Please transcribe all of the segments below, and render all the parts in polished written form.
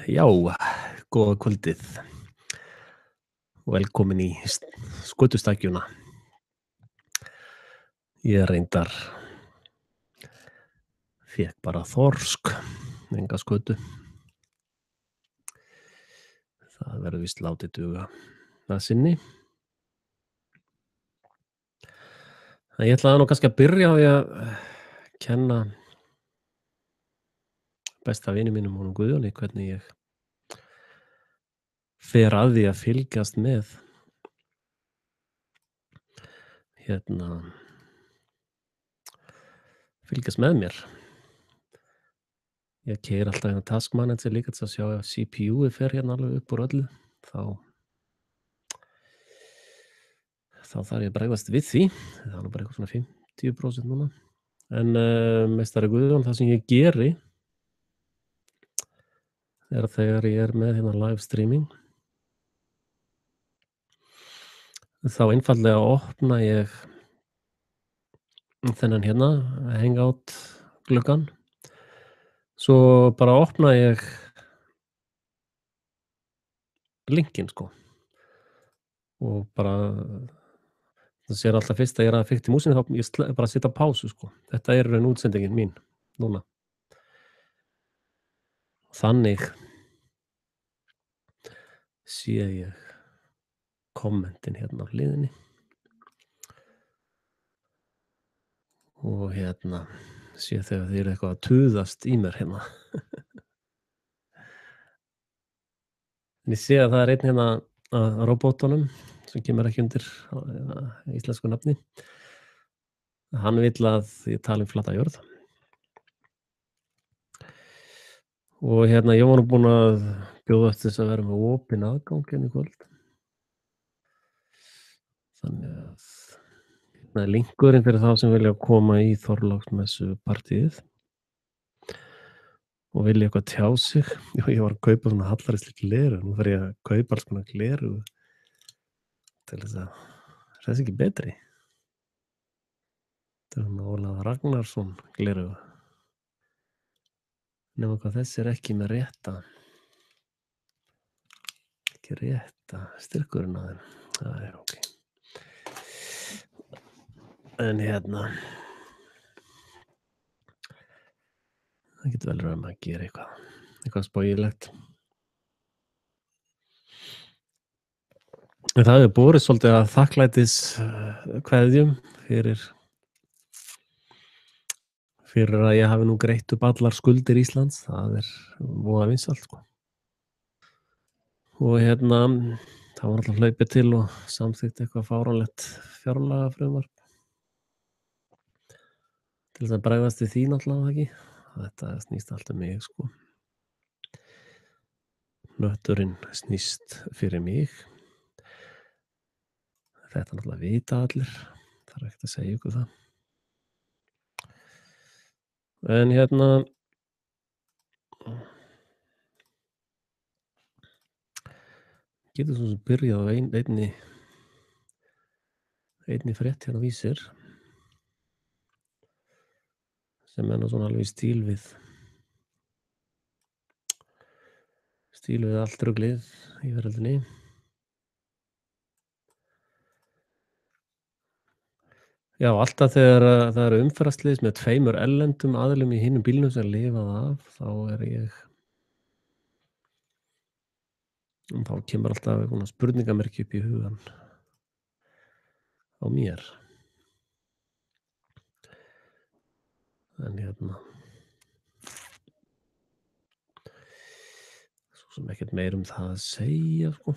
Já, góða kvöldið og velkomin í skötustakjuna. Ég reyndar fékk bara þorsk, enga skötu. Það verður víst látið duga að sinni. En ég ætlaði nú kannski að byrja á því að kenna besta vini mínum, honum Guðjóni, hvernig ég fer að því að fylgjast með fylgjast með mér. Ég keyri alltaf hérna Task Manager líka til að sjá ef CPU-ið fer hérna alveg upp úr öllu. Þá þarf ég að bregðast við því. Það er nú bara eitthvað svona 50% núna. En meistari Guðjón, það sem ég geri er að þegar ég er með hérna live streaming þá einfaldlega opna ég þennan hérna Hangout gluggann. Svo bara opna ég linkinn sko. Og bara það sér alltaf fyrst að ég er að fikta í músinni, þá ég bara setja á pásu sko. Þetta er raun útsendingin mín núna. Þannig sé ég kommentin hérna á hliðinni og sé þegar þið eru eitthvað að tuðast í mér hérna. En ég sé að það er einn hérna að robotunum sem kemur ekki undir íslensku nafni. Hann vill að ég tali flata jörð. Og ég var nú búinn að bjóða eftir þess að vera með opinn aðgang hérna í kvöld. Þannig að það er linkurinn fyrir þá sem vilja koma í Þorláksmessu partíið og vilja eitthvað tjá sig. Ég var að kaupa svona hallærisleg gleru. Nú þarf ég að kaupa alls konar gleru til þess að það ekki betri. Þetta er svona Ólafur Ragnarsson gleru. Nema hvað þessi er ekki með rétta styrkurinn að þeim. Það er ok. En það getur vel verið að maður gera eitthvað spógilegt. En það hefur borið svolítið að þakklætis kveðjum fyrir að ég hafi nú greitt upp allar skuldir Íslands. Það er voða vinsælt sko. Og það var alltaf hlaupið til og samþykkt eitthvað fáránlegt fjárlagafrumvarp til þess að bregðast við því náttúrulega ekki. Þetta snýst allt mig sko. Hnötturinn snýst fyrir mig. Þetta náttúrulega vita allir. Það er ekkert að segja ykkur það. En getur svo sem byrjað á einni frétt hérna Vísir sem nú svona alveg í stíl við allt ruglið í veröldinni. Já, alltaf þegar það eru umferðarslys með 2 erlendum aðilum í hinum bílnum sem lifað af, þá kemur alltaf eitthvað spurningamerki upp í hugan á mér. En svo sem ekkert meir það að segja sko.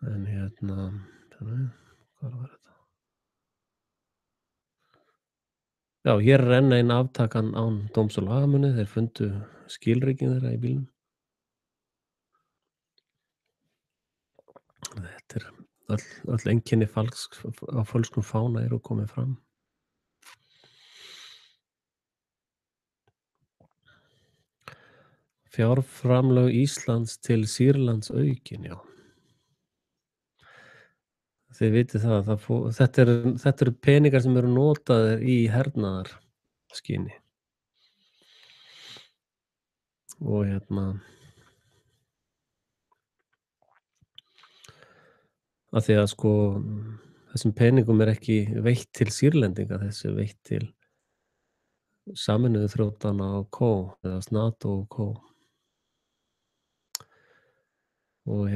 En hvað var þetta? Já, hér er enn ein aftakan án dóms og lagamuni. Þeir fundu skilríkin þeirra í bílnum. Þetta er öll einkenni á fölskum fána eru komið fram. Fjárframlög Íslands til Sýrlands aukin, já. Þið vitið það, þetta eru peningar sem eru notaðir í hernaðarskyni. og af því að sko þessum peningum er ekki veitt til Sýrlendinga, þessi er veitt til Sameinuðu þjóðanna og co. eða NATO og co. Og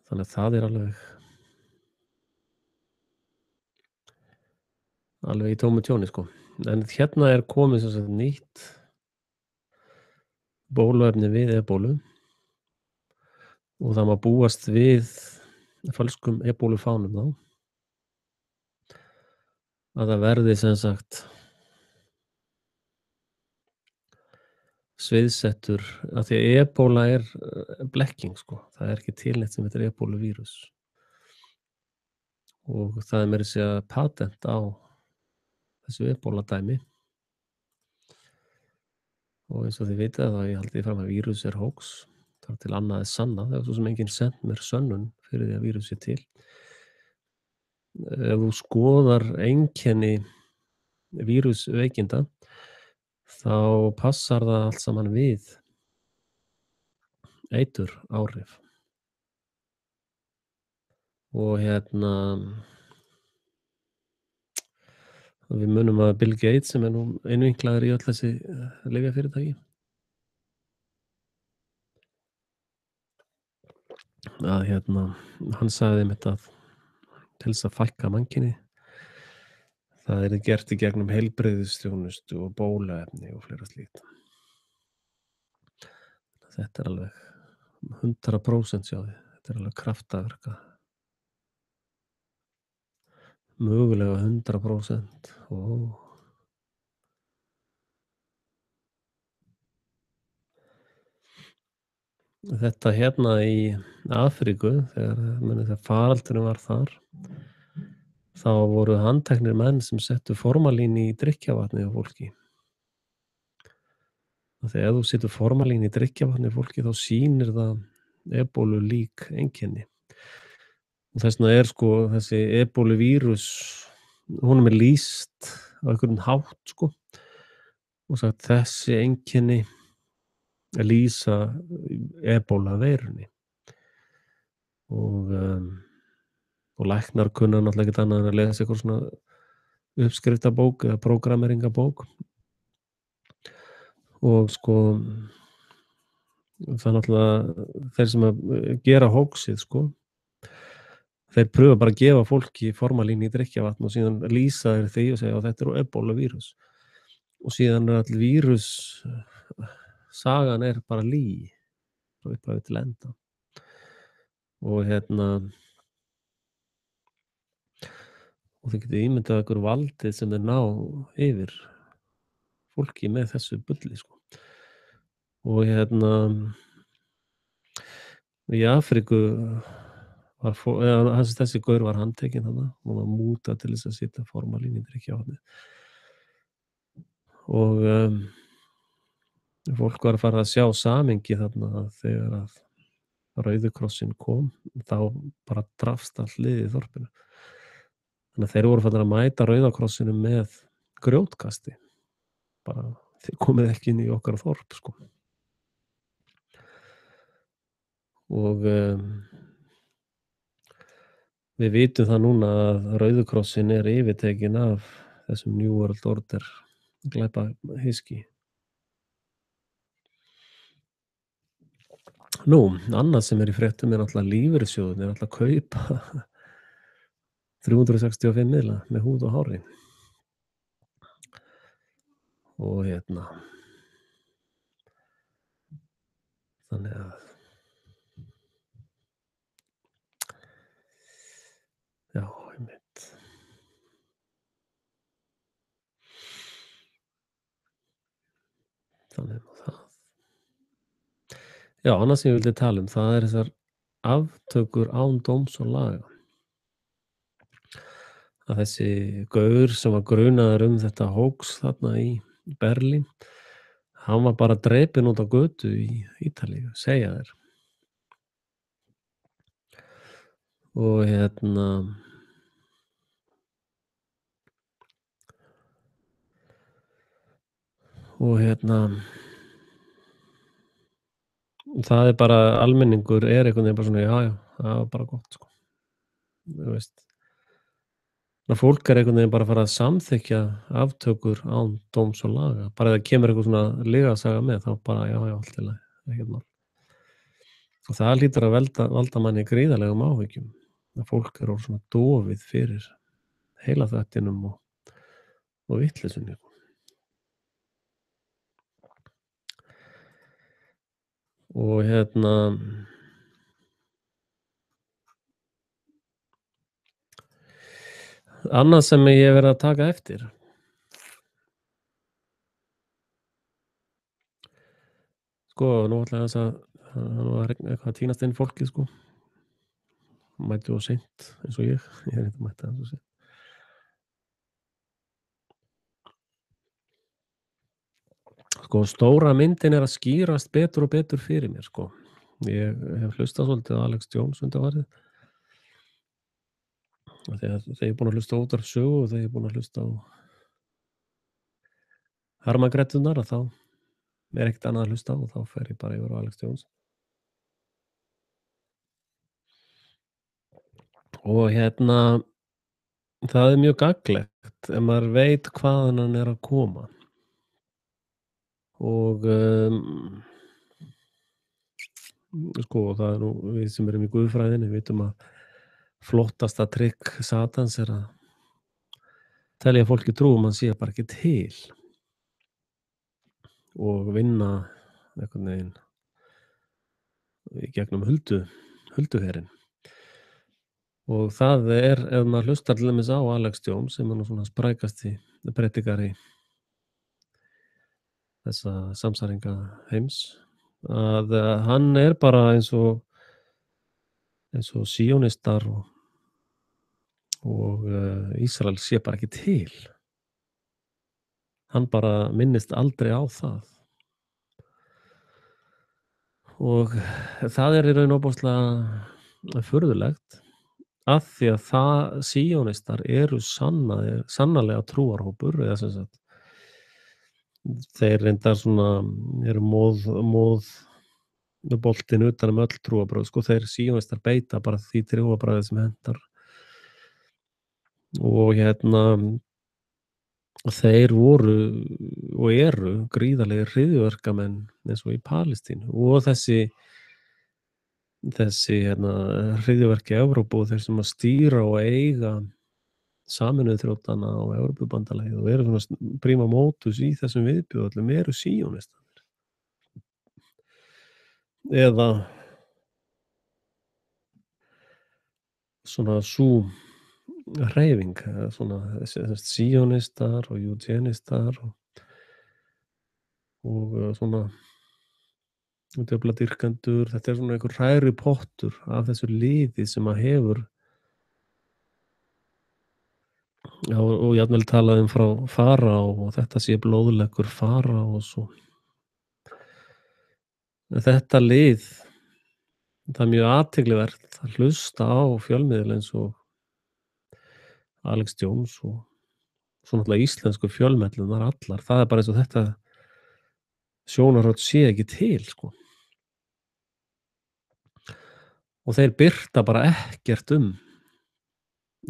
þannig að það er alveg í tómu tjóni sko. En hérna er komið sem sagt nýtt bóluefni við ebólu og það má búast við fölskum ebólufánum þá, að það verði sem sagt sviðsettur, af því að ebóla er blekking sko, það er ekki til neitt sem heitir ebóluvírus og það er meira að segja patent á þessu ebóladæmi og eins og þið vitið þá ég haldi fram að vírus er hoax, þar til annað er sannað, það er svo sem enginn sent mér sönnun fyrir því að vírus er til. Ef þú skoðar einkenni vírusveikinda þá passar það allt saman við eituráhrif og við munum að Bill Gates sem er nú innvinklaður í öll þessi lyfjafyrirtæki að hann sagði einmitt að til þess að fækka mannkyni það yrði gert í gegnum heilbrigðisþjónustu og bóluefni og fleira slíkt. Þetta er alveg 100% sjá þið, þetta er alveg kraftaverka. Mögulega 100%. Þetta hérna í Afríku, þegar faraldurinn var þar, þá voru handteknir menn sem settu formalín í drykkjarvatnið á fólki. Þegar þú setur formalín í drykkjarvatnið á fólki þá sýnir það ebólulík einkenni. Og þess vegna er sko þessi ebóluvírus, honum er lýst á einhvern hátt sko og sagt þessi einkenni lýsa ebólaveirunni og læknar kunna náttúrulega ekkert annað en að lesa eitthvað svona uppskriftabók eða prógrammeringabók og sko það náttúrulega þeir sem að gera hóksið sko þeir pröfa bara að gefa fólki formalín í drykkjarvatn og síðan lýsa þeir því og segja að þetta er ebólavírus og síðan er all vírus sagan er bara lygi frá upphafi til enda og og þið getið ímyndað ykkur valdið sem þeir ná yfir fólki með þessu bulli sko og í Afríku var þessi gaur var handtekinn þarna og var mútað til þess að setja formalín í drykkjarvatnið og fólk var að fara að sjá samhengi þarna þegar að Rauði krossinn kom þá bara drafst allt liðið í þorpinu þannig að þeir voru farnir að mæta Rauða krossinum með grjótkasti bara þið komið ekki inn í okkar þorp sko og við vitum það núna að Rauði krossin er yfirtekinn af þessum New World Order glæpahyski. Nú, annað sem er í fréttum er náttúrulega lífeyrissjóðirnir er náttúrulega að kaupa 365 miðla með húð og hári og þannig að já, einmitt þannig að það já, annað sem ég vildi tala um það er þessar aftökur án dóms og laga að þessi gaur sem var grunaður þetta hóks þarna í Berlín hann var bara drepinn út á götu í Ítalíu, segja þeir og og það er bara almenningur er einhvern veginn bara svona, já, já, það var bara gott, sko, þú veist. Fólk er einhvern veginn bara að fara að samþykkja aftökur án dóms og laga. Bara ef það kemur eitthvað svona lygasaga með, þá bara já, já, allt í lagi, ekkert mál. Og það hlýtur að valda manni gríðarlegum áhyggjum. Að fólk er orðið svona dofið fyrir heilaþvættinum og vitleysunni. Og annað sem ég hef verið að taka eftir, sko, nú ætla ég aðeins að það er nú að rigna eitthvað að tínast inn fólkið, sko. Mæti of seint eins og ég. Ég er ekki mætti aðeins of seint. Sko, stóra myndin er að skýrast betur og betur fyrir mér, sko. Ég hef hlustað svolítið á Alex Jones undanfarið. Þegar ég er búinn að hlusta á Útvarp Sögu og þegar ég er búinn að hlusta á Harmagreddurnar, að þá er ekkert annað að hlusta á og þá fer ég bara yfir á Alex Jones. Og það er mjög gagnlegt ef maður veit hvaðan hann er að koma. Og sko, það er nú við sem erum í guðfræðinni, við vitum að flottasta trikk Satans er að telja fólki trú um hann sé bara ekki til og vinna einhvern veginn í gegnum hulduherinn. Og það er, ef maður hlustar til dæmis á Alex Jones, sem er nú svona sprækasti predikari þessa samsæringa heims, að hann er bara eins og síónistar og Ísrael sé bara ekki til. Hann bara minnist aldrei á það. Og það er í raun ofboðslega furðulegt, af því að síónistar eru sannarlega trúarhópur, eða sem sagt, þeir reyndar svona eru boltinn utan um öll trúarbrögð, sko, þeir síónistar beita bara því trúarbragði sem hentar. Og þeir voru og eru gríðarlegir hryðjuverkamenn eins og í Palestínu og þessi hryðjuverk í Evrópu og þeir sem að stýra og eiga Sameinuðu þjóðanna og Evrópubandalagið og eru svona prima motus í þessum viðbjóðum eru síónistar. Eða svona sú hreyfing, svona síónistar og eugénistar og svona djöfladýrkendur. Þetta er svona einhver hræri pottur af þessu liði sem að hefur og jafnvel talað frá faraó og þetta sé blóðleggur faraós og þetta lið, það er mjög athyglivert að hlusta á fjölmiðil eins og Alex Jones og svo náttúrulega íslensku fjölmiðlarnar allar. Það er bara eins og þetta sjónarhorn sé ekki til, sko. Og þeir birta bara ekkert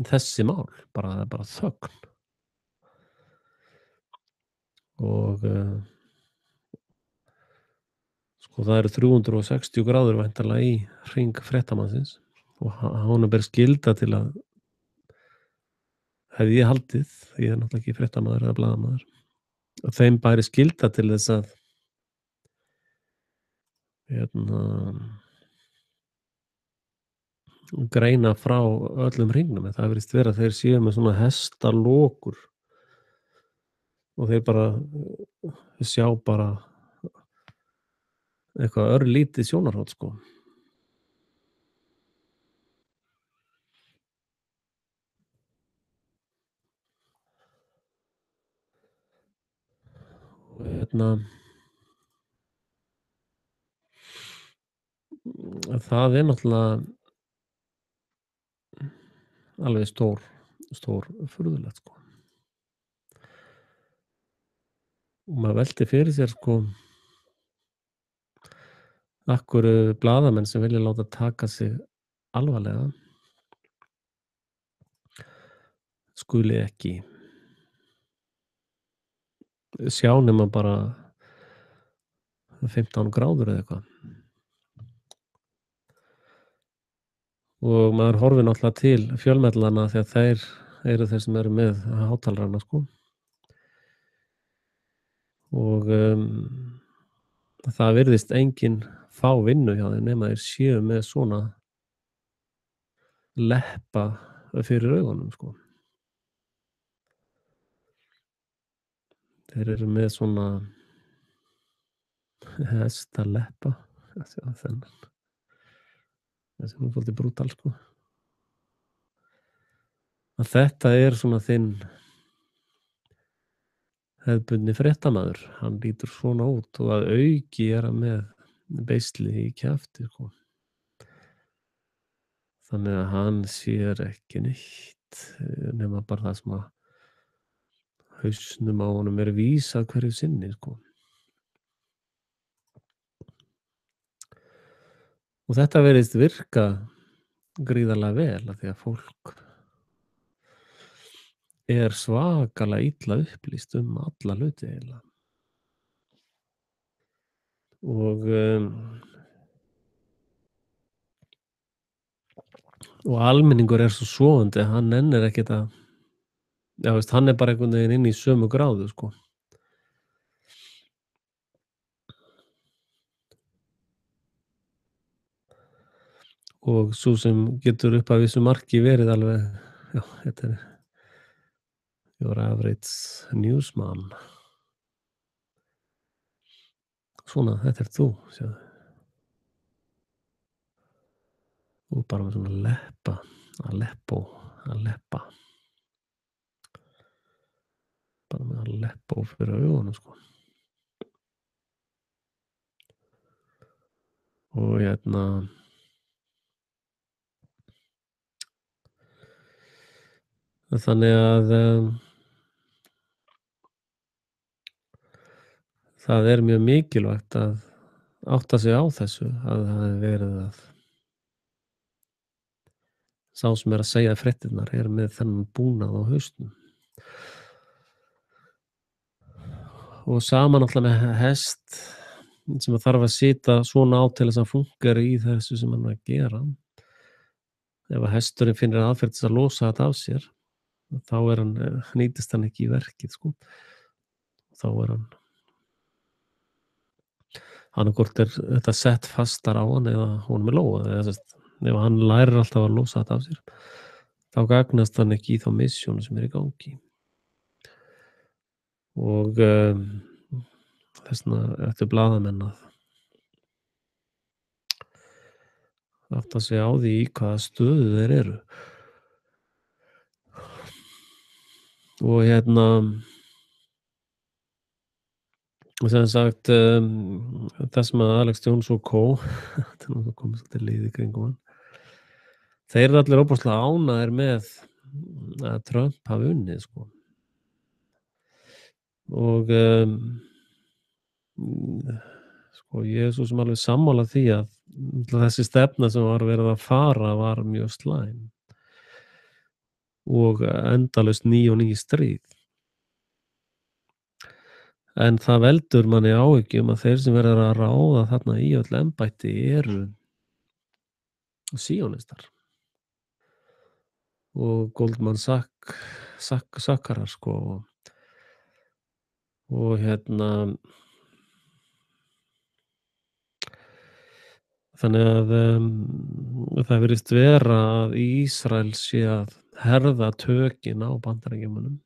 þessi mál, það er bara þögn. Og sko, það eru 360 gráður væntanlega í hring fréttamannsins og honum ber skylda til að, hefði ég haldið, ég er náttúrulega ekki fréttamaður eða blaðamaður, og þeim bæri skylda til þess að greina frá öllum hringnum, en það virðist vera að þeir séu með svona hestalokur og þeir bara sjá bara eitthvað örlítið sjónarhorn, sko. Og það er náttúrulega alveg stór furðulegt, sko. og maður veltir fyrir sér sko af hverju blaðamenn sem vilja láta taka sig alvarlega skuli ekki sjá nema bara 15 gráður eða eitthvað. Og maður horfir náttúrulega til fjölmiðlanna því að þeir eru þeir sem eru með hátalarana sko. Og það virðist enginn fá vinnu hjá þeim nema þeir séu með svona leppa fyrir augunum sko. Þeir eru með svona hestaleppa. Þennan. Þessi er nú svolítið brútal sko. Að þetta er svona þinn hefðbundni fréttamaður. Hann lítur svona út og að auki er hann með beisli í kjafti sko. Þannig að hann sér ekki neitt nema bara það sem að hausnum á honum er vísað hverju sinni sko. Og þetta virðist virka gríðarlega vel af því að fólk er svakalega illa upplýst alla hluti eiginlega. Og almenningur er svo sofandi að hann nennir ekkert að hann er bara einhvern veginn inn í sömu gráðu sko. Og sú sem getur upp að vissu marki verið alveg, þetta er your average newsman. Svona, þetta er þú, sjáðu. Og bara með svona leppa, leppa. Bara með leppa fyrir augunum sko. Og þannig að það er mjög mikilvægt að átta sig á þessu að það hefur verið að sá sem er að segja fréttirnar er með þennan búnað á hausnum. Og sama náttúrulega með hest sem þarf að sita svona á til þess að fungera í þessu sem hann er að gera. Ef að hesturinn finnur aðferð til að losa þetta af sér, þá nýtist hann ekki í verkið sko. Þá er annarkvort er þetta sett fastar á hann eða honum er lógað. Ef hann lærir alltaf að losa þetta af sér, þá gagnast hann ekki í þá missjónu sem er í gangi. Og þessna eftir blaðamenn að átta sig á því í hvaða stöðu þeir eru. Og sem sagt það sem að Alex Jones og Co. Þetta er nú komið svolítið lið í kringum hann. Þeir eru allir óbúslega ánægðir með að Trump hafi unnið sko. Og sko ég er svo sem alveg sammála því að þessi stefna sem var verið að fara var mjög slæm og endalaust ný og ný stríð. En það veldur manni áhyggjum að þeir sem verður að ráða þarna í öll embætti eru síónistar og Goldman Sachs sko. Og þannig að það virðist vera að Ísrael sé að herða tökin á Bandaríkjamönnum.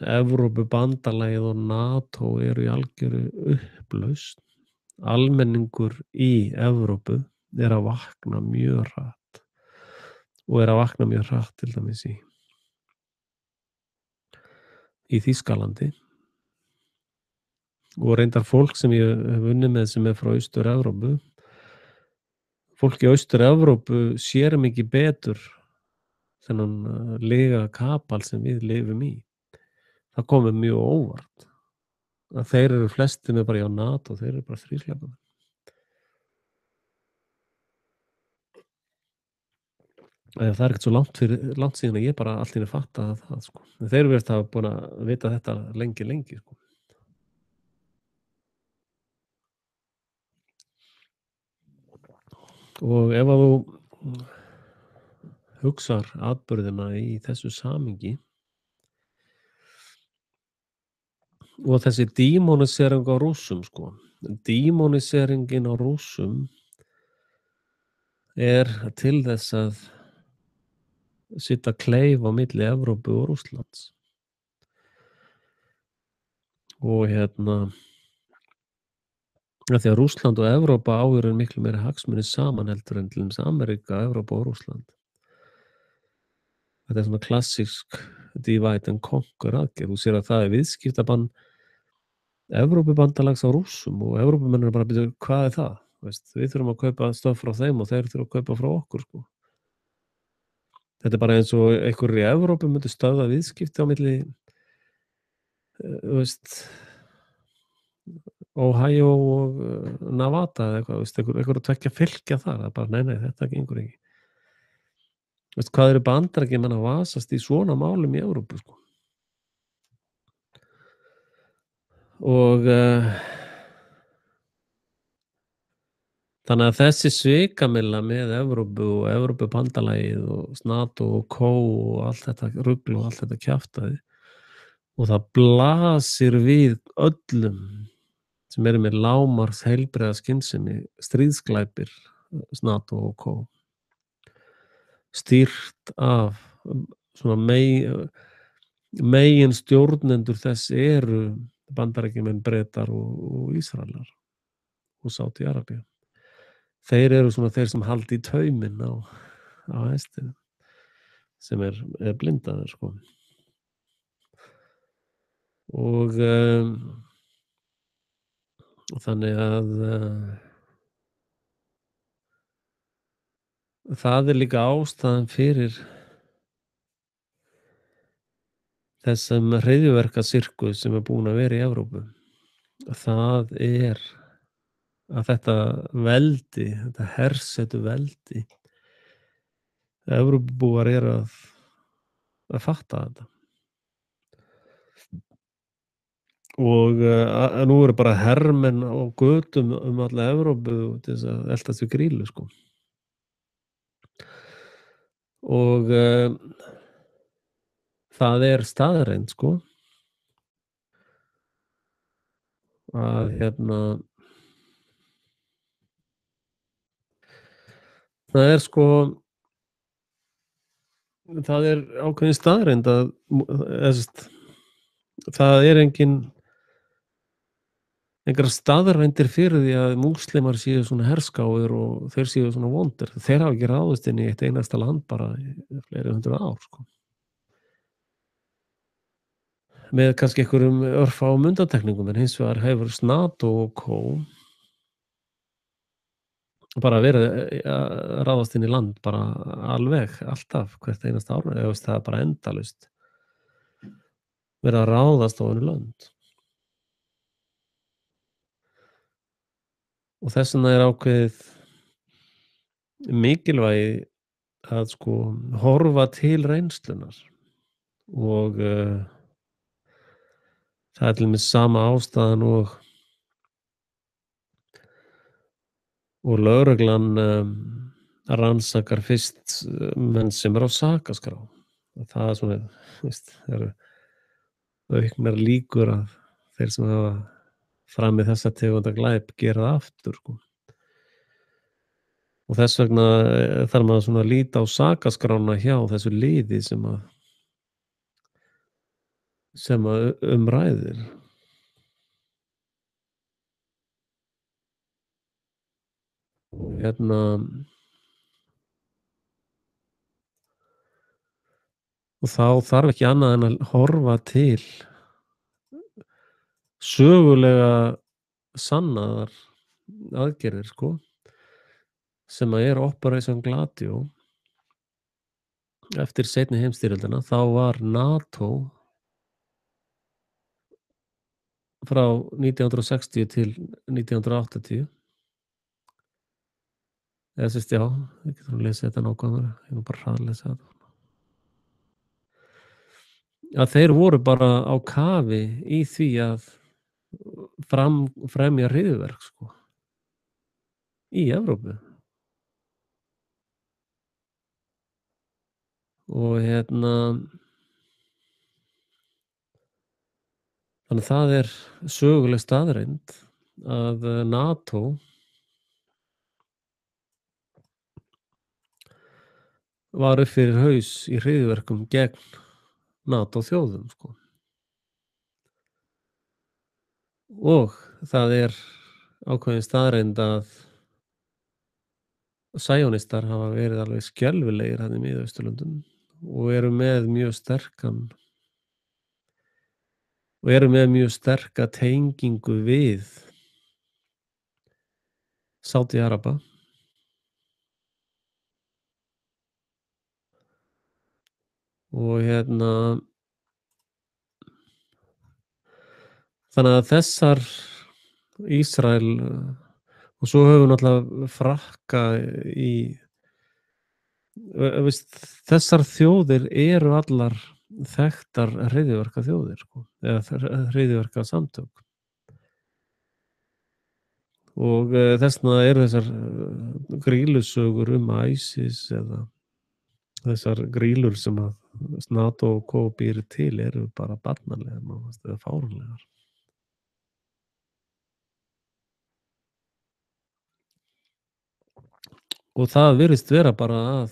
Evrópubandalagið og NATO eru í algjöru upplausn. Almenningur í Evrópu er að vakna mjög hratt og er að vakna mjög hratt til dæmis í Þýskalandi. Og reyndar fólk sem ég hef unnið með sem er frá Austur-Evrópu. Fólk í Austur-Evrópu sér mikið betur þennan lega kapal sem við lifum í. það kom mér mjög á óvart að þeir eru flestir með bara, já, NATO, þeir eru bara stríðsglæpamenn. Það er ekkert svo langt síðan að ég bara allt í einu fattaði það, sko. En þeir virðast hafa búin að vita þetta lengi, lengi, sko. Og ef að þú hugsar atburðina í þessu samhengi og þessi dímonisering á Rússum, sko. Dímoniseringin á Rússum er til þess að setja kleif á milli Evrópu og Rússlands. Og af því að Rússland og Evrópa á í raun miklu meiri hagsmuni saman heldur en til dæmis Ameríka, Evrópa og Rússland. Þetta er svona klassísk divide and conquer aðgerð. Þú sér að það er viðskiptabann Evrópubandalags á Rússum og Evrópumenn eru bara að byrja, hvað er það? Veist, við þurfum að kaupa stöf frá þeim og þeir þurfa að kaupa frá okkur, sko. Þetta er bara eins og einhverjir í Evrópu myndu stöðva viðskipti á milli, þú veist, Ohio og Nevada eða eitthvað, veist, einhver að tveggja fylkja þar. Það er bara, nei, þetta gengur ekki. Veist, hvað eru Bandaríkjamenn að vasast í svona málum í Evrópu, sko? Og þannig að þessi svikamylla með Evrópu og Evrópubandalagið og NATO og CO og allt þetta rugl og allt þetta kjaftaði, og það blasir við öllum sem eru með lágmarks heilbrigða skynsemi, stríðsglæpir NATO og CO, stýrt af svona megin stjórnendur þess eru Bandaríkjamenn, Bretar og Ísraelar og Sádi-Arabía. Þeir eru svona þeir sem halda í tauminn á hestinu, sem er blindaður, sko. Og þannig að það er líka ástæðan fyrir þessum hryðjuverkasirkus sem er búinn að vera í Evrópu. Það er að þetta veldi, þetta hersetu veldi, Evrópubúar eru að fatta þetta. Og nú eru bara hermenn á götum alla Evrópu til þess að eltast við grýlu, sko. Og það er staðreynd, sko, að það er, sko, það er ákveðin staðreynd að það er engar staðreyndir fyrir því að múslimar séu svona herskáir og þeir séu svona vondir. Þeir hafa ekki ráðist inn í eitt einasta land bara í fleiri 100 ár, sko. Með kannski einhverjum örfáum undantekningum, en hins vegar hefur NATO og CO bara verið að ráðast inn í land bara alveg, alltaf, hvert einasta ár, eða það er bara endalaust verið að ráðast á önnur lönd. Og þess vegna er ákveðið mikilvægi að, sko, horfa til reynslunnar og það er til dæmis sama ástæðan og lögreglan rannsakar fyrst menn sem eru á sakaskrá. Það er svona, veist, eru auknar líkur að þeir sem hafa framið þessa tegunda glæp gera það aftur, sko. Og þess vegna þarf maður svona að líta á sakaskrána hjá þessu liði sem ræðir. Og þá þarf ekki annað en að horfa til sögulega sannaðar aðgerðir, sko, sem er Operation Gladio. Eftir seinni heimsstyrjöldina þá var NATO frá 1960 til 1980. Eða sem sagt, já, við getum nú lesið þetta nákvæmara, ég er nú bara hraðlesa þetta. Að þeir voru bara á kafi í því að fremja hryðjuverk, sko, í Evrópu. Og þannig að það er söguleg staðreynd að NATO var upp fyrir haus í hryðjuverkum gegn NATO-þjóðum, sko. Og það er ákveðin staðreynd að sæjónistar hafa verið alveg skelfilegir þarna í Miðausturlöndum og eru með mjög sterka tengingu við Sádi-Araba. Og þannig að þessar Ísrael og svo höfum við náttúrulega Frakka í veist, þessar þjóðir eru allar þekktar hryðjuverkaþjóðir, sko, eða hryðjuverkasamtök. Og þess vegna eru þessar grýlusögur ISIS eða þessar grýlur sem að NATO og Co. býr til eru bara barnalegar nánast eða fáránlegar. Og það virðist vera bara að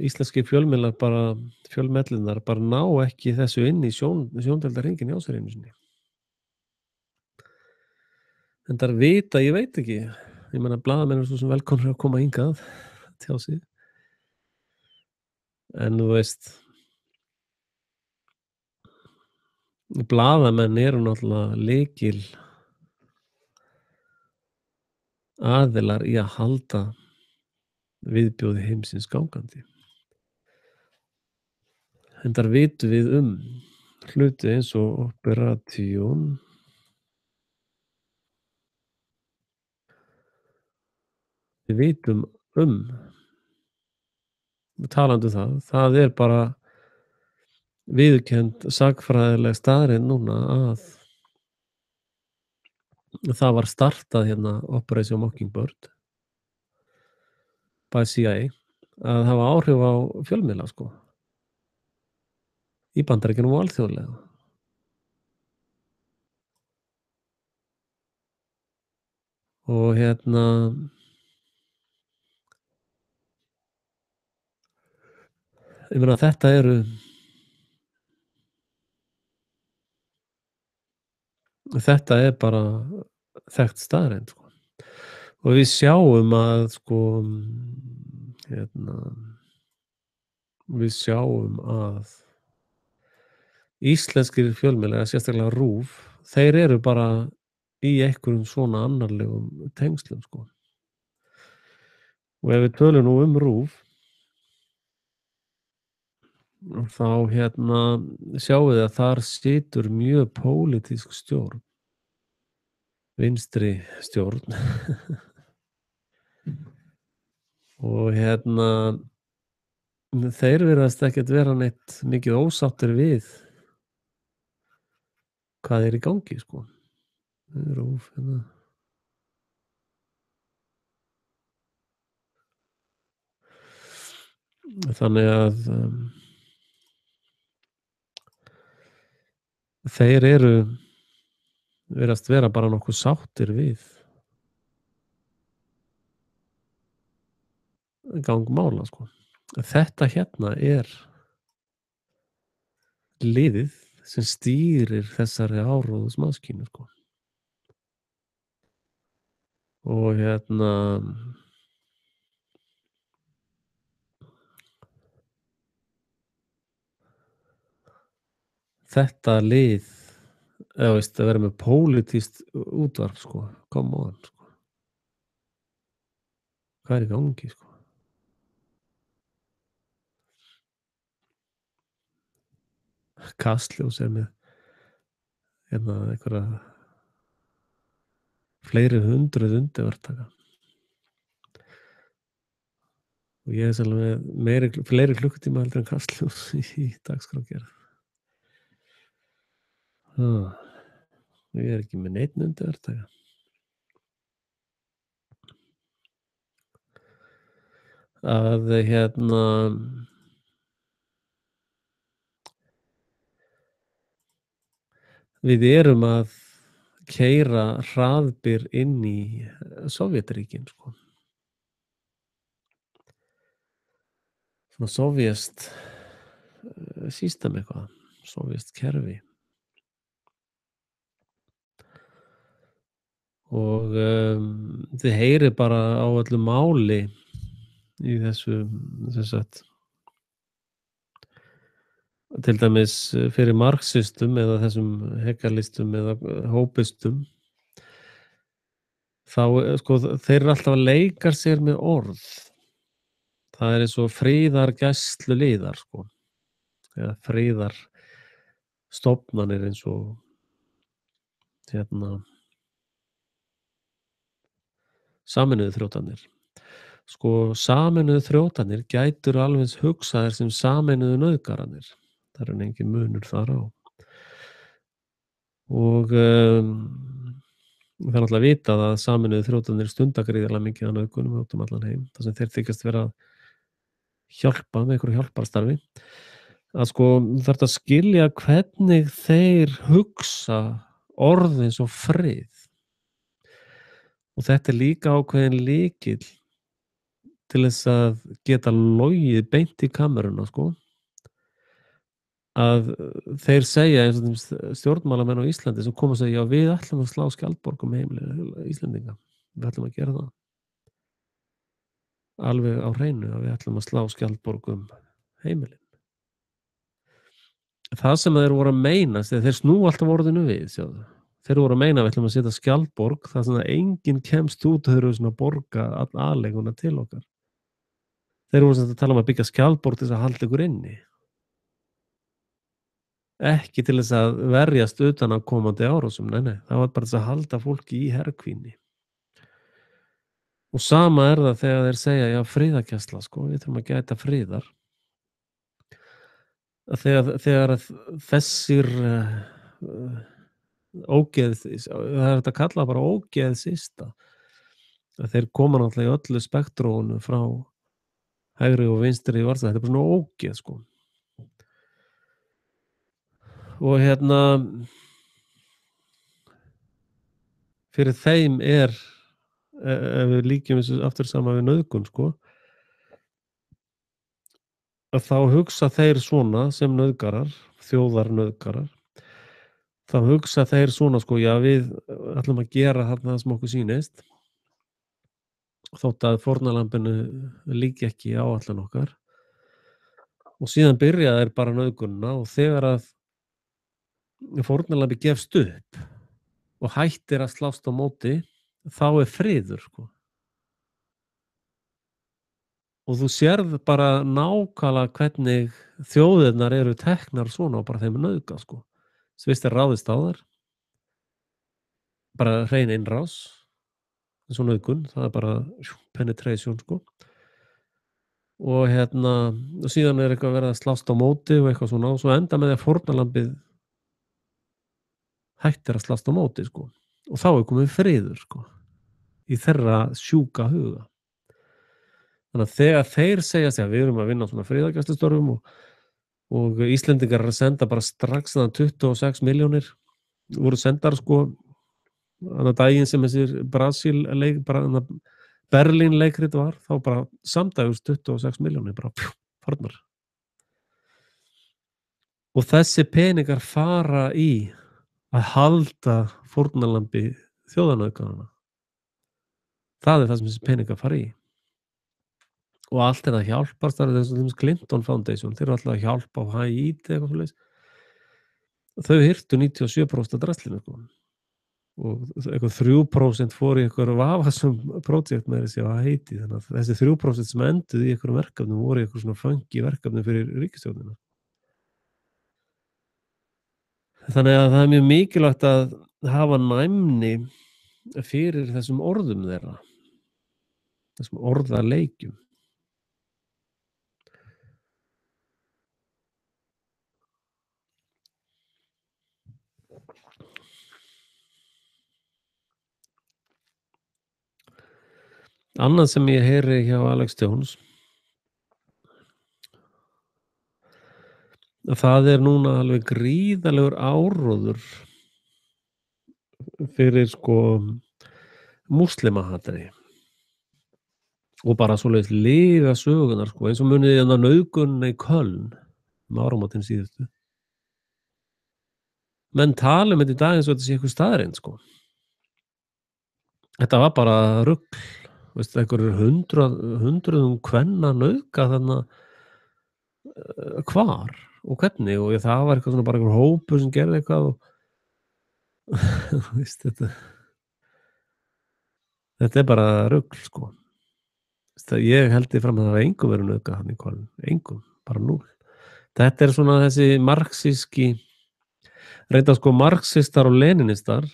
íslenskir fjölmiðlar fjölmiðlarnir bara ná ekki þessu inn í sjóndeildarhringinn hjá sér einu sinni. En þær vita, ég veit ekki, ég meina blaðamenn eru svo sem velkomnir að koma hingað tjá sig. En þú veist, blaðamenn eru náttúrulega lykil aðilar í að halda viðbjóði heimsins gangandi. En þar vitum við hluti eins og Operation við vitum talandi það er bara viðurkennd sagnfræðileg staðreynd núna að það var startað Operation Mockingbird by CIA að hafa áhrif á fjölmiðla, sko, í Bandaríkjunum og alþjóðlega. Og ég meina þetta er bara þekkt staðreynd, sko. Og við sjáum að, sko, við sjáum að íslenskir fjölmiðlar, sérstaklega RÚV, þeir eru bara í einhverjum svona annarlegum tengslum, sko. Og ef við tölum nú RÚV þá sjáum við að þar situr mjög pólitísk stjórn, vinstri stjórn. Og þeir virðast ekkert vera neitt mikið ósáttir við hvað er í gangi, sko. RÚV Þannig að þeir virðast vera bara nokkuð sáttir við gang mála, sko. Þetta er liðið sem stýrir þessari áróðursmaðskínu, sko. Og þetta lið eða veist, að vera með pólitískt útvarp, sko, come on, sko. Hvað er í gangi, sko? Kastljós með einhverja fleiri hundruð undirverktaka og ég er sannlega með fleiri klukkutíma heldur en Kastljós í dagskrárgerð. Ég er ekki með neinn undirverktaka. Að við erum að keyra hraðbyr inn í Sovétríkin, sko. Svona sovéskt system eitthvað, sovéskt kerfi. Og þið heyrið bara á öllu máli í þessu, sem sagt, til dæmis fyrir marxistum eða þessum hegalistum eða hópistum, þá sko þeir eru alltaf að leika sér með orð. Það er eins og friðargæsluliðar, sko, eða friðarstofnanir eins og Sameinuðu þrjótarnir. Sko, Sameinuðu þrjótarnir gætur alveg eins hugsaðir sem sameinuðu nauðgaranir. Það er engin munur þar á. Og það er náttúrulega vitað að Sameinuðu þrjótarnir stunda gríðarlega mikið af nauðgunum út um allan heim, þar sem þeir þykjast vera að hjálpa með einhverju hjálparstarfi. Að sko, þarf að skilja hvernig þeir hugsa orð eins og frið. Og þetta er líka ákveðin lykill til þess að geta logið beint í kameruna, sko. Að þeir segja eins og stjórnmálamenn á Íslandi sem koma og segja, já, við ætlum að slá skjaldborg um heimili Íslendinga. Við ætlum að gera það. Alveg á hreinu að við ætlum að slá skjaldborg um heimilin. Það sem þeir voru að meina, þeir snú alltaf orðinu við, sjáðu. Þeir voru að meina að við ætlum að setja skjaldborg þar sem enginn kemst út og þeir eru svona að borga aðleguna til okkar. Þeir voru að tala um að byggja skjaldborg til þess að halda ykkur inni. Ekki til þess að verjast utan að komandi árásum, nei, það var bara þess að halda fólki í herkvíni. Og sama er það þegar þeir segja, já, friðargæsla, sko, við þurfum að gæta friðar. Þegar þessir það er þetta að kalla bara ógeðsista, að þeir koma náttúrulega í öllu spektrónu frá hægri og vinstri í varsa, þetta er bara svona ógeð, sko. Og fyrir þeim ef við líkjum þessu aftur saman við nauðgun, sko, að þá hugsa þeir svona sem nauðgarar, þjóðarnauðgarar, þá hugsa þeir svona, sko, já, við ætlum að gera þarna það sem okkur sýnist, þótt að fórnarlambinu líki ekki áætlun okkar. Og síðan byrja þeir bara nauðgunina og þegar að fórnarlambi gefst upp og hættir að slást á móti, þá er friður, sko. Og þú sérð bara nákvæmlega hvernig þjóðirnar eru teknar svona og bara þeim er nauðgað, sko. Svist er ráðist á þær, bara hrein innrás, eins og nauðgun, það er bara penetration, sko. Og og síðan er eitthvað verið að slást á móti og eitthvað svona og svo enda með því að fórnarlambið hættir að slást á móti, sko. Og þá er komið friður, sko, í þeirra sjúka huga. Þannig að þegar þeir segja sig að við erum að vinna svona friðargæslustörfum og Íslendingar er að senda bara strax þann 26 milljónir voru sendar, sko, þannig að daginn sem þessir Berlín leikrit var, þá bara samdægurs 26 milljónir bara farnar. Og þessi peningar fara í að halda fórnarlambi þjóðarnauðgananna. Það er það sem þessi peningar fara í. Og allt er að hjálpast, það er þess Clinton Foundation, þeir eru alltaf að hjálpa á Haiti eitthvað svoleiðis. Þau hirtu 97% af draslinu, sko. Og eitthvað 3% fór í eitthvað vafasum projekt með þessi á Haiti, þannig að þessi 3% sem enduð í eitthvað verkefnum voru í eitthvað svona funky verkefnum fyrir ríkisstjórnina. Þannig að það er mjög mikilvægt að hafa næmni fyrir þessum orðum þeirra, þessum orðaleikjum. Annað sem ég heyri hjá Alex Jones, að það er núna alveg gríðarlegur áróður fyrir sko múslimahatri og bara svoleiðis lygasögunar sko, eins og munið þið hérna nauðgunina í Köln áramótin síðustu. Menn tala um þetta í dag eins og þetta sé einhver staðreynd sko. Þetta var bara rugl, veist, einhverjir hundruðum kvenna nauðgað þarna hvar og hvernig og það var eitthvað svona bara einhver hópur sem gerði eitthvað og veist, þetta er bara rugl sko. Veist, ég held því fram að það hafi engum verið nauðgað þarna í Köln, engum, bara 0. Þetta er svona þessi marxíski, reyndar sko marxistar og leninistar,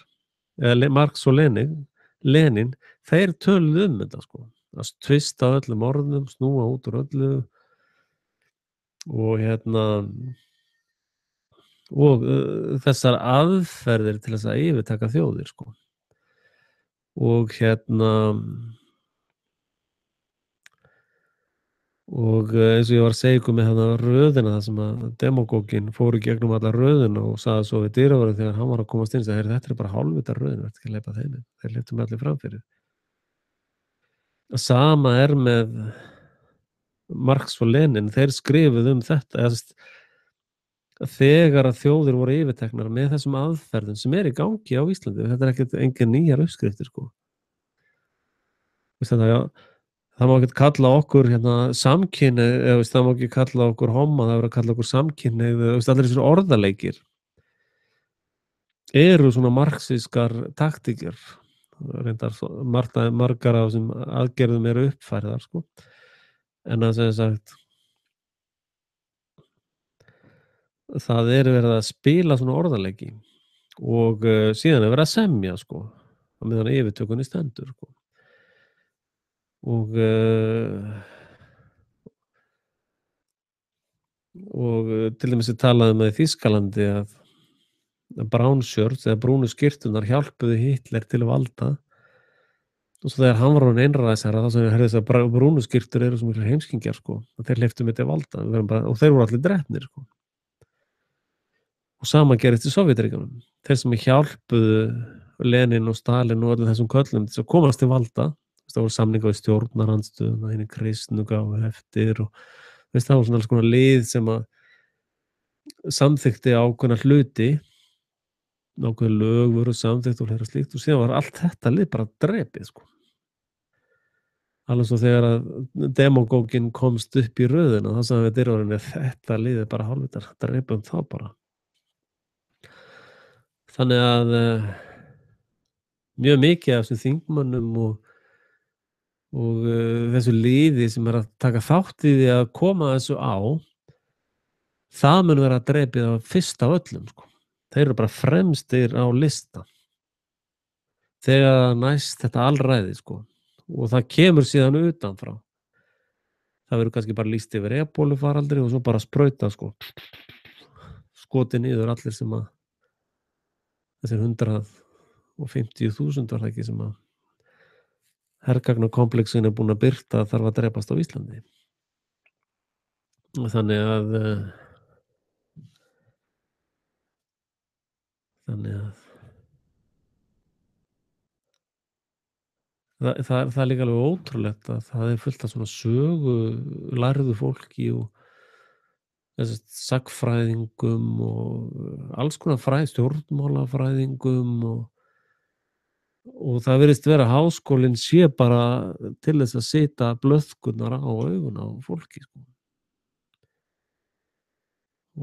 eða Marx og Lenin, þeir töluðu um þetta sko, að tvista öllum orðum, snúa út úr öllu og og þessar aðferðir til þess að yfirtaka þjóðir sko. Og og eins og ég var að segja ykkur með þarna röðina þar sem að demagóginn fór í gegnum alla röðina og sagði svo við dyravörðinn þegar hann var að komast inn, sagði: "Þetta er bara hálfvita röðin, vertu ekki að hleypa þeim inn, þeir hleyptu mig allir fram fyrir." Sama er með Marx og Lenin, þeir skrifuðu um þetta, eða sem sagt, þegar að þjóðir voru yfirteknar með þessum aðferðum sem er í gangi á Íslandi, þetta er ekkert engin nýjar uppskriftir sko. Veist þetta, já, það má ekkert kalla okkur samkynhneigð, eða veist, það má ekki kalla okkur homma, það er verið að kalla okkur samkynhneigð, veist, allir þessir orðaleikir eru svona marxískar taktíkir, reyndar margar af þessum aðgerðum eru uppfærðar sko, en að segja sagt það er verið að spila svona orðaleiki og síðan er verið að semja sko, á meðan yfirtökunni stendur sko. Og til dæmis er talað um það í Þýskalandi að brown shirts eða brúnu skyrturnar hjálpuðu Hitler til valda og svo þegar hann var orðinn einræðisherra þá sagði: "Heyrðu, þessar brúnu skyrtur eru svo miklir heimskingjar sko, að þeir hleyptu mér til valda, við verðum bara", og þeir voru allir drepnir sko. Og sama gerðist í Sovétríkjunum. Þeir sem hjálpuðu Lenin og Stalin og öllum þessum köllum til að komast til valda, það voru samningar við stjórnarandstöðuna, hinir kristnu gáfu eftir og veist, það var svona alls konar lið sem að samþykkti ákveðna hluti, ákveðin lög voru samþykkt og fleira slíkt og síðan var allt þetta lið bara drepið sko. Alveg svo þegar að demagóginn komst upp í röðina þá sagði við dyravörðinni: "Þetta lið er bara hálfvitar, drepum þá bara." Þannig að mjög mikið af þessum þingmönnum og þessu liði sem er að taka þátt í því að koma þessu á, það mun vera drepið á fyrst af öllum sko. Þeir eru bara fremstir á lista þegar næst þetta alræði sko, og það kemur síðan utanfrá. Það verður kannski bara lýst yfir ebólufaraldri og svo bara sprauta sko, skotið niður allir sem að þessir 150.000 var það ekki sem að hergagnakomplexin er búin að birta þarf að drepast á Íslandi. Þannig að það er líka alveg ótrúlegt að það er fullt af svona sögulærðu fólki og sagnfræðingum og alls konar stjórnmálafræðingum og það virðist vera að háskólinn sé bara til þess að setja blöðkurnar á augun á fólki sko.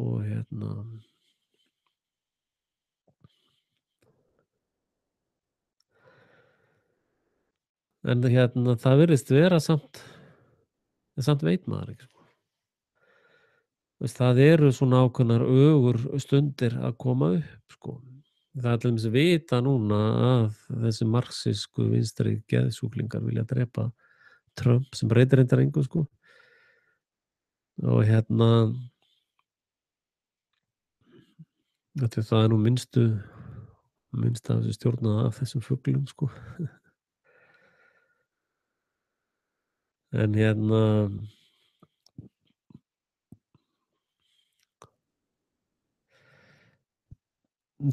Og en það virðist vera samt veit maður ekki sko. það eru svona ákveðnar ögurstundir að koma upp, sko. Það er til dæmis vita núna að þessi marxísku vinstri geðsjúklingar vilja drepa Trump sem breytir reyndar engu, sko. Og það er nú minnst af þessu stjórnað af þessum fuglum, sko. En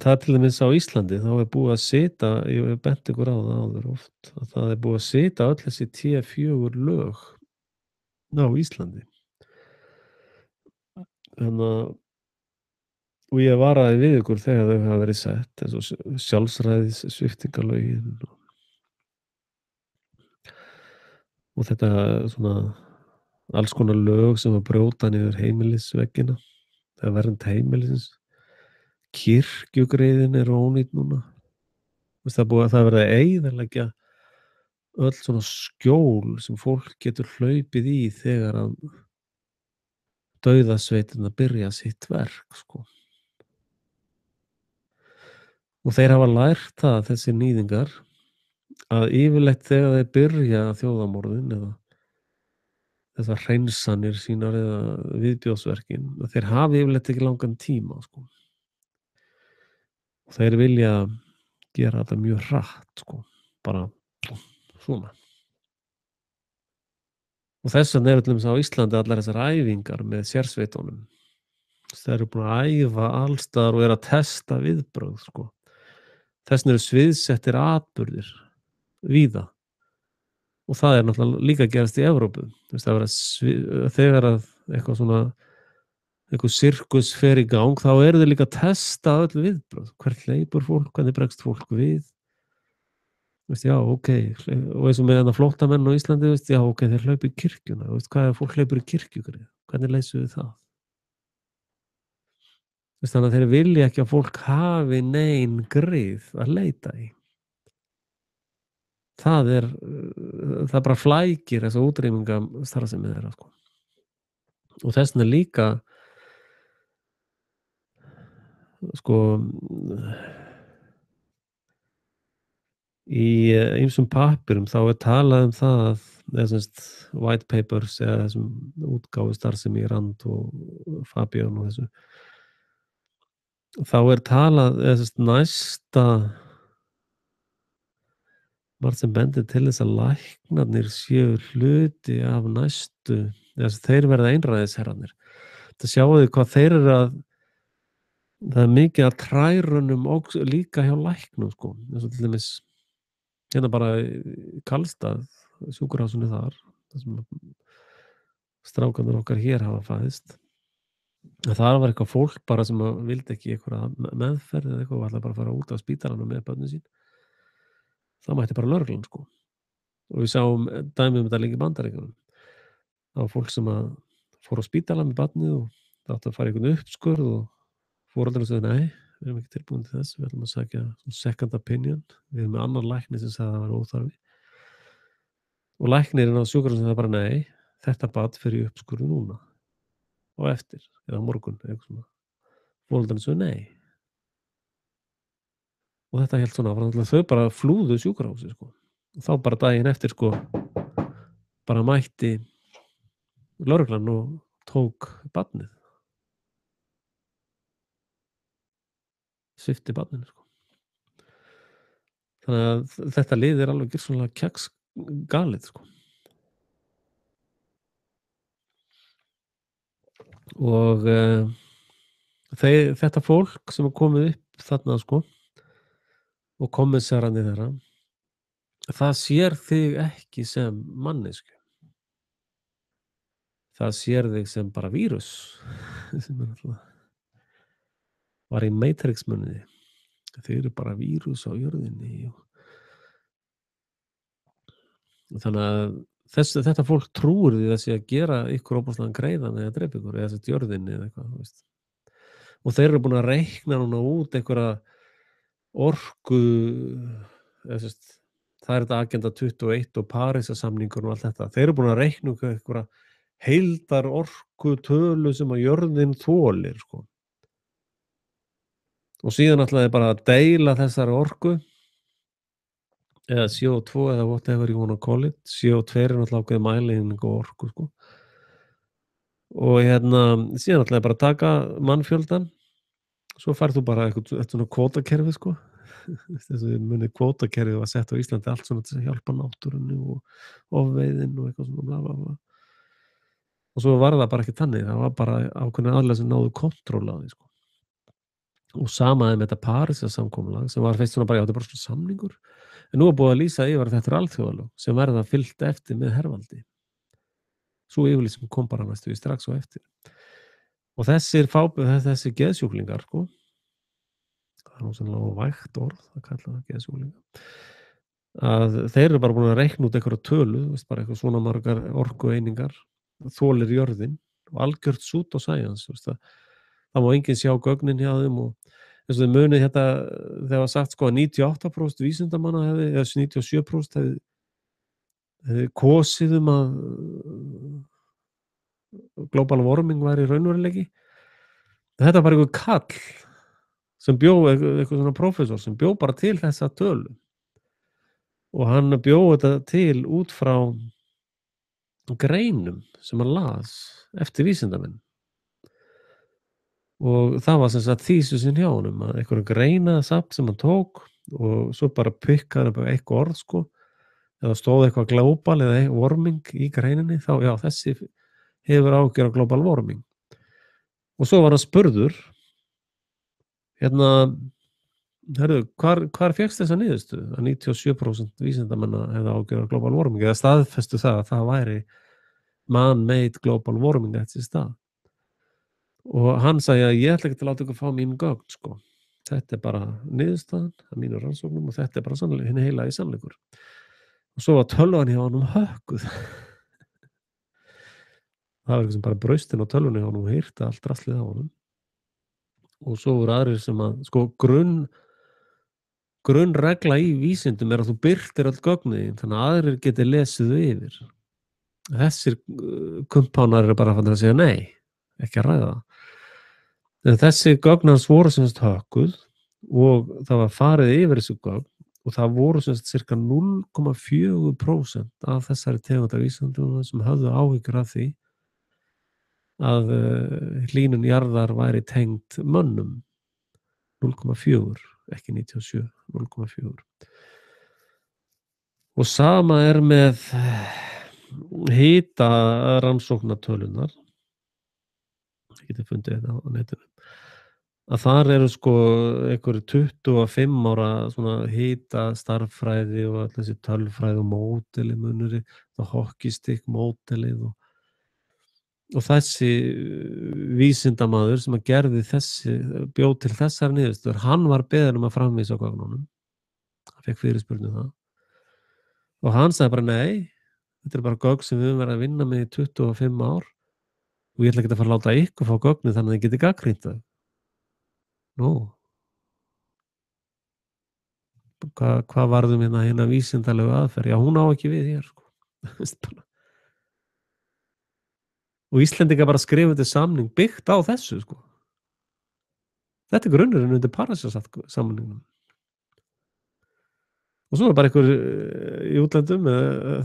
það er til dæmis á Íslandi, þá er búið að sita, ég hef bent ykkur á það áður oft, að það er búið að sita öll þessi T4 lög á Íslandi. Og ég varaði við ykkur þegar þau hafa verið sett, eins og sjálfsræðissviptingalögin og þetta svona alls konar lög sem að brjóta niður heimilisveggina, eða vernd heimilisins. Kirkjugriðin eru ónýt núna. Það er verið að eyðileggja öll svona skjól sem fólk getur hlaupið í þegar að dauðasveitin að byrja sitt verk, sko. Og þeir hafa lært það, þessir níðingar, að yfirleitt þegar þeir byrja þjóðarmorðin eða þessar hreinsanir sínar eða viðbjóðsverkin, þeir hafi yfirleitt ekki langan tíma, sko. Og þeir vilja gera þetta mjög hratt, sko, bara svona. Og þess vegna eru til dæmis á Íslandi allar þessar æfingar með sérsveitunum. Þeir eru búin að æfa alls staðar og eru að testa viðbrögð, sko. Þess vegna eru sviðsettir atburðir víða. Og það er náttúrulega líka gerast í Evrópu. Þegar að eitthvað sirkus fer í gang, þá eru þeir líka að testa öll viðbrögð. Hvert hleypur fólk, hvernig bregst fólk við? Já, ok, og eins og með flóttamenn á Íslandi, já, ok, þeir hlaupa í kirkjuna, hvað er fólk hleypur í kirkjugrið? Hvernig leysum við það? Þannig að þeir vilja ekki að fólk hafi nein grið að leita í. Það bara flækir þessa útrýminga starfsemi þeirra, sko. Og þess vegna líka, sko, í ýmsum pappirum þá er talað það white papers eða þessum útgáfu starfsemi í Rand og Fabian og þessu, þá er talað næsta margt sem bendir til þess að læknarnir séu hluti af næstu, þeir verða einræðisherrarnir. Það sjáu þið hvað þeir eru að það er mikið að trærunum og líka hjá læknum, sko, eins og til dæmis bara Karlstað, sjúkrahúsinu þar sem strákarnir okkar hér hafa fæðst. Það var eitthvað fólk bara sem vildi ekki einhverja meðferð eða eitthvað og ætlaði bara að fara út af spítalanum með börnin sín. Það mætti bara lögreglan, sko. Og við sáum dæmi þetta lengi í Bandaríkjunum. Það var fólk sem fór á spítalan með barnið og það átti að fara í einhvern uppskurð og foreldrarnir sögðu nei, við erum ekki tilbúin til þess, við ætlum að sækja second opinion, við erum með annan lækni sem sagði að það var óþarfi. Og læknirinn á sjúkrahúsinu sagði bara nei, þetta barn fer í uppskurð núna og eftir, eða á morgun, eitthvað svona. Foreldrarnir sögðu nei. Og þetta hélt svona áfram, þau bara flúðu sjúkrahúsið, sko. Og þá bara daginn eftir, sko, bara mætti lögreglan og tók barnið. Svipti barninu, sko. Þannig að þetta lið er alveg gjörsamlega kjaksgalið, sko. Og þetta fólk sem komið upp þarna, sko, og kommissararnir þeirra, það sér þig ekki sem mannesku. Það sér þig sem bara vírus sem var í Matrix-munni. Þeir eru bara vírus á jörðinni. Þannig að þetta fólk trúir því að sé að gera ykkur óbúslega greiðan eða drepa ykkur eða sett jörðinni eða eitthvað, þú veist. Og þeir eru búin að reikna núna út einhverja orku, það er þetta Agenda 21 og Parísarsamningur og allt þetta. Þeir eru búin að reikna einhverja heildarorkutölu sem að jörðin þolir, sko. Og síðan ætla þeir bara að deila þessari orku eða CO2 eða whatever you wanna call it. CO2 er náttúrulega ákveðin mælieining á orku, sko. Og síðan ætla þeir bara að taka mannfjöldann, svo færð þú bara eitthvað svona kvótakerfi, sko. Þess að munið kvótakerfið var sett á Íslandi allt svona til að hjálpa náttúrunni og ofveiðin og eitthvað svona bla bla bla. Og svo var það bara ekki þannig, það var bara ákveðnir aðilar sem náðu kontról á því, sko. Og sama með þetta Parísarsamkomulag sem var fyrst svona bara, já, þetta er bara svona samningur. En nú er búið að lýsa yfir að þetta er alþjóðalög sem verða fylgt eftir með hervaldi. Svo yfirlýsing kom bara næstu því strax á eftir. Og þessi geðsjúklingar, sko, það er nú sannlega vægt orð að kalla það geðsjúklinga, að þeir eru bara búin að reikna út einhverja tölu, bara eitthvað svona margar orkueiningar, þolir jörðin og algjört sút og science, það má enginn sjá gögnin hjá þeim og eins og þið munið þegar var sagt sko að 98% vísindamanna eða 97% hefði kosið að global warming væri raunveruleiki. Þetta var einhver kall sem bjó, eitthvað svona prófessor sem bjó bara til þessa tölu og hann bjó þetta til út frá greinum sem hann las eftir vísindamenn. Og það var sem sagt þýsusinn hjá honum að einhverju greinasafn sem hann tók og svo bara pikkaði upp eitthvað orð, sko, eða stóð eitthvað global eða warming í greininni, þá já, þessi hefur ágjör á global warming. Og svo var hann spurður, herru, hvar fékkst þessa niðurstöðu að 97% vísindamanna hefði ágjör á global warming eða staðfestu það að það væri man-made global warming eftir stað. Og hann sagði að ég ætla ekki til að láta ykkur fá mín gögn, sko. Þetta er bara niðurstaðan að mínu rannsóknum og þetta er bara sannleik, hinn heilagi sannleikur. Og svo var tölvan hjá honum hökkuð. Það var eitthvað sem bara braustin á tölvunni hjá honum og hirti allt rastlið á honum. Og svo voru aðrir sem að, sko, grunnregla í vísindum er að þú birtir öll gögnin þannig að aðrir geti lesið þau yfir. Þessir kumpánar eru bara að fara að segja nei, ekki að ræða það. En þessi gögn hans voru semst hökkuð og það var farið yfir þessu gögn og það voru semst cirka 0,4% af þessari tegund af vísindum sem höfðu áhyggjur af því að hlýnun jarðar væri tengd mönnum. 0,4, ekki 97, 0,4. Og sama er með hita rannsóknartölunar. Ég geti fundið þetta á netinu. Að þar eru sko einhverju 25 ára svona hita starffræði og allir þessi tölfræði og módeli munuri, það hockeystick módelið og þessi vísindamaður sem að gerði bjóð til þessar niðurstöður, hann var beðinn að framvísa gögnunum. Hann fékk fyrirspurn það. Og hann sagði bara nei, þetta er bara gögn sem við höfum verið að vinna með í 25 ár og ég ætla ekki að fara að láta ykkur fá gögnin þannig að þið geti gagnrýnt það. Nú. Hvað varðum hérna vísindalegu aðferð? Já, hún á ekki við hér, sko. Og Íslendingar bara skrifa þetta samning byggt á þessu, sko. Þetta er grunnurinn undir Parísarsamningnum. Og svo er bara einhver í útlöndum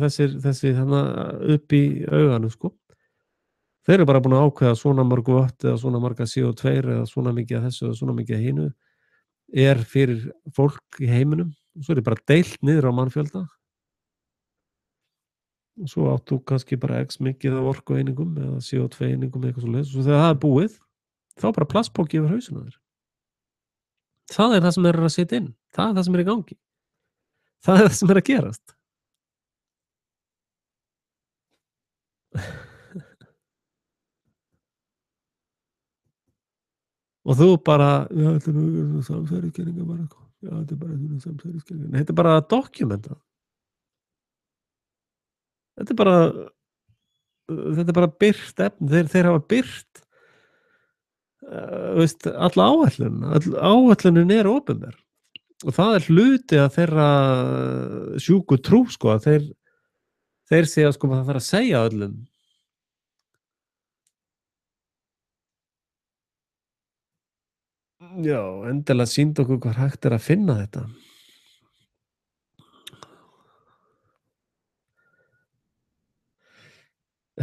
þessi upp í auganum, sko. Þeir eru bara búin að ákveða svona mörg vött eða svona marga CO2 eða svona mikið af þessu eða svona mikið af hinu er fyrir fólk í heiminum og svo er bara deilt niður á mannfjölda og svo áttu kannski bara x mikið af orkueiningum eða CO2 einingum eða eitthvað svoleiðis og svo þegar það er búið þá bara plastpoki yfir hausinn á þér. Það er það sem þeir eru að setja inn. Það er það sem er í gangi. Það er það sem er að gerast. Og þú bara, já, þetta er samsæriskenningar bara, já, þetta er bara samsæriskenningar. Nei, þetta er bara dokumenta. Þetta er bara byrt efni, þeir hafa byrt, alla áætlun. Áætlunin er opinber. Og það er hluti að þeirra sjúku trú, sko, að þeir segja, sko, það þarf að segja öllum Já, endilega sýndu okkur hvar hægt er að finna þetta.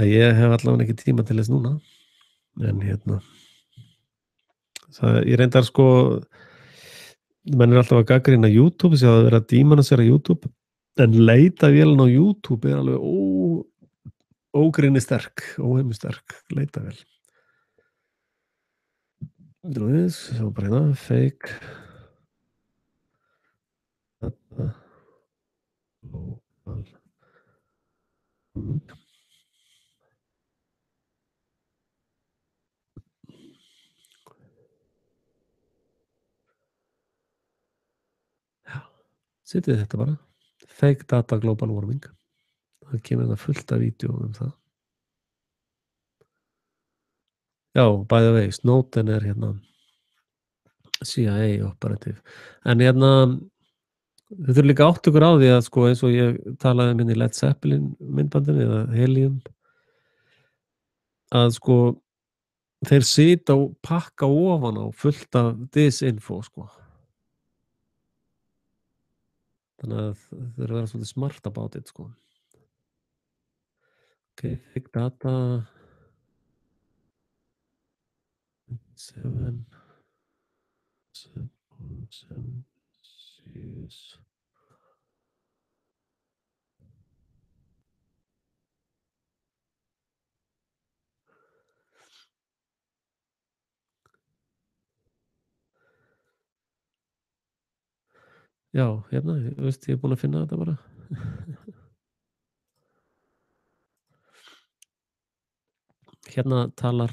Ég hef allavega ekki tíma til þess núna, en það ég reyndar sko menn er alltaf að gagnrýna YouTube, sjá að vera að dímonisera YouTube, en leitarvélin á YouTube er alveg ógrynni sterk, óhemju sterk leitarvél. Bíddu nú við, sjá bara hérna, fake data global warming. Já, setjið þetta bara, fake data global warming. Það kemur hérna fullt af vídeóum um það. Já, by the way, Snowden er hérna CIA operative. En þið þurfið líka að átta ykkur á því að sko eins og ég talaði um hérna í Led Zeppelin myndbandinu eða Helium, að sko þeir sita og pakka ofan á fullt af disinfo sko. Þannig að þeir eru að vera svolítið smart about it sko. Ok, fake data 7 Celsius. Já, hérna, veist, ég er búinn að finna þetta bara. Hérna talar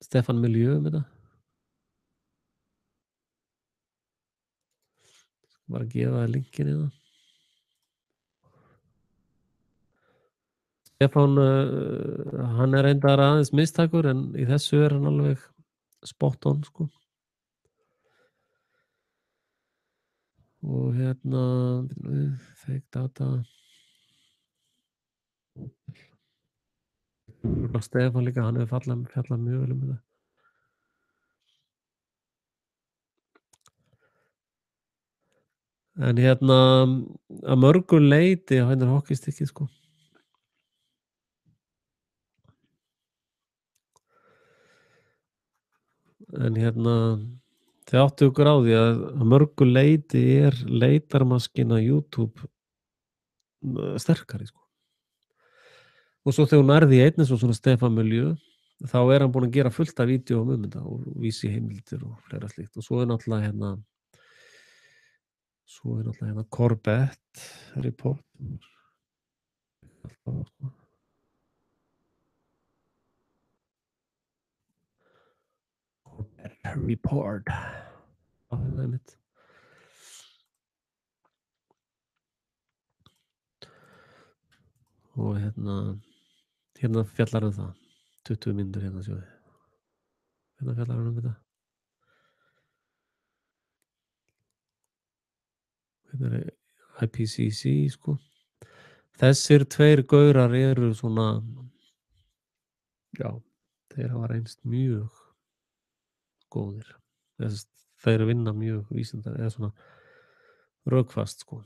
Stefan Miljö um þetta. Bara að gefa þér linkinn hérna. Stefán, hann er reyndar aðeins mistækur en í þessu er hann alveg spot on sko. Og fake data. Stefán líka, hann hefur fjallað mjög vel um þetta. En að mörgu leyti á hennar hokkistykki sko. En þið áttu ykkur á því að mörgu leyti er leitarmaskína YouTube sterkari sko. Og svo þegar hún nærði í einn eins og svona Stefán Miljö, þá er hann búinn að gera fullt af vídeóum um þetta og vísi heimildir og fleira slíkt. Og svo er náttúrulega Corbett Report. Corbett Report. Já, það er mitt. Og fjallar um það. 20 mínútur hérna sjáðu. Hérna fjallar hann um þetta. Hérna er IPCC sko. Þessir tveir gaurar eru svona, já, þeir hafa reynst mjög góðir. Þeir vinna mjög vísindar eða svona rökfast sko.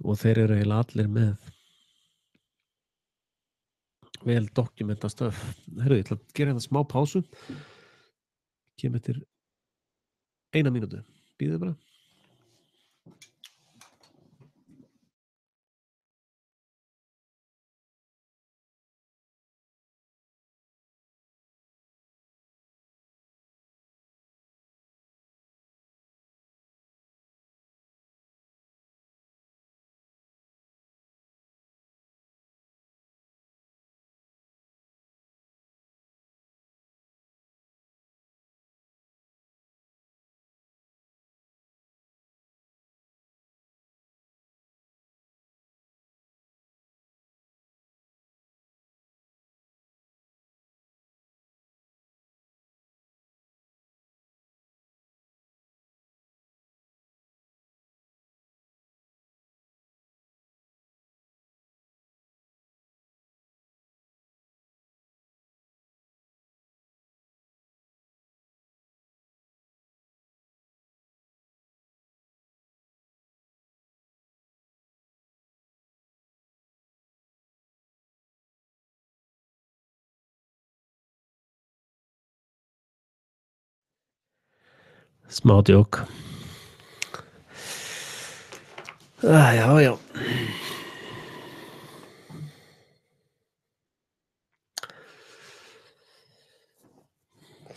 Og þeir eru eiginlega allir með vel dokumenta stöf. Heyrðu, ég ætla að gera hérna smá pásu. Kem eftir 1 mínútu. Bíðið bara. Smá djók. Já, já.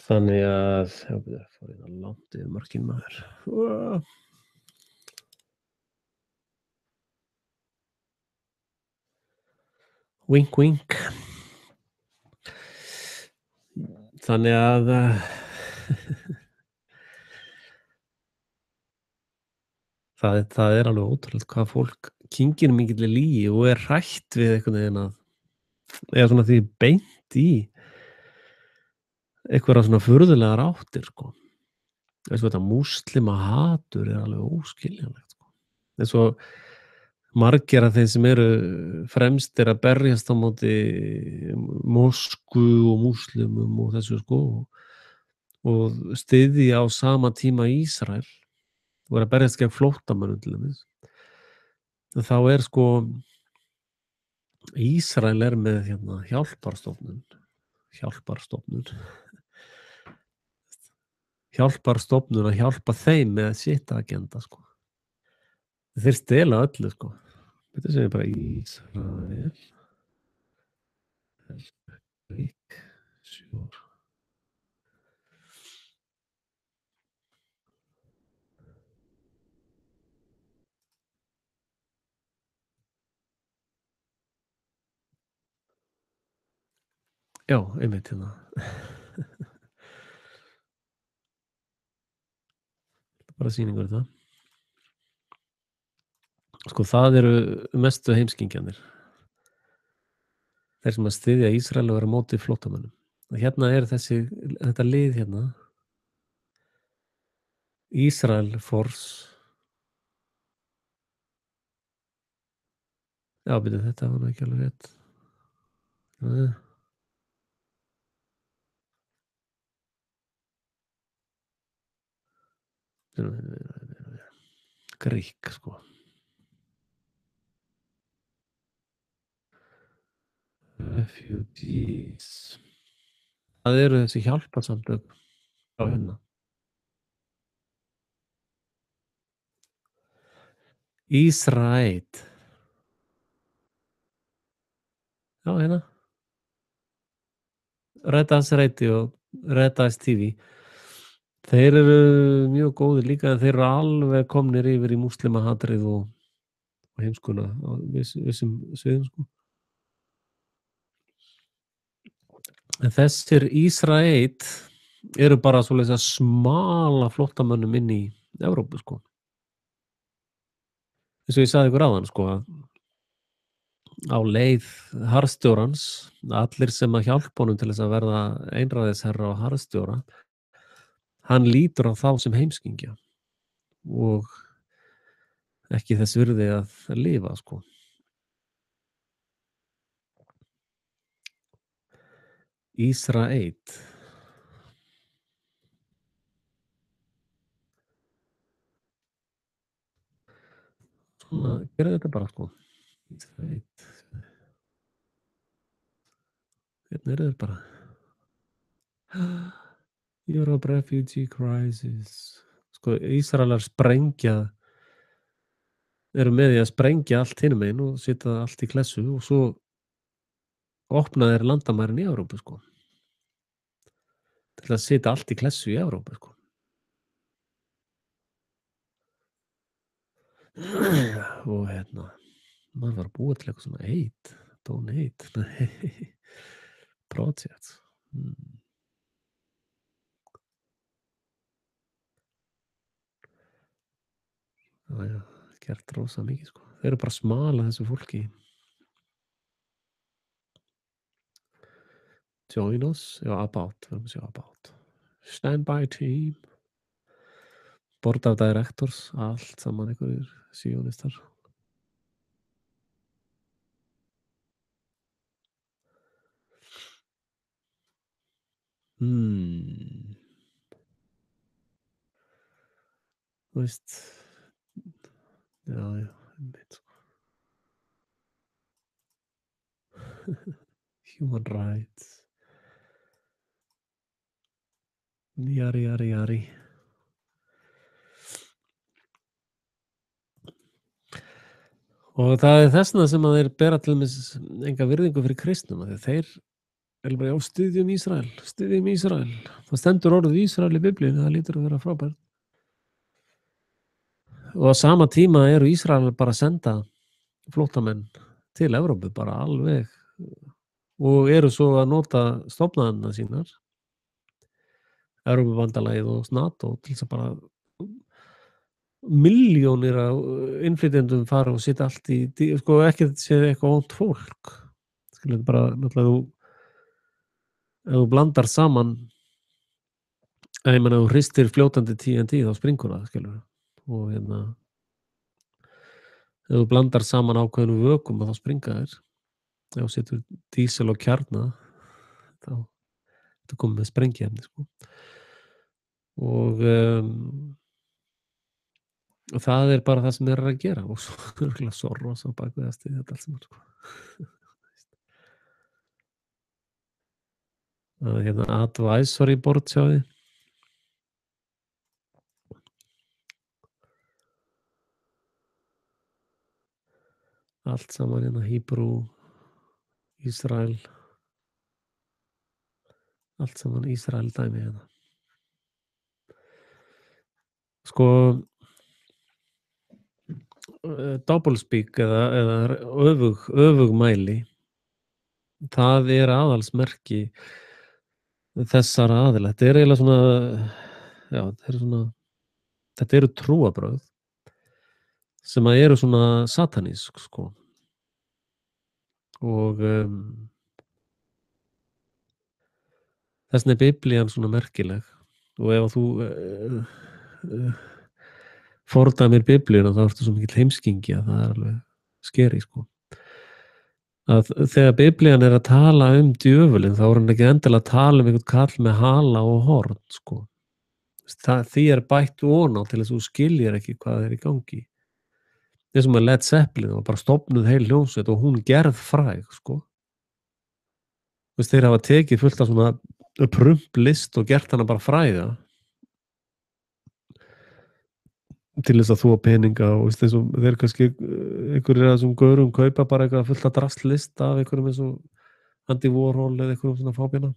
Þannig að já, bíddu, fór ég það langt yfir mörkin maður. Wink wink. Þannig að það er alveg ótrúlegt hvað fólk kyngir mikilli lygi og er hrætt við einhvern veginn að eða svona því beint í einhverjar svona furðulegar áttir, sko. Eins og þetta múslimahatur er alveg óskiljanlegt, sko. Eins og margir af þeim sem eru fremstir að berjast á móti mosku og múslimum og þessu, sko, og styðja á sama tíma Ísrael og eru að berjast gegn flóttamönnum til dæmis. Þá er sko Ísrael er með hjálparstofnun að hjálpa þeim með sitt agenda, sko. Þeir stela öllu, sko. Þetta segir bara Ísrael rík sjór. Já, einmitt hérna. Bara sýningur þetta. Sko, það eru mestu heimskingjarnir. Þeir sem að styðja Ísrael og eru á móti flóttamönnum. Og hérna er þetta lið hérna. Israel Force. Já, bíddu, þetta var nú ekki alveg rétt. Grík, sko. Refugees. Það eru þessi hjálparsamtök á hérna. Ísrael. Já, hérna. Red Eyes Radio, Red Eyes TV. Þeir eru mjög góðir líka en þeir eru alveg komnir yfir í múslimahatrið og heimskuna á vissum sviðum, sko. En þessir Ísrael eru bara svoleiðis að smala flóttamönnum inn í Evrópu, sko. Eins og ég sagði ykkur áðan, sko, að á leið harðstjórans, allir sem að hjálpa honum til þess að verða einræðisherra og harðstjóra, hann lítur á þá sem heimskingja og ekki þess virði að lifa, sko. Ísrael. Svona, gerðu þetta bara, sko. Ísrael. Hérna eru þeir bara. Europe refugee crisis. Sko, Ísraelar eru með því að sprengja allt hinum einn og setja allt í klessu og svo opna þeir landamærin í Evrópu, sko. Til að setja allt í klessu í Evrópu, sko. Og maður var að búa til eitthvað svona donate project. Já, gert rosa mikið, sko. Þeir eru bara að smala þessu fólki. Join us, já, about, við erum að sjá about. Standby team. Board of directors, allt saman einhverjir sionistar. Þú veist, já, einmitt, sko. Human rights. Jari. Og það er þess vegna sem að þeir bera til dæmis enga virðingu fyrir kristnum, af því að þeir eru bara: "Já, styðjum Ísrael, styðjum Ísrael." Það stendur orðið Ísrael í Biblíunni, það hlýtur að vera frábært. Og á sama tíma eru Ísraelar bara að senda flóttamenn til Evrópu, bara alveg, og eru svo að nota stofnanirnar sínar, Evrópubandalagið og NATO, til þess að bara milljónir af innflytjendum fara og sitja allt í sko, ekkert sé eitthvað vont fólk. Skilurðu, bara náttúrlega ef þú blandar saman, ég meina, ef þú hristir fljótandi TNT þá springur það, skilurðu. Og ef þú blandar saman ákveðnum vökum þá springa þeir. Ef þú setur dísil og kjarna þá ertu kominn með sprengiefni, sko. Og það er bara það sem þeir eru að gera, og svo örugglega Soros á bak við að styðja þetta allt saman, sko. Advisory board, sjáið þið. Allt saman Hebrew, Ísrael, allt saman Ísrael dæmi hérna. Sko, doublespeak eða öfugmæli, það er aðalsmerki þessara aðila. Þetta er eiginlega svona, já, þetta eru trúarbrögð sem að eru svona satanísk, sko. Og þess vegna er Biblían svona merkileg. Og ef þú fordæmir Biblíuna þá ertu svo mikill heimskingi að það er alveg skeri, sko. Að þegar Biblían er að tala um djöfulinn þá er hann ekki endilega að tala um einhvern kall með hala og horn, sko. Því er bætt ofan á til þess að þú skiljir ekki hvað er í gangi. Þessum að Led Zeppelin var bara stofnuð heil hljómsveit og hún gerð fræg, sko. Þeir hafa tekið fullt af svona prumplist og gert hana bara fræga til þess að þvo peninga, og þess að þeir kannski einhverjir af þessum gaurum kaupa bara eitthvað fullt af drastlist af einhverjum eins og Andy Warhol eða einhverjum svona fábjana,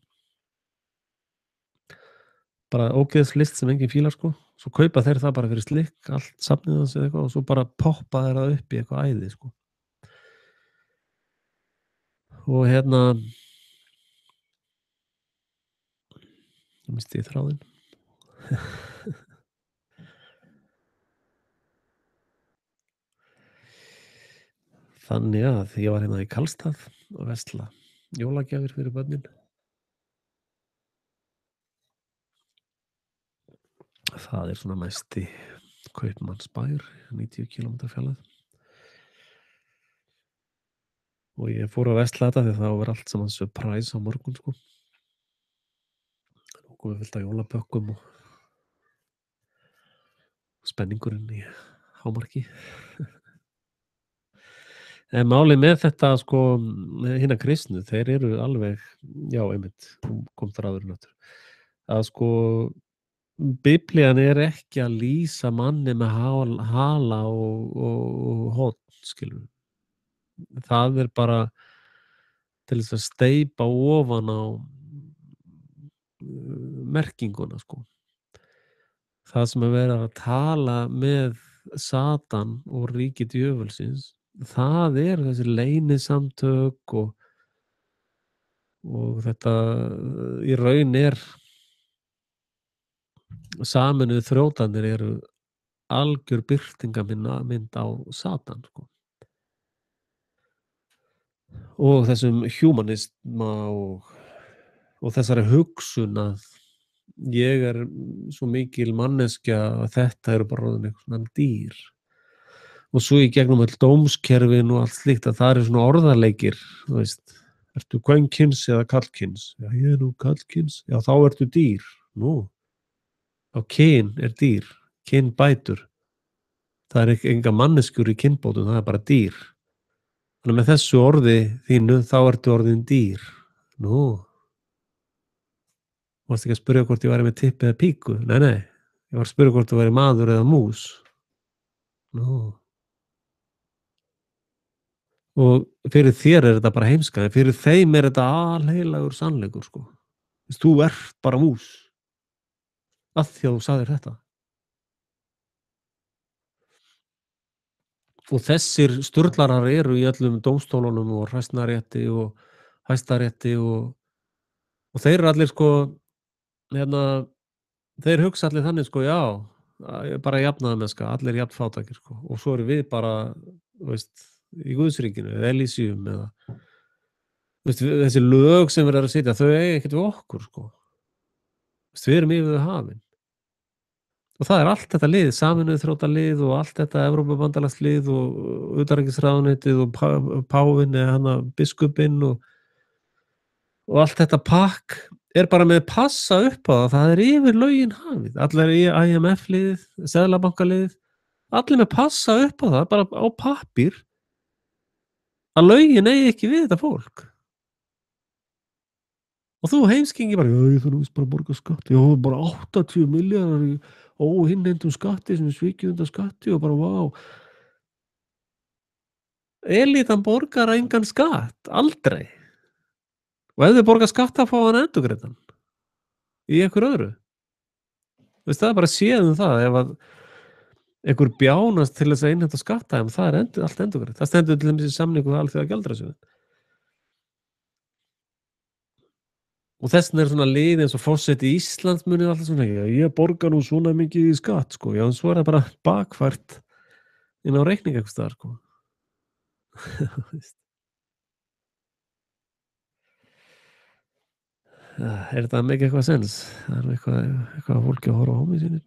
bara ógeðslist sem enginn fílar, sko. Svo kaupa þeir það bara fyrir slikk, allt safnið hans eða eitthvað, og svo bara poppa þeir það upp í eitthvað æði, sko. Og ég misti þráðinn. Þannig að ég var í Karlstað að versla jólagjafir fyrir börnin. Það er svona mesti kaupmannsbær, 90 km fjarlægð. Og ég fór að versla þetta því það var allt saman surprise á morgun, sko. Nú komið fullt af jólapökkum og spenningurinn í hámarki. En málið með þetta, sko, hina kristnu, þeir eru alveg, já, einmitt, kom þar áður náttúr, að sko Biblían er ekki að lýsa manni með hala og horn, skilur. Það er bara til þess að steypa ofan á merkinguna, sko. Það sem er verið að tala með Satan og ríki djöfulsins, það er þessi leynisamtök og þetta í raun er Sameinuðu þrjótarnir eru algjör birtingarmynd á Satan, sko. Og þessum humanisma og þessari hugsun að ég er svo mikil manneskja að þetta eru bara orðin eitthvað svona dýr. Og svo í gegnum öll dómskerfin og allt slíkt að það eru svona orðaleikir, þú veist, ertu kvenkyns eða karlkyns? Já, ég er nú karlkyns. Já, þá ertu dýr. Nú. Já, kyn er dýr, kynbætur. Það er enga manneskjur í kynbótum, það er bara dýr. Þannig með þessu orði þínu þá ertu orðin dýr. Nú. Þú varst ekki að spyrja hvort ég væri með tippi eða píku. Nei. Ég var að spyrja hvort þú væri maður eða mús. Nú. og fyrir þér er þetta bara heimska, en fyrir þeim er þetta alheilagur sannleikur, sko. Þú ert bara mús af því að þú sagðir þetta. Og þessir sturlarar eru í öllum dómstólunum og Hæstarétti og Hæstarétti og þeir eru allir, sko, hérna, þeir hugsa allir þannig, sko, já, bara jafnaðarmennska, allir jafn fátækir, sko, og svo erum við bara, þú veist, í Guðsríkinu eða Elísíum eða, þú veist, þessi lög sem við erum að setja, þau eiga ekkert við okkur, sko. Þú veist, við erum yfir við hafin. Og það er allt þetta lið, Sameinuðu þjóðalið og allt þetta Evrópubandalagslið og utanríkisráðuneytið og páfinn eða hann biskupinn og allt þetta pakk er bara með passa upp á það er yfir lögin hafið. Allir í IMF-liðið, Seðlabankaliðið, allir með passa upp á það, bara á pappír, að lögin eigi ekki við þetta fólk. Og þú heimskingi bara, já, ég þarf víst bara að borga skatt. Já, bara 80 milljarðar í óinnheimtum skatti sem er svikið undan skatti og bara, vá. Elítan borgar engan skatt, aldrei. Og ef þau borga skatt að fá hann endurgreiddan í einhverju öðru. Þú veist, það er bara séð það, ef að einhver bjánast til þess að innheimta skatta, það er allt endurgreitt. Það stendur til dæmis í samningu við Alþjóðagjaldeyrissjóðinn. Og þess vegna er svona lið eins og forseti Íslands munið alltaf svona, já, ég borga nú svona mikið í skatt, sko. Já, en svo er það bara bakfært inn á reikning einhvers staðar, sko. Er þetta mikið eitthvað sens? Það er eitthvað fólki að horfa á mig sín.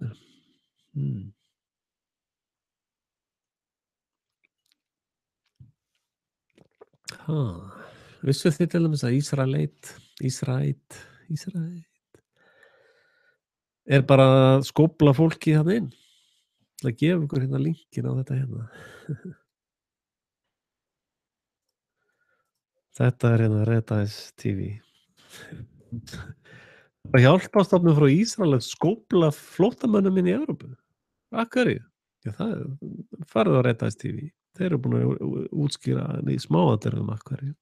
Vissuð þið til dæmis að Ísrael er bara að skópla fólki þarna inn. Það gefur ykkur hérna linkin á þetta hérna. Þetta er hérna Redeyes TV. Það hjálparstofnun frá Ísrael að skópla flóttamönnum inn í Evrópu. Af hverju? Já, það er farið á Redeyes TV. Þeir eru búin að útskýra í smáatriðum af hverju.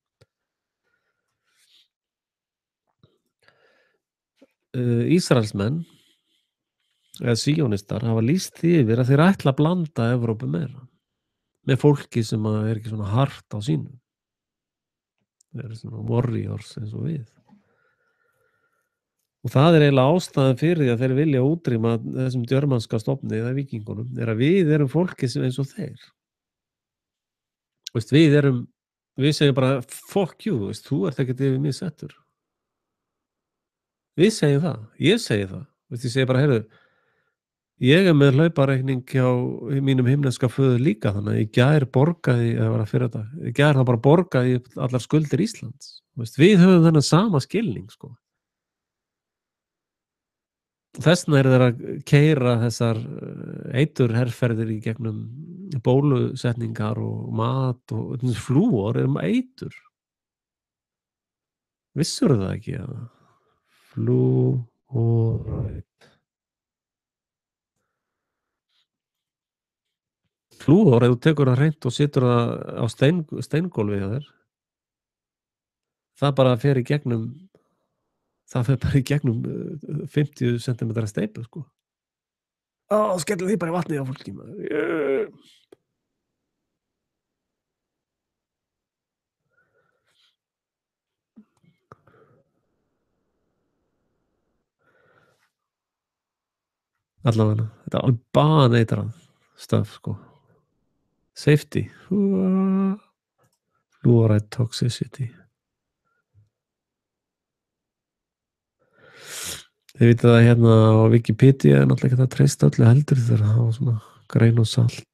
Ísraelsmenn eða síónistar hafa lýst því yfir að þeir ætla að blanda Evrópu meira með fólki sem er ekki svona hart á sínu. Þeir eru svona warriors eins og við. Og það er eiginlega ástæðan fyrir því að þeir vilja útrýma þessum djörmanska stofni eða víkingunum, er að við erum fólki sem eins og þeir. Veist, við segjum bara fuck you, veist, þú ert ekkert yfir mig settur. Við segjum það, ég segi það. Veist, ég segi bara, heyrðu, ég er með hlaupareikning hjá mínum himneska föður líka, þannig að í gær borgaði, eða var það fyrir þetta, í gær það bara borgaði allar skuldir Íslands. Veist, við höfum þennan sama skilning, sko. Þessna eru þeir að keyra þessar eiturherferðir í gegnum bólusetningar og mat og flúor er eitur. Vissur það ekki að flúorætt. Flúor, ef þú tekur það hreint og setur það á steingólfið hjá þér, það bara fer í gegnum 50 cm steypu, sko. Skellu því bara í vatnið á fólki, maður. Allavega, þetta er alveg baneitrað stöf, sko. Safety. Fluoride toxicity. Þið vitið að hérna á Wikipedia er náttúrulega ekki að treysta öllu heldur þegar það hafa svona grein og salt.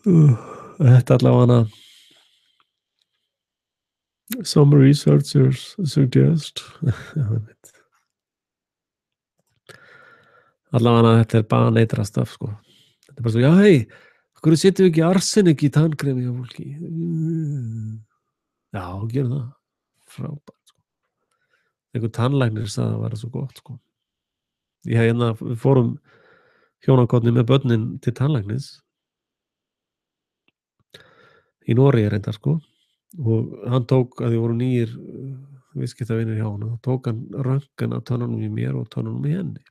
Þetta allavega some researchers suggest allavega þetta er baneitrað stöf, sko. Þetta er bara svo, já, hei, hverju setjum við ekki arsenik í tannkremi á fólki? Já, gerum það. Frábært, sko. Einhver tannlæknir sagði að það væri svo gott, sko. Við fórum hjónakotni með börnin til tannlæknis í Noregi reyndar sko og hann tók að því voru nýir viðskiptavinir hjá honum, þá tók hann röntgen af tönnunum í mér og tönnunum í henni.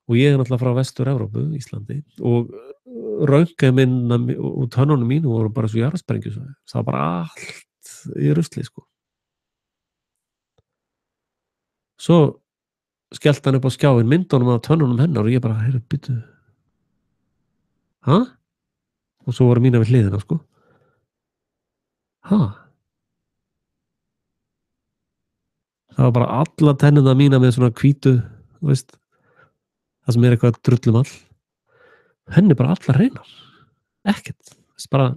Og ég er náttúrulega frá Vestur-Evrópu, Íslandi og röntgenmyndirnar úr tönnunum mínum voru bara eins og jarðsprengjusvæði. Það var bara allt í rusli sko. Svo skellti hann upp á skjáinn myndunum af tönnunum hennar og ég bara, heyrðu, bíddu, ha? Og svo voru mínar við hliðina sko. Ha? Það var bara allar tennurnar mínar með svona hvítu, þú veist, það sem er eitthvað drullumall. Henni bara allar hreinar. Ekkert. Þess bara,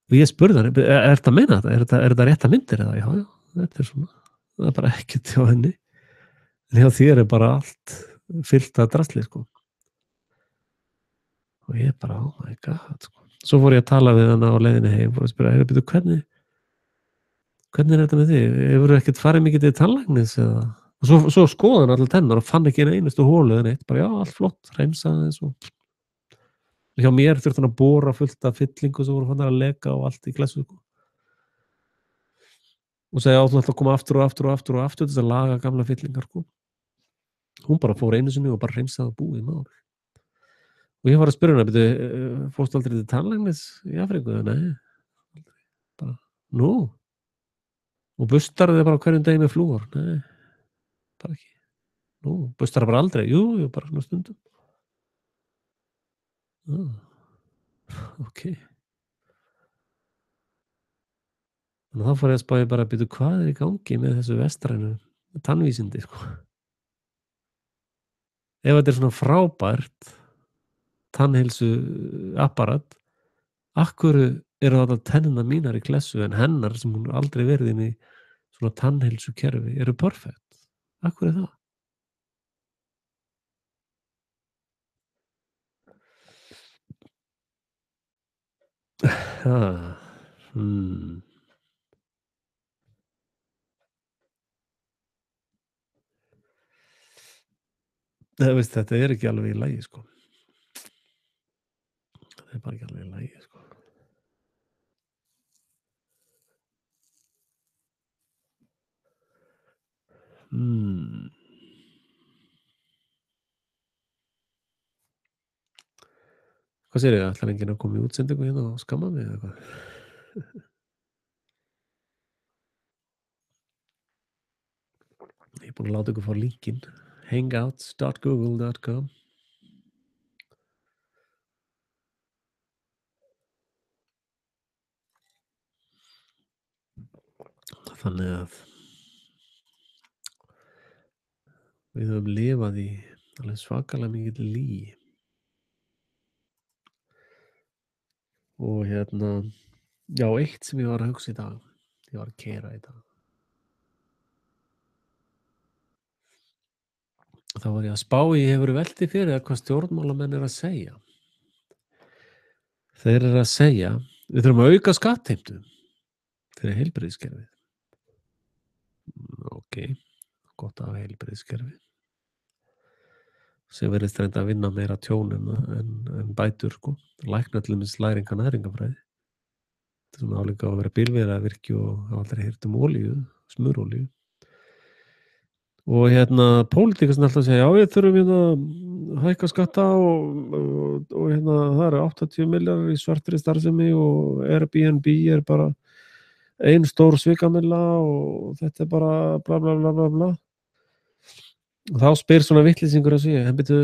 og ég spurði hann, er þetta að meina þetta? Er þetta rétta myndir eða? Já, þetta er svona. Það er bara ekkert hjá henni. En hjá þér er bara allt fyllt af drasli, sko. Og ég bara, oh my god, sko. Svo fór ég að tala við hana á leiðinni heim og spyrja, heyrðu, hvernig er þetta með þig? Hefurðu ekkert farið mikið til tannlæknis eða? Og svo skoðaði hann allar tennar og fann ekki eina einustu holu eða neitt. Bara já, allt flott, hreinsaði þessu. Hjá mér þurfti hann að bora fullt af fyllingu sem voru fannar að leka og allt í klessu, sko. Og segja að þú ætla að koma aftur til þess að laga gamla fyllingar, sko. Hún bara fór einu sinni og bara hreinsaði og búið mál. Og ég var að spyrja hana, fórstu aldrei til tannlæknis í Afríku? Nei, bara, nú. Og bustar þið bara hverjum degi með flúor? Nei, bara ekki. Nú, bustar það bara aldrei? Jú, bara svona stundum. Ok. Þannig að þá fór ég að spája bara að byrja hvað er í gangi með þessu vestrænu tannvísindi, sko. Ef þetta er svona frábært tannheilsu apparat, akkur eru þetta tennina mínar í klessu en hennar sem hún aldrei verið inn í svona tannheilsu kerfi eru perfekt. Akkur er það? Þetta er ekki alveg í lagi, sko. Það er bara ekki alveg í lagi, sko. Hvað segirðu, ætlar enginn að koma í útsendingu hérna og skamma mig eða hvað? Ég er búinn að láta ykkur fá linkinn. hangouts.google.com. Þannig að við höfum lifað í alveg svakalega mikill lygi. Og já, eitt sem ég var að hugsa í dag, ég var að keyra í dag. Þá var ég að spá í, hefur veltið fyrir það hvað stjórnmálamenn eru að segja. Þeir eru að segja, við þurfum að auka skattheimtu fyrir heilbrigðiskerfið. Ok, gott að hafa heilbrigðiskerfi sem virðist reynda að vinna meira tjón en bætur, sko. Lækna til dæmis læringa næringafræði. Þetta sem álíka að vera bílvélavirki og hafa aldrei heyrt um olíu, smurolíu. Og pólitíkast alltaf að segja, já, við þurfum að hækka skatta og það eru 80 milljarðar í svartri starfsemi og Airbnb er bara ein stór svikamilla og þetta er bara bla bla bla bla bla. Og þá spyr svona vitleysingur að segja, en byrju,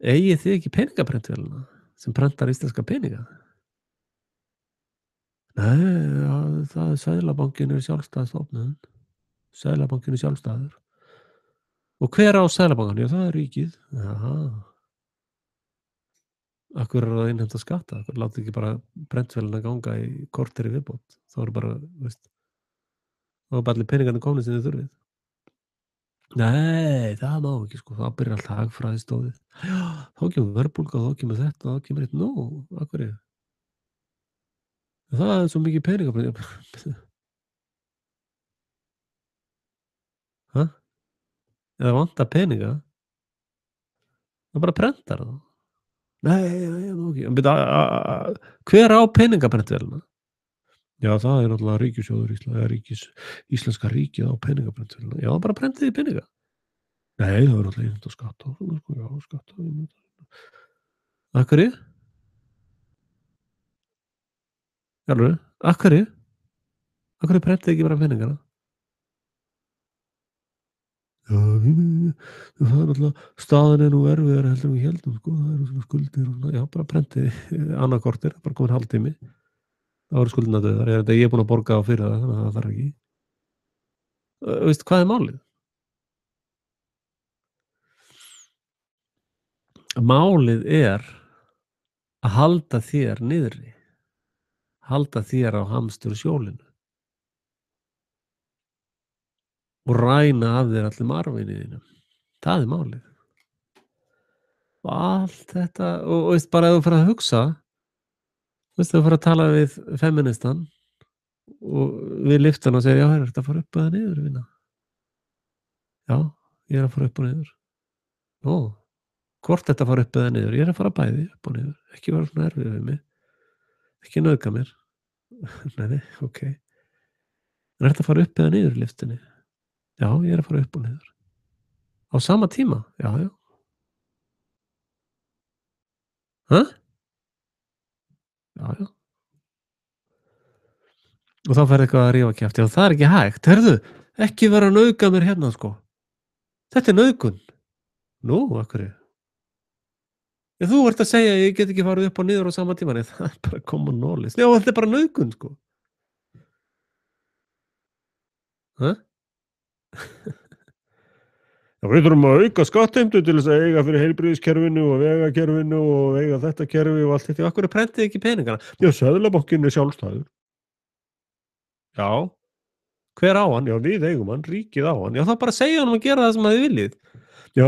eigið þið ekki peningaprentvélarna sem prentar íslenska peninga? Nei, ja, það er Seðlabankinn er sjálfstæð stofnun. Seðlabankinn er sjálfstæður. Og hver á Seðlabankann? Já, það er ríkið. Jaha. Akkur er að innheimta skatta? Akkur láti ekki bara prentvélina ganga í korteri viðbót? Þá eru bara, þá er bara allir peningarnir komnir sem þið þurfið. Nei, það má ekki, sko. Þá byrjar allt hagfræðistofið. Já, þá kemur verðbólga, þá kemur þetta, þá kemur eitt. Nú, akkur er. Það er svo mikið peningaprent. Hæ? Eða vantar peninga? Það bara prentar það. Nei, nú ekki. En byrju, hver á peningaprentavélina? Já, það er náttúrulega ríkissjóður Íslands, eða íslenska ríkið á peningaprentavélina. Já, bara prentið þið peninga. Nei, það er náttúrulega innheimta skatta og svona, sko, já, skatta og innheimta. Af hverju? Alveg, af hverju? Af hverju prentið þið ekki bara peningana? Já, það er náttúrulega, staðan er nú erfiðari heldur en við héldum, sko, það eru svona skuldir og svona, já, bara prentið annað kortir, bara komin hálftími. Það voru skuldina döðar, ég er búin að borga á fyrir það, þannig að það þarf ekki. Veistu, hvað er málið? Málið er að halda þér niðri, halda þér á hamsturshjólinu og ræna af þér allum arfinni þínum. Það er málið. Og allt þetta, og veist, bara ef þú fyrir að hugsa, veist, ef þú fyrir að tala við feministan og við lyftan og segja, já, er þetta að fara upp eða niður, vinna? Já, ég er að fara upp og niður. Ó, hvort þetta fara upp eða niður? Ég er að fara bæði upp og niður. Ekki vera svona erfið við mig. Ekki nauðga mér. Nei, ok. Er þetta að fara upp eða niður í lyftinni? Já, ég er að fara upp og niður. Á sama tíma? Já, já. Hæ? Já, já. Og þá ferði eitthvað að rífa kjafti. Já, það er ekki hægt. Herðu, ekki vera að nauðga mér hérna, sko. Þetta er nauðgun. Nú, af hverju? Já, þú ert að segja að ég get ekki farið upp og niður á sama tíma. Nei, það er bara common knowledge. Já, þetta er bara nauðgun, sko. Hæ? Já, við þurfum að auka skattheimtu til þess að eiga fyrir heilbrigðiskerfinu og vegakerfinu og eiga þetta kerfi og allt þetta. Af hverju prentið ekki peningana? Já, Seðlabankinn er sjálfstæður. Já. Hver á hann? Já, við eigum hann, ríkið á hann. Já, þá bara segja hann að gera það sem þið viljið. Já,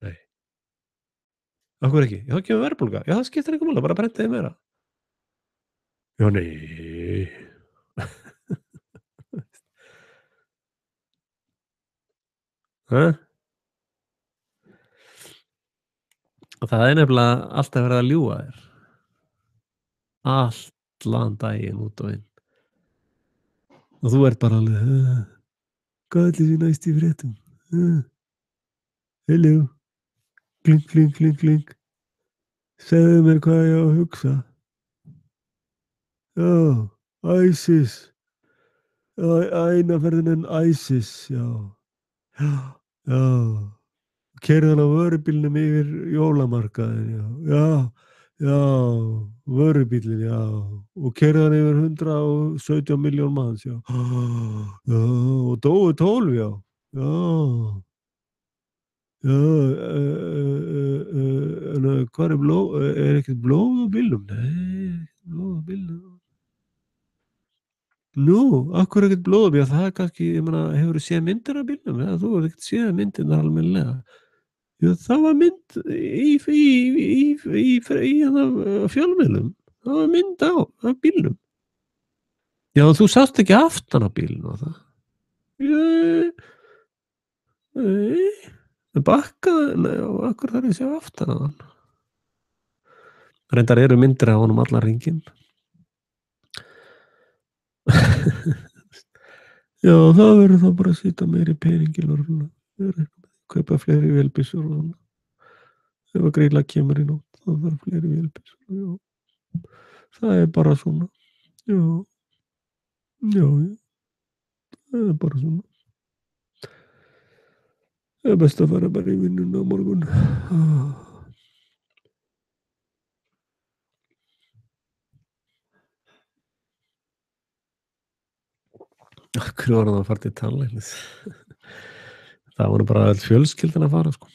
nei. Af hverju ekki? Já, það kemur verðbólga. Já, það skiptir ekki máli, bara prentið þið meira. Já, nei. Og það er nefnilega alltaf verið að ljúga þér. Allan daginn út og inn. Og þú ert bara alveg, hvað ætli sé næst í fréttum? Hello. Klink, klink, klink, klink. Segðu mér hvað ég á að hugsa. Já, ISIS. Ænaferðin en ISIS, já. Já. Keyrði hann á vörubílnum yfir jólamarkaðin, já, vörubílinn, já. Og keyrði hann yfir 117 milljón manns, já. Já, og dóu 12, já. Já. Já, hvað er blóð? Er ekkert blóð á bílnum? Nei, blóð á bílnum. Nú, af hverju ekkert blóð á bílnum? Það er kannski, ég meina, hefur þú séð myndir af bílnum? Eða þú hefur ekkert séð myndirna almennilega? Já, það var mynd í fjölmiðlum. Það var mynd af bílnum. Já, þú sást ekki aftan á bílnum og það? Nei. Bakkaði, nei, og akkur þarf ég að sjá aftan á hann. Reyndar eru myndir af honum allan hringinn. Já, það verður þá bara að sýta meiri pening í lögregluna. Kaupa fleiri vélbyssur og svona. Ef að Grýla kemur í nótt, þá þarf fleiri vélbyssur. Já. Það er bara svona. Já. Já. Það er bara svona. Það er best að fara bara í vinnuna á morgun. Hvernig var hann að fara til tannlæknis? Það var bara öll fjölskyldan að fara, sko.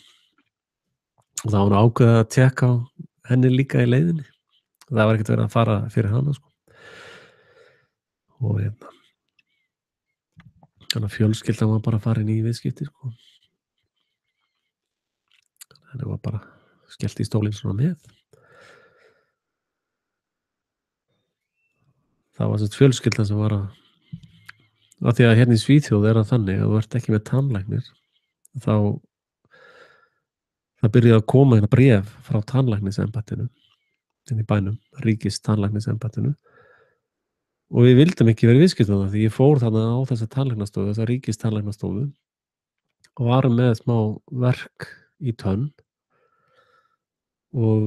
Og það var ákveðið að tjekka á henni líka í leiðinni. Það var ekkert verið að fara fyrir hana, sko. Og þannig að fjölskyldan var bara að fara inn í viðskipti, sko. Henni var bara skellt í stólinn svona með. Það var svona fjölskyldan sem var að því að hérna í Svíþjóð er það þannig að þú ert ekki með tannlæknir þá það byrjaði að koma hérna bréf frá tannlæknisembættinu inn í bænum, ríkistannlæknisembættinu, og við vildum ekki vera í viðskiptum við það því ég fór þarna á þessa tannlæknastofu, þessa ríkistannlæknastofu, og var með smá verk í tönn og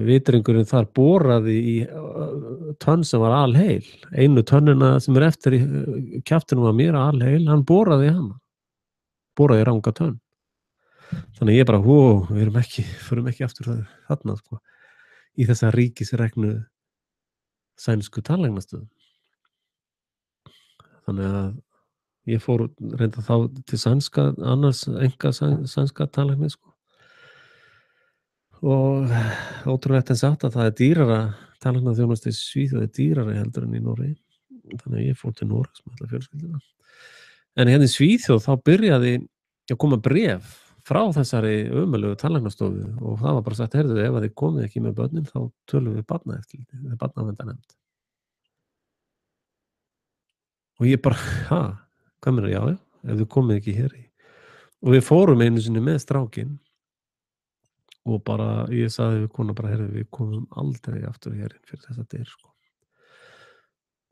vitringurinn þar boraði í tönn sem var alheil. Einu tönnina sem er eftir í kjaftinum á mér alheil, hann boraði í hana. Boraði í ranga tönn. Þannig ég bara, við förum ekki aftur þarna, sko, í þessa ríkisreknu sænsku tannlæknastöð. Þannig að ég fór reynda þá til annars sænska tannlæknis, sko. Og ótrúlegt en satt að það er dýrara, tannlæknaþjónusta í Svíþjóð er dýrari heldur en í Noregi. Þannig að ég fór til Noregs með alla fjölskylduna. En hérna í Svíþjóð þá byrjaði að koma bréf frá þessari ömurlegu tannlæknastofu og það var bara sagt, heyrðu, ef að þið komið ekki með börnin þá tölum við barnaverndarnefnd. Og ég bara, hvað meinar, já, ef þið komið ekki hér í. Og við fórum einu sinni með strákinn og bara, ég sagði við konu bara, heyrðu, við komum aldrei aftur hér inn fyrir þessa dyr, sko.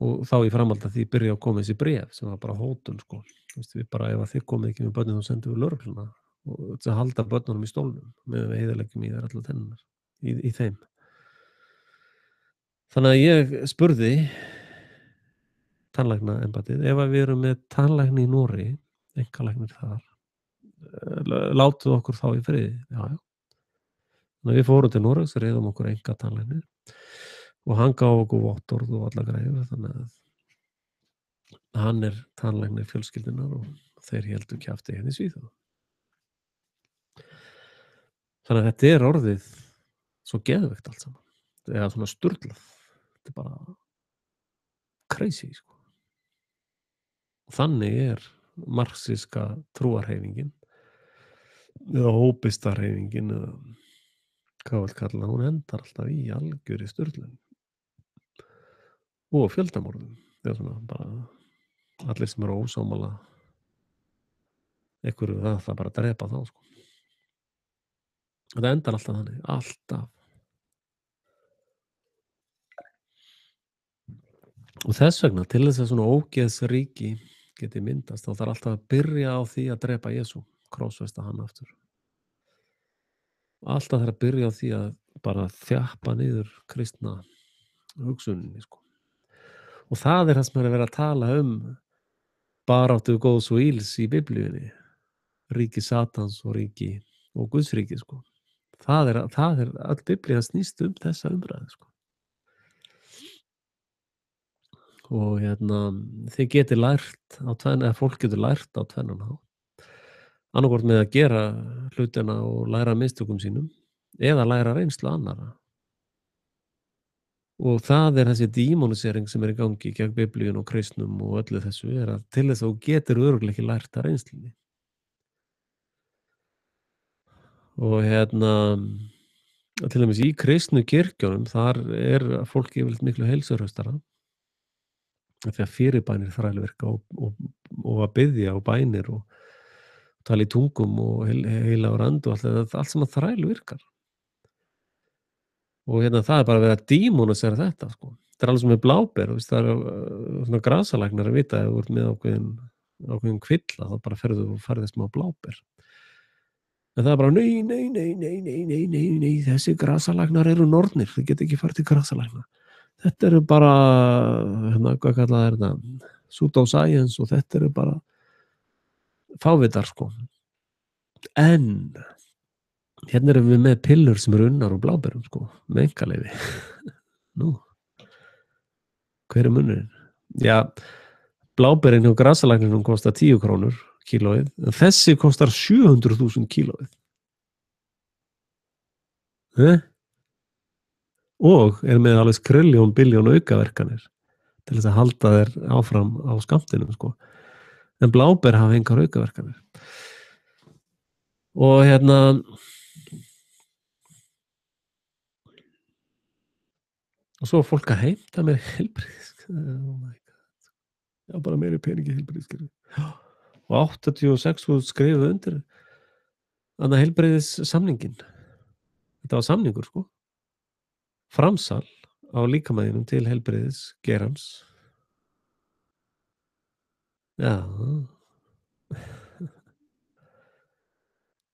Og þá í framhaldi að því byrja að koma þessi bréf sem var bara hótun, sko. Við bara, ef að þið komið ekki með börnin þá sendum við lögregluna og þess að halda börnunum í stólnum meðan við eyðileggjum í þær allar tennurnar í þeim. Þannig að ég spurði tannlæknaembættið, ef að við erum með tannlækni í Noregi, einkalæknir þar, látuð okkur þá í friði. Já. Þannig að við fórum til Noregs, réðum okkur einkatannlækni og hann gaf okkur vottorð og alla greiður, þannig að hann er tannlæknir fjölskyldunar og þeir héldu kjafti hérna í Svíþjóð. Þannig að þetta er orðið svo geðveikt allt saman, eða svona sturlað, þetta er bara crazy, sko. Þannig er marxíska trúarhreyfingin eða hópistarhreyfingin eða hvað vil kalla, hún endar alltaf í algjörri sturlun og fjöldamorðum. Það er svona bara allir sem eru ósámála einhverju það bara að drepa þá, sko. Það endar alltaf þannig, alltaf. Og þess vegna, til þess að svona ógeðsríki geti myndast, þá þarf alltaf að byrja á því að drepa Jesú, krossfesta hann aftur. Alltaf þarf að byrja á því að bara þjappa niður kristna hugsuninni, sko. Og það er það sem er að vera að tala baráttu góðs og ills í Biblíunni, ríki Satans og ríki og Guðsríki, sko. Það er öll Biblía snýst þessa umræðu, sko. Og þið getið lært á eða fólk getur lært á tvennan hátt. Annaðhvort með að gera hlutina og læra mistökum sínum eða læra reynslu annarra. Og það er þessi dímonisering sem er í gangi gegn Biblíun og kristnum og öllu þessu er að til þess að þú getur örugglega ekki lært að reynslunni. Og til dæmis í kristnu kirkjunum þar er fólk yfirleitt miklu heilsuhraustara því að fyrirbænir þrælvirka og að biðja og bænir og tala í tungum og heilagur andi og allt sem að þrælvirkar. Og það er bara verið að dímonisera þetta, sko. Þetta er alveg sem með bláber, það er svona grasalæknar að vita ef þú ert með ákveðin kvilla, þá bara ferðu og farið smá bláber. En það er bara, nei, þessi grasalæknar eru nornir, þið geta ekki farið til grasalækna. Þetta eru bara, hvað kallað er þetta, pseudoscience og þetta eru bara fávitar, sko. En hérna erum við með pillur sem eru unnar úr bláberum, sko, með einkaleyfi. Nú, hver er munurinn? Já, bláberinn hjá grasalækninum kostar 10 krónur kílóið, en þessi kostar 700.000 kílóið. Og er með alveg skrilljón, billjón aukaverkanir til þess að halda þér áfram á skammtinum, sko. En bláber hafa engar aukaverkanir. Og og svo fólk að heimta mér heilbrigðis. Oh my God. Já, bara meiri peningi heilbrigðiskerfi. Og 86 skrifuðu undir. þarna heilbrigðissamninginn. Þetta var samningur, sko. Framsal á líkama þínum til heilbrigðisgeirans. Já.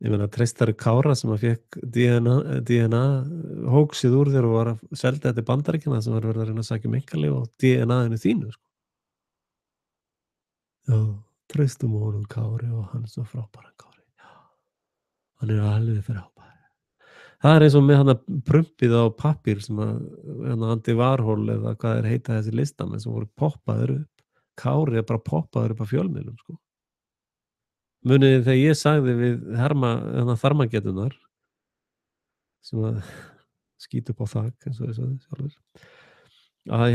Ég meina treystirðu Kára sem fékk DNA hóksið úr þér og var að selja þetta til Bandaríkjanna sem var verið að reyna að sækja um einkaleyfi á DNA-inu þínu, sko. Já, treystum honum Kári og hann er svo frábær, hann Kári. Já, hann er alveg frábær. Það er eins og með hana prumpið á pappír sem að Andy Warhol eða hvað heita þessi listamenn sem voru poppaður upp. Kári er bara poppaður upp á fjölmiðlum, sko. Munið þegar ég sagði við þarmagetunar sem að skýta upp á þak eins og þess að sjálfur að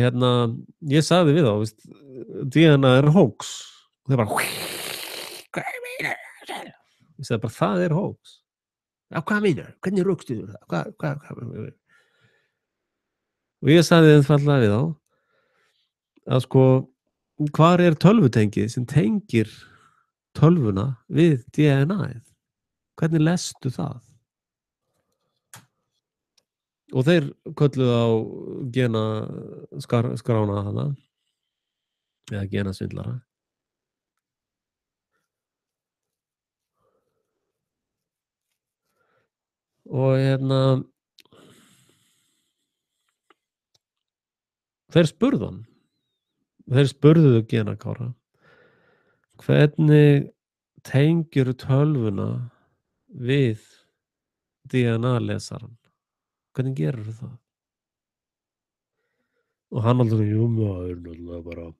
ég sagði við þá, veist, DNA er hoax og þeir bara hvað meinar það? Ég sagði bara það er hoax. Já, hvað meinar? Hvernig rökstu þú það? Hvað? Og ég sagði einfaldlega við þá að sko hvar er tölvutengið sem tengir tölvuna við DNA-ið? Hvernig lestu það? Og þeir kölluðu á skrána hana eða genasvindlara. Og þeir spurðu genakára hvernig tengir tölvuna við DNA-lesaran? Hvernig gerur það? Og hann aldrei, maður náttúrulega bara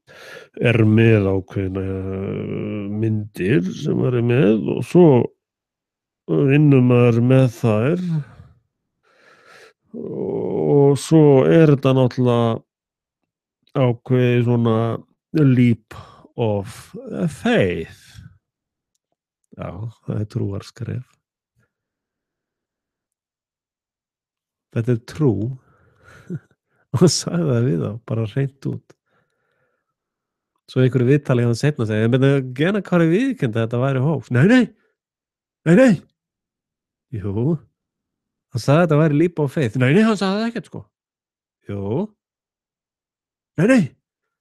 með ákveðna myndir sem maður með og svo vinnur maður með þær og svo þetta náttúrulega ákveði svona leap of faith. Já, það trúarskref. Þetta trú og sagði það við þá, bara hreint út. Svo einhverju viðtali hann seinna segja, en genakári viðurkenndi að þetta væri hoax. Nei. Jú. Hann sagði að þetta væri leap of faith. Nei, hann sagði það ekkert, sko. Jú. Nei.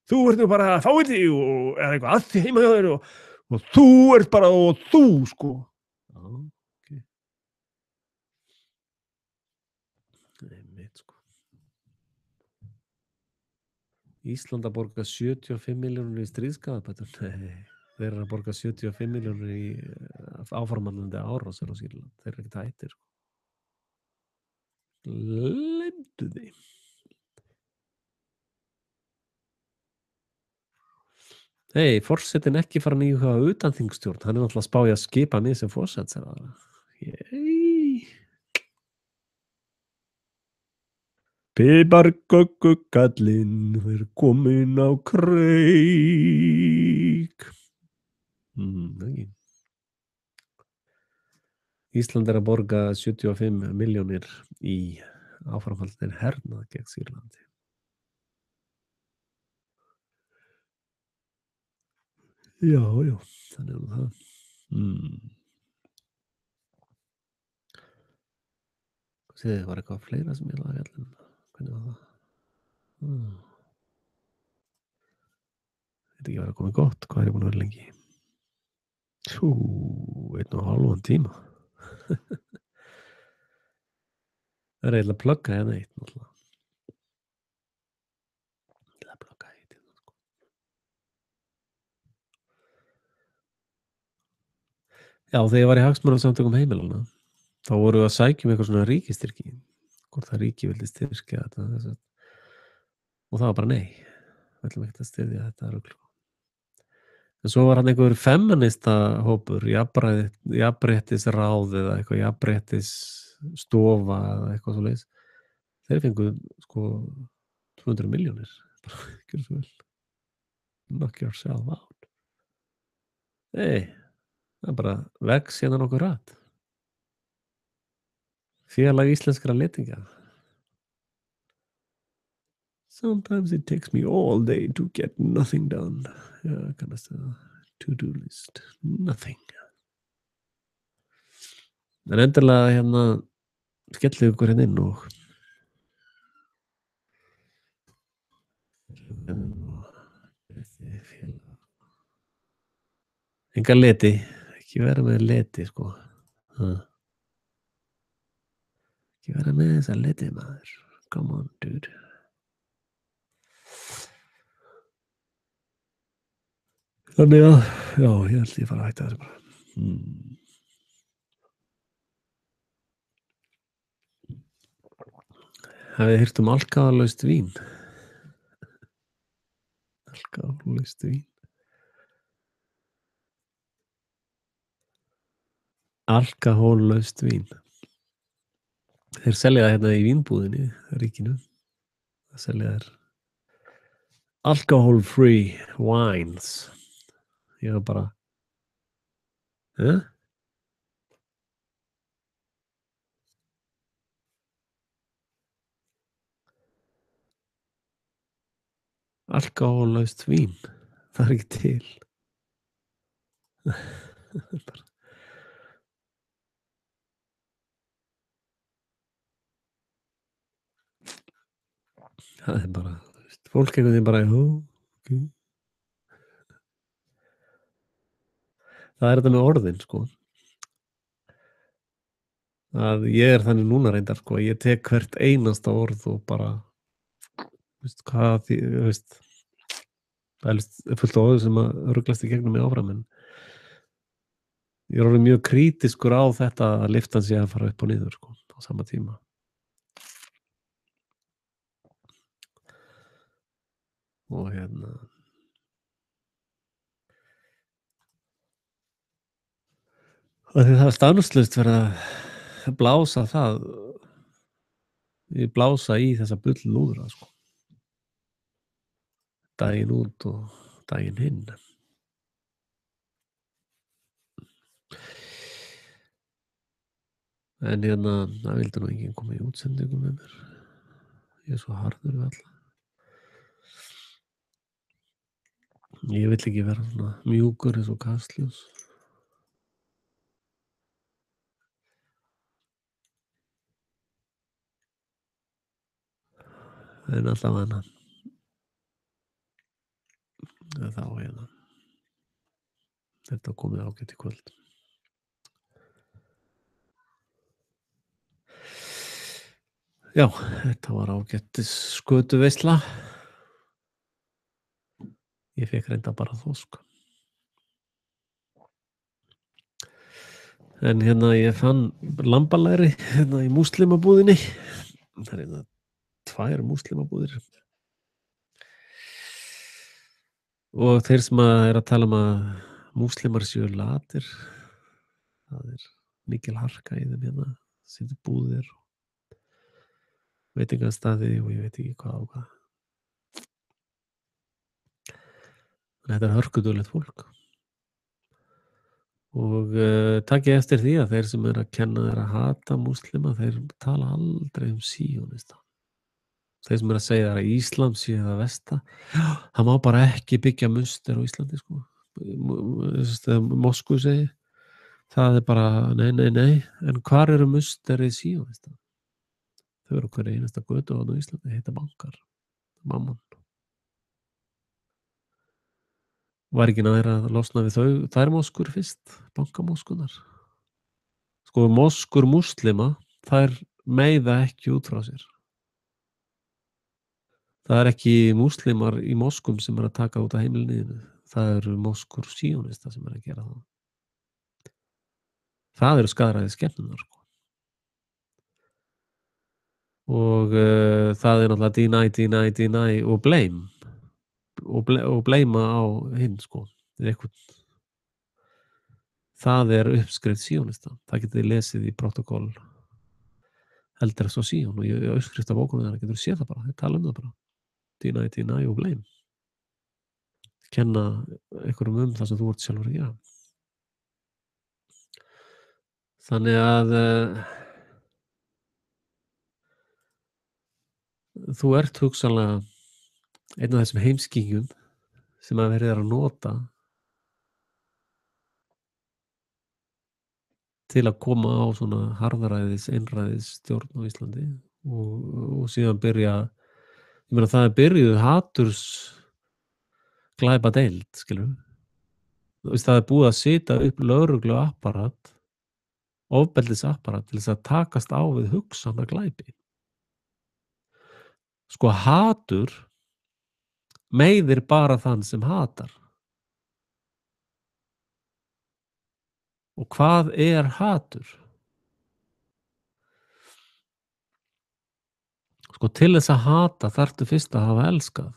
Þú ert nú bara fáiði og er eitthvað að því heima hjá þér og þú ert bara og þú, sko. Já, ok. Einmitt, sko. Ísland að borga 75 milljónir í stríðskaðabætur? Nei, þeir eru að borga 75 milljónir í áformallandi árásir á Sýrland. Þeir eru ekkert hættir, sko. Gleymdu því. Hey, forsetinn ekki fara nýju hvað utanþingstjórn. Hann er náttúrulega að spája að skipa mig sem forsætisráðherra. Piparkökkukallinn er kominn á kreik. Ísland er að borga 75 milljónir í áframhaldandi hernað gegn Sýrlandi. Já, þannig það. Það var eitthvað fleira sem ég laði allir. Hvernig var það? Þetta ekki verið að koma gott. Hvað er ég búin að vera lengi? 1,5 tíma. Það er eiginlega að plugga hérna eitt náttúrulega. Já, þegar ég var í hagsmunasamtökum heimilana, þá voru að sækja eitthvað svona ríkistyrki, hvort það ríki vildi styrkja þetta. Og það var bara nei, við ætlum ekki að styrkja þetta rugl. En svo var hann einhver feminista hópur, jafnréttisráð eða eitthvað jafnréttisstofa eða eitthvað svoleiðis. Þeir fengu sko 200 milljónir. Bara ekki svo vel. Knock yourself out. Nei. Það bara vex hérna nokkuð rætt. Félag íslenskra letinga. Sometimes it takes me all day to get nothing done. Já, kannast það. To-do list. Nothing. En endilega hérna skellið ykkur hérna inn og enga leti, ekki vera með leti sko. Ha, ekki vera með þessa leti maður. Come on dude. Þannig að, já, ég held ég fara að hætta þessu bara. Hafið þið heyrt alkohóllaust vín? Alkohóllaust vín. Alkohóllaust vín. Þeir selja það hérna í vínbúðinni, ríkinu. Það selja þær alcohol free wines. Ég var bara alkohóllaust vín. Það er ekki til. Það er bara, fólk einhvern veginn bara, okay. Það er þetta með orðin sko. Að ég er þannig núna reyndar sko, ég tek hvert einasta orð og bara, veist hvað því, veist, það er fullt á orðu sem að ruglast í gegnum mig áfram, en ég er orðið mjög krítiskur á þetta að lyftan sé að fara upp og niður sko, á sama tíma. Og hérna það er stanslaust verið að blása það, ég blása í þessa bullnúðra sko, daginn út og daginn hinn. En hérna, það vildi nú enginn koma í útsendingu með mér, ég er svo harður við alla. Ég vill ekki vera svona mjúkur eins og Kastljós. En allavega þá hérna þetta komið ágætt í kvöld. Já, þetta var ágættis skötuveisla. Ég fekk reynda bara þosk. En hérna ég fann lambalæri hérna í múslimabúðinni. Það er hérna 2 múslimabúðir. Og þeir sem er að tala að múslimar séu latir, það er mikil harka í þeim hérna, sittur búðir og veitingastaði og ég veit ekki hvað og hvað. Þetta er hörkudulegt fólk. Og takk ég eftir því að þeir sem er að kenna þeir að hata múslima, þeir tala aldrei síónista. Þeir sem er að segja að Íslam sé það versta, það má bara ekki byggja muster á Íslandi sko. Moskvu segi, það er bara nei, en hvar eru musterið síónista? Þau eru hverju einasta götu á Íslandi, heita bankar, Mammon. Var ekki nær að losna við þær moskur fyrst, bankamoskunar. Sko moskur múslima, þær meiða ekki út frá sér. Það er ekki múslimar í moskum sem er að taka út af heimilinu. Það eru moskur síónista sem er að gera það. Það eru skaðræði skepnunar sko. Og það er náttúrulega deny og blame. Og bleima á hinn sko. Það er uppskrift síónista. Það getur þið lesið í protokoll heldur svo síón og í uppskrift af bókunum þannig getur þið séð það bara. Þið tala það bara. Deny og blame. Kenna einhverjum það sem þú ert sjálfur að gera. Þannig að þú ert hugsanlega einn af þessum heimskýjum sem að verið að nota til að koma á svona einræðisstjórn á Íslandi og síðan ég meina það er byrjuð hatursglæpadeild, skilurðu. Þú veist, það er búið að setja upp lögregluapparat, ofbeldisapparat til þess að takast á við hugsanaglæpi. Sko, hatur meiðir bara þann sem hatar. Og hvað er hatur? Sko, til þess að hata þarftu fyrst að hafa elskað.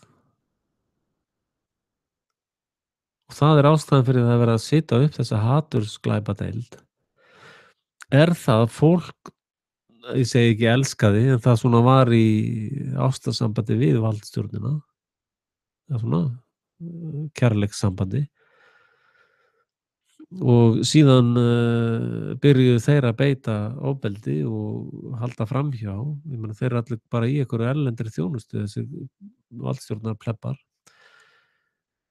Og það er ástæðan fyrir það að vera að setja upp þessa hatursglæpadeild. Er það fólk, ég segi ekki elskaði, en það svona var í ástarsambandi við valdstjórnina, eða svona kærleikssambandi, og síðan byrjuðu þeir að beita ofbeldi og halda framhjá. Ég meina, þeir eru allir bara í einhverju erlendri þjónustu, þessi valdstjórnar plebbar,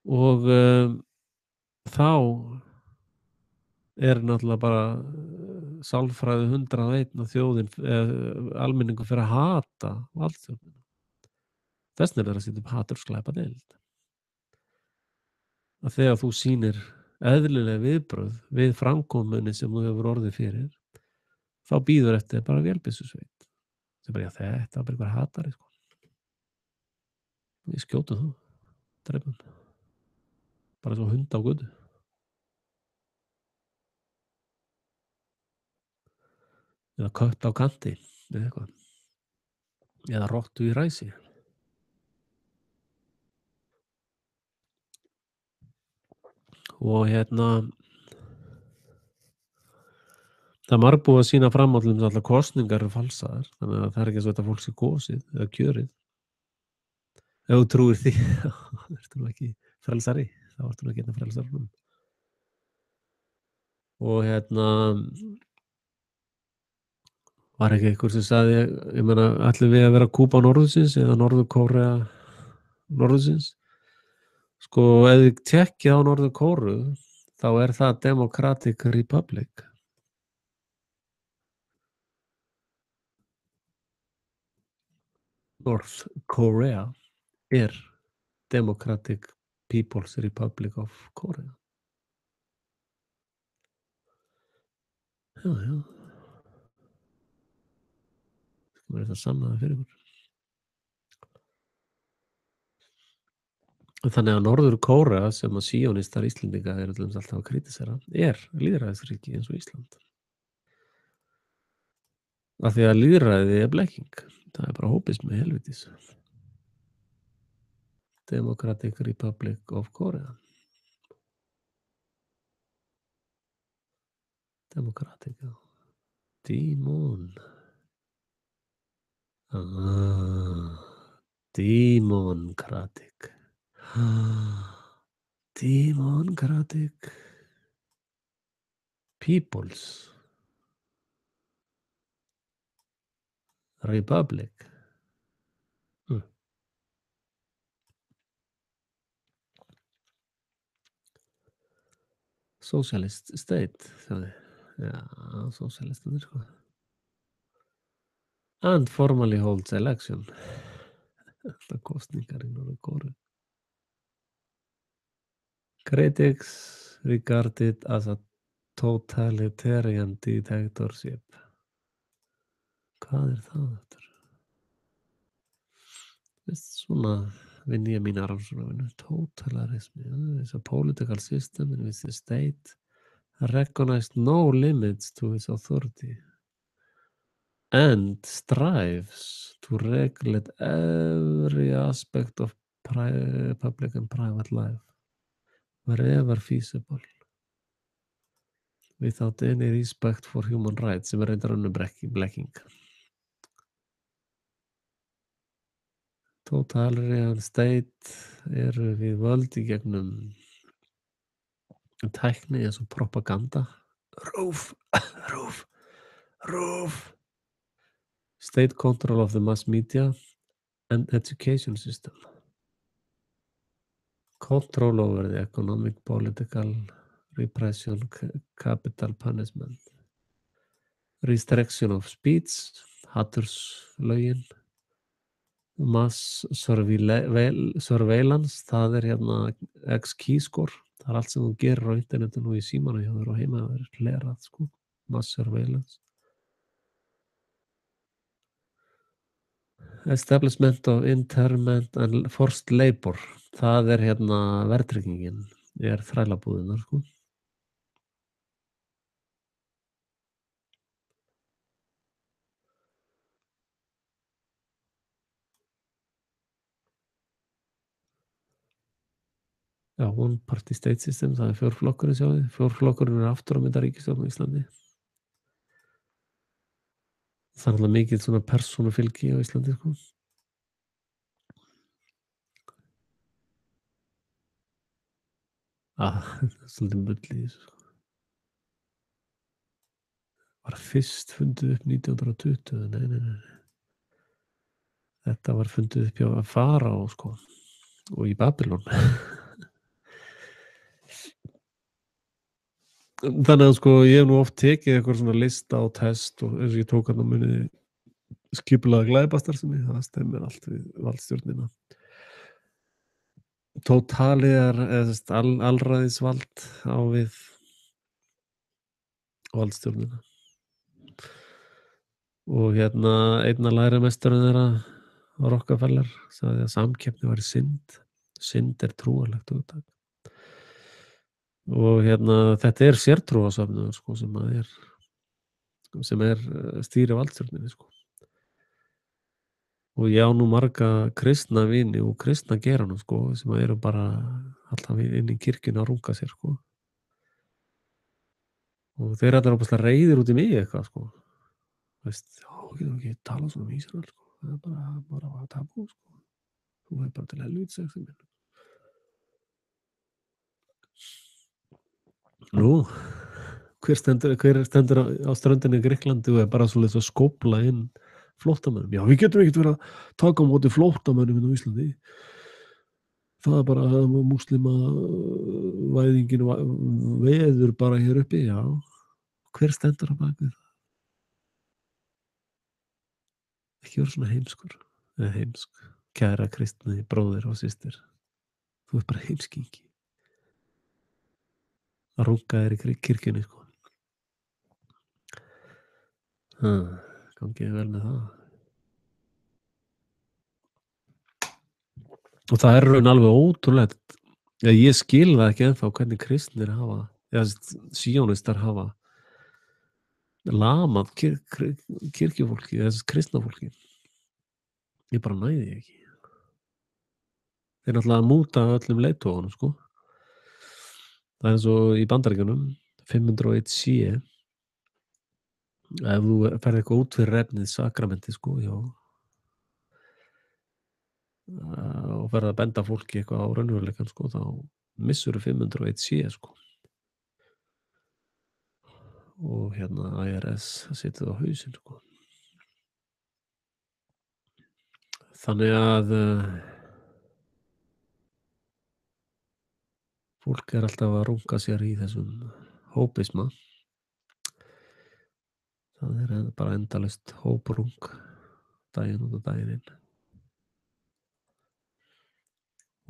og þá er náttúrulega bara sálfræði 101 að þjóðin, almenningur fyrir að hata valdstjórnina. Þess vegna er að setja upp hatursglæpadeild. Að þegar þú sýnir eðlileg viðbrögð við framkomunni sem þú hefur orðið fyrir, þá býður eftir bara vélbyssusveit sem bara, já, þetta var bara einhver hatari, sko. Við skjótum þá, drepum bara svo hund á götu. Eða kött á kanti eða eitthvað, eða rottu í ræsi. Og það er margbúið að sýna fram á til þess að allar kosningar eru falsaðar, þannig að það er ekki eins og þetta fólk sé kosið eða kjörið. Ef þú trúir því, þá ertu nú ekki frelsari, þá ertu nú ekki einn af frelsarunum. Og var ekki einhver sem sagði, ég meina, ætlum við að vera Kúba norðursins eða Norður-Kórea norðursins? Sko, ef þið tékkið á Norður-Kóreu, þá er það Democratic Republic. North Korea er Democratic People's Republic of Korea. Já. Skal maður þetta sanna það fyrir ykkur. Þannig að Norður-Kórea, sem að síónistar Íslendinga eru til dæmis alltaf að kritisera, er lýðræðisríki eins og Ísland. Af því að lýðræði er blekking. Það er bara hópismi helvitis. Democratic Republic of Korea. Democratic, já. Dímon. Democratic. Democratic People's Republic. Socialist state, sagði. Já, socialistanir, sko. And formally holds election. Það kostningar í Norður-Kóreu. Critics regard it as a totalitarian dictatorship. Hvað er það eftir? Svona vinn ég mína rannsóknarvinnu. Totalitarism is a political system in which the state recognizes no limits to its authority and strives to regulate every aspect of public and private life wherever feasible without any respect for human rights, sem er reyndar önnur blekking. Totalitarian state eru við völd í gegnum tækni eins og propaganda, roof, state control of the mass media and education system, control over the economic, political, repression, capital punishment. Restriction of speech, haturslögin, mass surveillance, það er hérna X-keyscore, það er allt sem þú gerir á internetinu og í símanum hjá þér og heima það er hlerað, sko, mass surveillance. Establishment of interment and forced labor, það er hérna verðtryggingin, er þrælabúðirnar, sko. Já, one party state system, það er fjórflokkurinn sjáðu, fjórflokkurinn er aftur á mynda ríkisstjórn á Íslandi. Það er alltaf mikið svona persónufylgi á Íslandi, sko. Það er svolítið bull í þessu, sko. Var fyrst fundið upp 1920, nei. Þetta var fundið upp hjá Faraó, sko, og í Babylon. Þannig að sko ég hef nú oft tekið eitthvað svona lista og test og eins og ég tók hann á munið skipulagða glæpastarfsemi, það stemmir allt við valdstjórnina. Tótalíðar alræðisvald á við valdstjórnina. Og hérna einn af lærimesturinn þeirra Rockefeller sagði að samkeppni væri synd. Synd er trúarlegt hugtak. Og hérna þetta er sértrúarsöfnuður, sko, sem er stýri valdstjórninni, sko. Og ég á nú marga kristna vini og kristna geranum, sko, sem eru bara alltaf inn í kirkjunni að runga sér, sko. Og þeir allir óbúslega reiðir út í mig eitthvað, sko. Veist, já, getum ekki talað svona um Ísrael, sko. Það er bara að tabú, sko. Þú er bara til helvítis, sagði minn. Nú, hver stendur á ströndinni í Grikklandi og er bara svolítið að skópla inn flóttamönnum. Já, við getum ekkert verið að taka á móti flóttamönnum á Íslandi. Það er bara múslima væðingin veður bara hér uppi, já. Hver stendur á bak við það? Ekki vera svona heimskur, eða heimsk. Kæra kristni, bróðir og systir. Þú ert bara heimskingi. Að runga þér í kirkjunni, sko. Gangið vel með það. Og það er raun alveg ótrúlegt. Ég skil það ekki ennþá hvernig kristnir hafa, eða síónistar hafa lamað kirkjufólki, eða kristnafólki. Ég bara næði því ekki. Þeir náttúrulega múta öllum leiðtogunum, sko. Það er eins og í Bandaríkjunum 501 C. Ef þú ferð eitthvað út fyrir efnið sakramenti, sko, já, og ferð að benda fólki eitthvað á raunveruleikann, sko, þá missur 501 C, sko. Og hérna IRS situr á hausinn, sko. Þannig að fólk er alltaf að runga sér í þessum hópisma. Það er bara endalaust hóprung daginn út og daginn inn.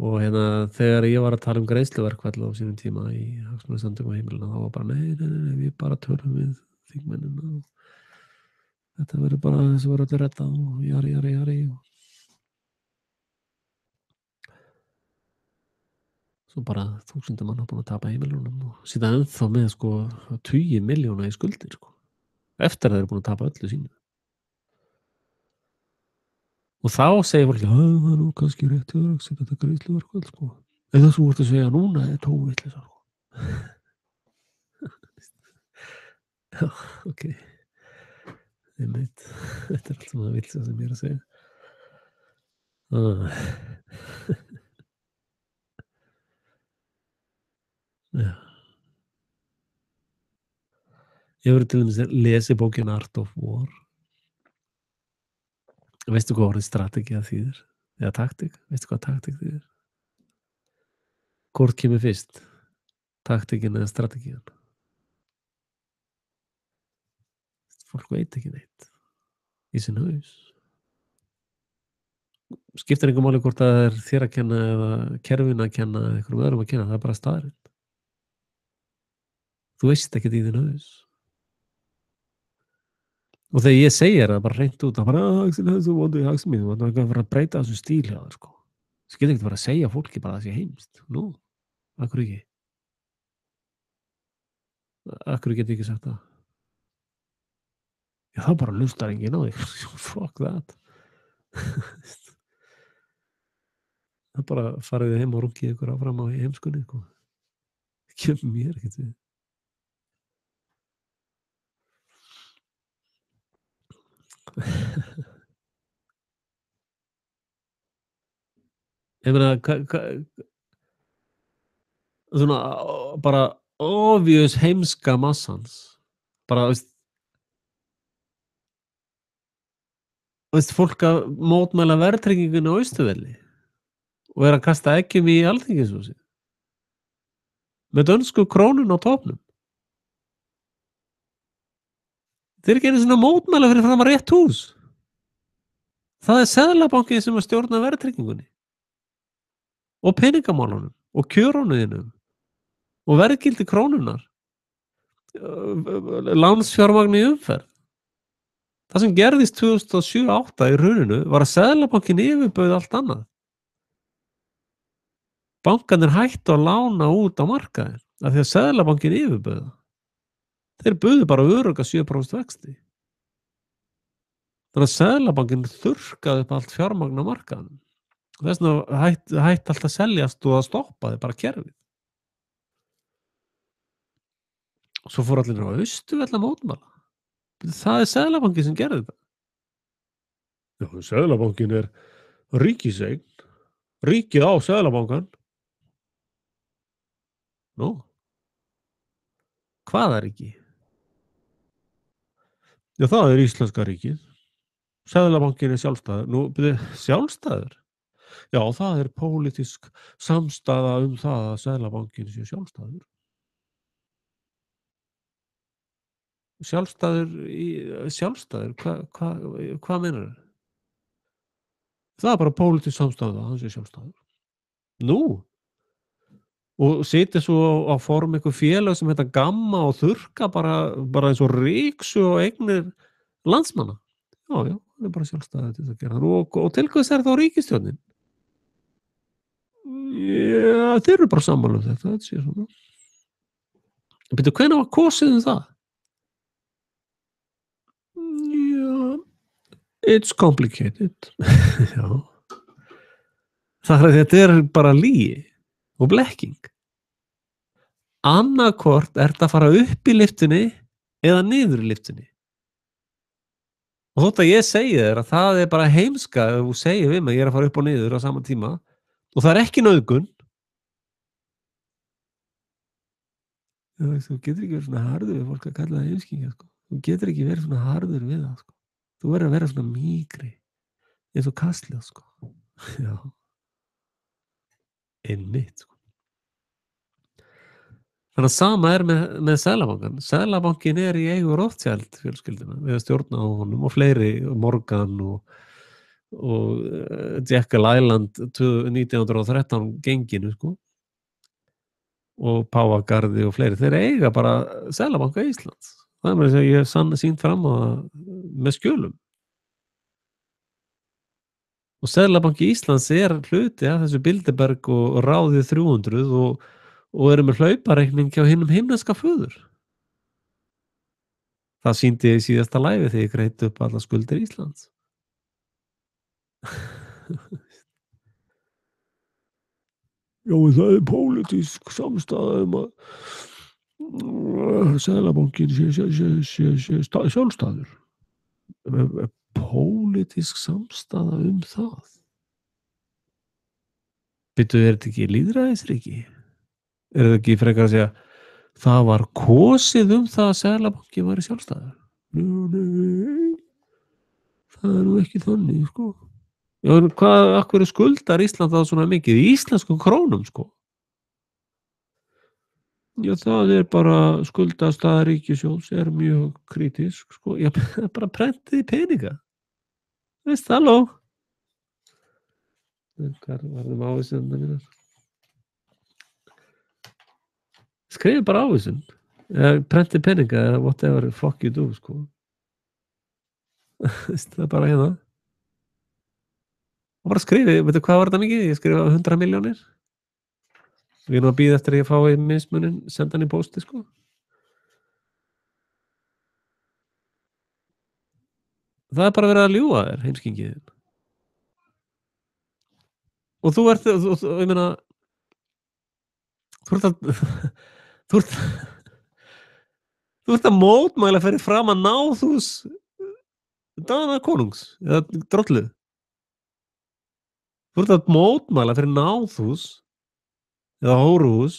Og hérna þegar ég var að tala um greiðsluverkfall á sínum tíma í Hagsmunasamtökum Heimilanna, þá var bara nei, við bara tölum við þingmennina og þetta verður bara þessu verður allir reddað og jari og svo bara 1000 mann búin að tapa heimilunum og sitja ennþá með, sko, 20 milljóna í skuldir, sko, eftir að þeir eru búin að tapa öllu sínu. Og þá segir fólk, það er nú kannski rétt að setja þetta greiðsluverkfall, sko. En það sem þú ert að segja núna er tómvitleysa, sko. Já, ok. Einmitt. Þetta er allt sem það vitleysa sem ég er að segja. Já. Ég verið til dæmis að lesi bókina Art of War. Veistu hvað orðið strategía þýðir? Eða taktík? Veistu hvað taktík þýðir? Hvort kemur fyrst? Taktíkin eða strategían? Fólk veit ekki neitt í sinn haus. Skiptir engu máli hvort það er þér að kenna eða kerfinu að kenna eða einhverjum öðrum að kenna, það er bara staðreynd. Þú veist ekkert í þinn haus. Og þegar ég segi það bara hreint út, það bara, Axel, það er svo vondur í haxum mínu, það er ekki að fara að breyta þessu stíl hjá það, sko. Það skilur ekki að fara að segja fólki bara að það sé heimst. Nú, akkur ekki. Akkur get ég ekki sagt það. Já, það bara hlustar enginn á þig. Fuck that. Það bara farið heim og rungið ykkur áfram á heimskunni, sko. Kjöfum mér ekkert við. Ég meina, svona bara obvious heimska massans. Bara, veist fólk að mótmæla verðtryggingunni á Austurvelli og að kasta eggjum í Alþingishúsið með dönsku krónun á topnum. Þeir eru ekki einu svona mótmæla fyrir fram að rétt hús. Það er Seðlabankinn sem að stjórna verðtryggingunni og peningamálunum og kjörunum og verðgildi krónunar, lánsfjármagn í umferð. Það sem gerðist 2007-2008 í hruninu var að Seðlabankinn yfirbauð allt annað. Bankarnir hættu að lána út á markaðinn af því að Seðlabankinn yfirbauð það. Þeir buðu bara örugga 7% vexti. Þannig að Seðlabankinn þurrkaði upp allt fjármagn á markaðnum. Þess vegna hætti allt að seljast og að stoppaði bara kerfið. Svo fór allir á Austurvell að mótmæla. Það er Seðlabankinn sem gerði þetta. Já, Seðlabankinn er ríkiseign. Ríkið á Seðlabankann. Nú. Hvaða ríki? Já, það er íslenska ríkið. Seðlabankinn er sjálfstæður. Nú, sjálfstæður? Já, það er pólitísk samstaða það að Seðlabankinn sé sjálfstæður. Sjálfstæður? Hvað meinar það? Það er bara pólitísk samstaða að hann sé sjálfstæður. Nú? Og sitja svo á form einhver félag sem heita Gamma og þurrka bara eins og ríksu og eignir landsmanna. Já, það er bara sjálfstæðið til að gera það. Og til hvers er þá ríkisstjórnin? Já, þeir eru bara sammála þetta sé svona. Bíddu, hvenær var kosið það? Já, it's complicated. Já. Það er þetta er bara lygi og blekking. Annarkvort ert að fara upp í lyftunni eða niður í lyftunni. Og þótt að ég segi þér að það er bara heimska ef þú segir við mig ég er að fara upp og niður á sama tíma og það er ekki nauðgun. Þú getur ekki verið svona harður við fólk að kalla það heimskingja, sko. Þú getur ekki verið svona harður við það, sko. Þú verður að vera svona mýkri eins og kastljóð, sko. Já. Einmitt, sko. Þannig að sama er með Seðlabankann. Seðlabankinn er í eigu Rothschild fjölskylduna við að stjórna á honum og fleiri, Morgan og Jekyll Island 1913 genginu, sko. Og Páfagarði og fleiri. Þeir eiga bara Seðlabanka Íslands. Það er með þess að ég hef sýnt fram á það með skjölum. Og Seðlabanki Íslands er hluti af þessu Bilderberg og ráðið 300 og eru með hlaupareikning hjá hinum himneska föður. Það sýndi ég í síðasta live þegar ég greiddi upp alla skuldir Íslands. Já, það er pólitísk samstaða að Seðlabankinn sé sjálfstæður. Pólitísk samstaða það? Bíddu, er þetta ekki lýðræðisríki? Er þetta ekki frekar að segja það var kosið það að Seðlabankinn væri sjálfstæður? Nei, það er nú ekki þannig, sko. Já, en akkur skuldar Ísland það svona mikið í íslenskum krónum, sko? Já, það er bara skuldastaða ríkissjóðs er mjög krítísk, sko. Já, bara prentið peninga. Veist, halló. Hvar varðum ávísanirnar mínar? Skrifið bara ávísun. Prentið peninga eða whatever fuck you do, sko. Veist, það er bara hérna. Og bara skrifið, veitu hvað var þetta mikið? Ég skrifaði 100 milljónir. Ég er nú að bíða eftir að ég fái mismuninn, senda hann í pósti, sko. Það er bara verið að ljúga þér, heimskingið. Og þú ert, ég meina, þú ert að, þú ert, þú ert að mótmæla fyrir fram að náðhús Dana konungs, eða drollu. Þú ert að mótmæla fyrir náðhús eða hóruhús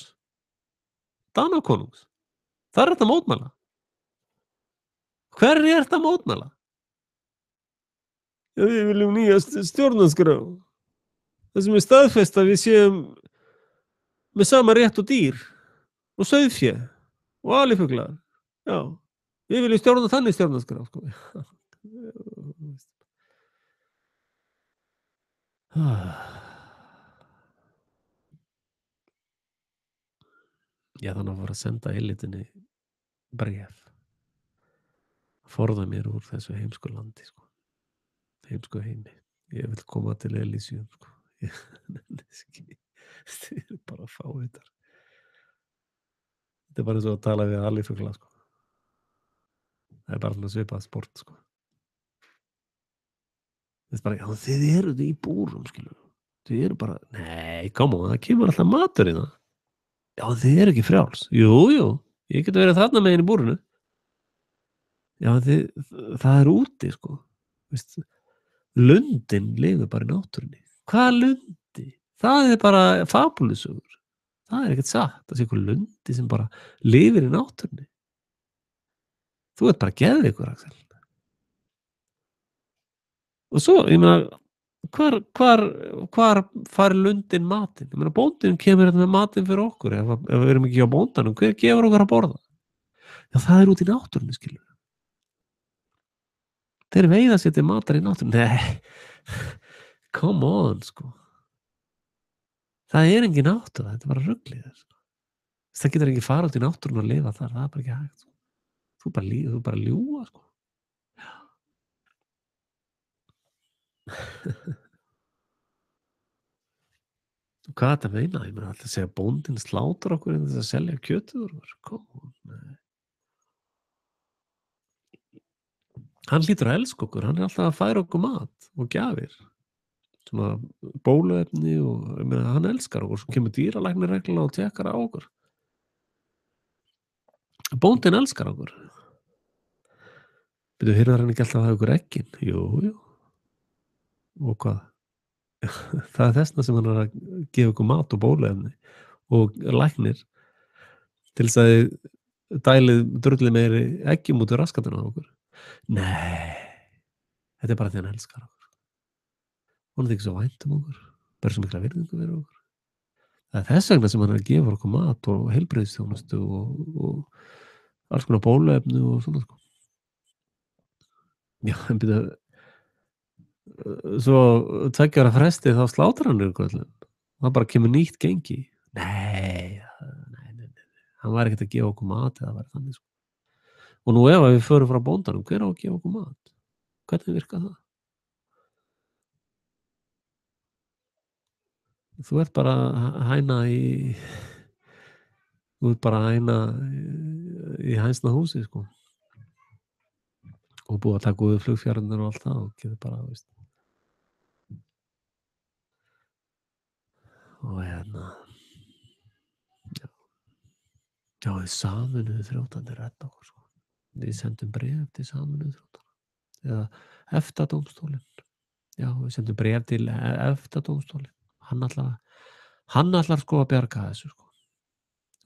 Dana konungs. Það er þetta að mótmæla. Hver er þetta að mótmæla? Já, við viljum nýja stjórnarskrá. Það sem er staðfest að við séum með sama rétt og dýr og sauðfé og alifuglar. Já, við viljum stjórna þannig stjórnarskrá, sko. Já, þannig að fara að senda elitinni bréf. Forða mér úr þessu heimsku landi, sko. Heimsku heimi. Ég vil koma til Elísíum, sko. Ég nenni þess ekki. Þið eru bara fávitar. Þetta er bara eins og að tala við alifugla, sko. Það er bara svona svipað sport, sko. Það er bara, já, þið eruð í búrum, skilur. Þið eru bara, nei, come on, það kemur alltaf matur í það. Já, þið eru ekki frjáls. Jú, ég get verið þarna megin í búrinu. Já, það er úti, sko. Veist, lundin lifir bara í náttúrunni. Hvað lundi? Það er bara fabulusögur. Það er ekkert satt. Það sé eitthvað lundi sem bara lifir í náttúrunni. Þú ert bara geðveikur, Axel. Og svo, ég meina, hvar fari lundin matinn? Ég meina, bóndinn kemur hérna með matinn fyrir okkur. Ef við erum ekki á bóndanum, hver gefur okkur að borða? Já, það er út í náttúrunni, skilur. Þeir veiða sér til matar í náttúrunni. Nei, come on, sko. Það er engin náttúra, þetta er bara ruglið. Sko. Það getur ekki fara út í náttúrunni og lifa þar, það er bara ekki hægt. Sko. Þú bara ljúga, sko. Hvað þetta meina? Ég meina alltaf að segja bóndinn slátur okkur en þess að selja kjötuður. Hann hlýtur að elska okkur, hann er alltaf að færa okkur mat og gjafir. Svona bóluefni og ég meina, hann elskar okkur, svo kemur dýralæknir reglulega og tekkar á okkur. Bóndinn elskar okkur. Byrju, hirðar hann ekki alltaf að hafa ykkur eggin? Jú. Og hvað? Það er þessna sem hann er að gefa ykkur mat og bóluefni og læknir til þess að dælið drullið meiri eggjum út í raskatuna á okkur. Nei, þetta er bara því hann elskar okkur. Hann er ekki svo vænt okkur, bara svo mikla virðingu fyrir okkur. Það er þess vegna sem hann er að gefa okkur mat og heilbrigðisþjónustu og alls konar bóluefni og svona, sko. Já, en byrja, svo 2 ára fresti þá slátar hann ykkur öllum. Það bara kemur nýtt gengi. Nei. Hann var ekkert að gefa okkur mat eða var þannig, sko. Og nú ef við förum frá bóndanum, hver á að gefa okkur mat? Hvernig virkar það? Þú ert bara hæna í hænsna húsi, sko. Og búið að taka úr flugfjarðirnar og allt það og getur bara, veist. Og hérna já, Sameinuðu þrjótarnir redda okkur, sko. Við sendum bréf til Sameinuðu þrjótarna eða EFTA-dómstólinn. Já, við sendum bréf til EFTA-dómstólinn. Hann ætlar sko að bjarga þessu, sko.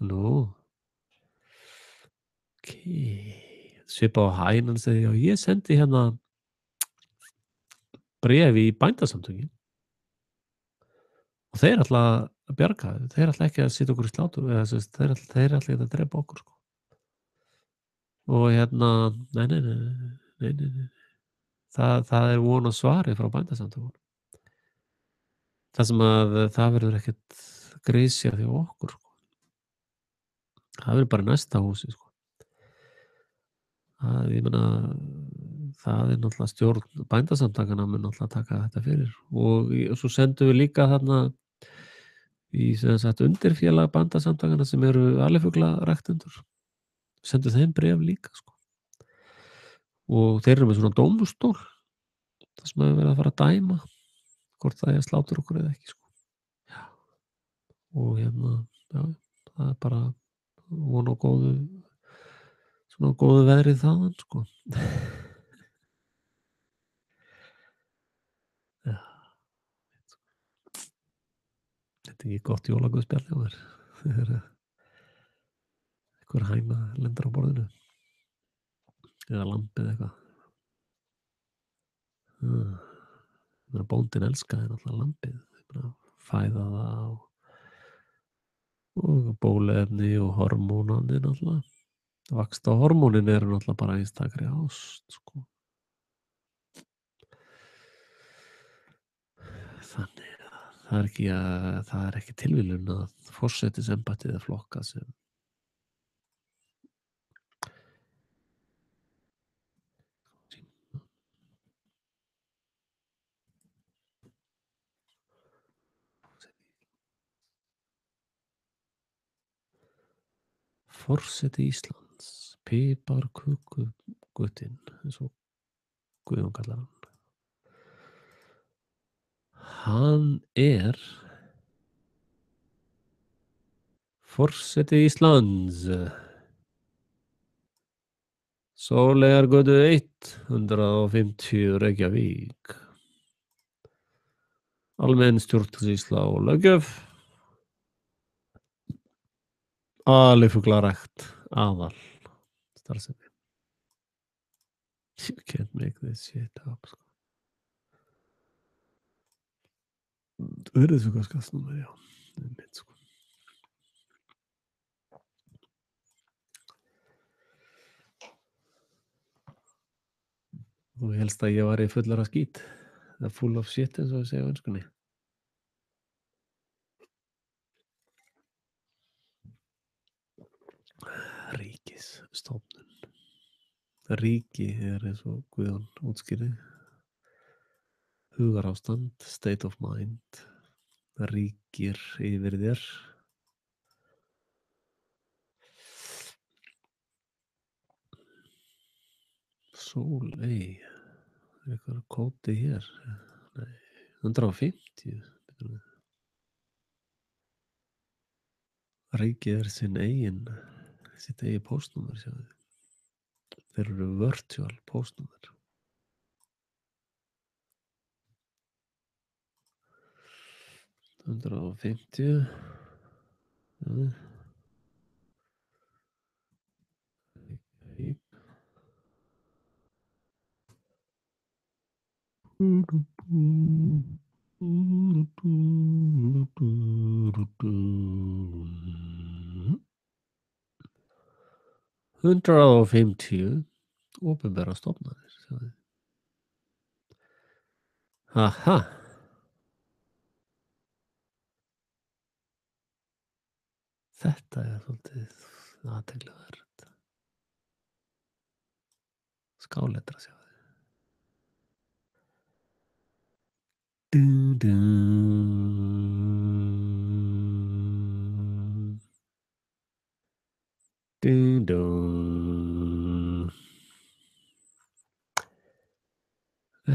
Nú, ok, svipað á hænan segi já, ég sendi hérna bréf í bændasamtökin og þeir ætla að bjarga. Þeir ætla ekki að setja okkur í slátur eða sem sagt, þeir ætla ekki að drepa okkur, sko. Og hérna nei, nei, nei, nei, nei, nei. Það er von á svari frá Bændasamtökunum. Það sem að það verður ekkert grisjað hjá okkur, sko. Það verður bara í næsta húsi, sko. Ég meina, það er náttúrulega stjórn Bændasamtakanna mun náttúrulega taka þetta fyrir og svo sendum við líka þarna í sem sagt undirfélag Bændasamtakanna sem eru alifuglaræktendur, sendum þeim bréf líka, sko. Og þeir eru með svona dómstól þar sem er verið að fara að dæma hvort það er að slátur okkur eða ekki, sko. Já. Og hérna, já, það er bara von á góðu veðrið þaðan, sko. Já. Þetta er ekki gott jólaguðspjall hjá þér. Þegar einhver hæna lendir á borðinu eða lambið eitthvað. Bóndinn elskaði náttúrulega lambið, fæða það og bóluefni og hormónandi náttúrulega. Vaxtarhormónin eru náttúrulega bara einstakri ást, sko. Þannig að það er ekki tilviljun að forsætisembættið er flokkað sem forseti Íslands, piparkökuguttinn, eins og Guðjón kallar hann. Hann er forseti Íslands. Sóleyjargötu 150 Reykjavík. Almenn stjórnsýsla og löggjöf. Alifuglarækt aðal starfsemi. You can't make this shit up, sko. Virðisaukaskattsnúmer, já. Einmitt, sko. Þú helst að ég var í fullara skít. Full of shit eins og ég segja á enskunni. Ríkisstofnun. Ríki er eins og Guðjón útskýrði. Hugarástand, state of mind. Ríkir yfir þér. Sóley. Er eitthvað kóti hér? Nei, 150. Ríkið er sitt eigin póstnúmer, sjáðu. Þeir eru virtual póstnúmer. Hundrað og 50. Hundrað og 50 opinbera stofnanir, sjáðu. Aha. Þetta er svolítið athyglisvert. Skáletra, sjáðu.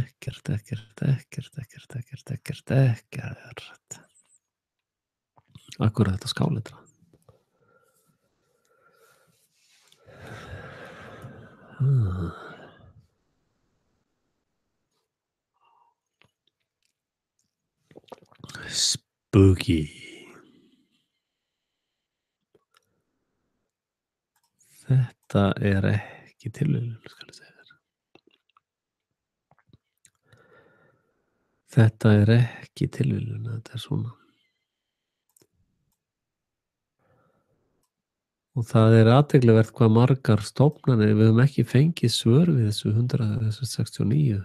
Ekkert. Akkur er þetta skáletra? Spooky. Þetta er ekki tilviljun, skal ég segja þér. Þetta er ekki tilviljun, þetta er svona. Og það er athyglivert hvað margar stofnanir við höfum ekki fengið svör við þessu 69.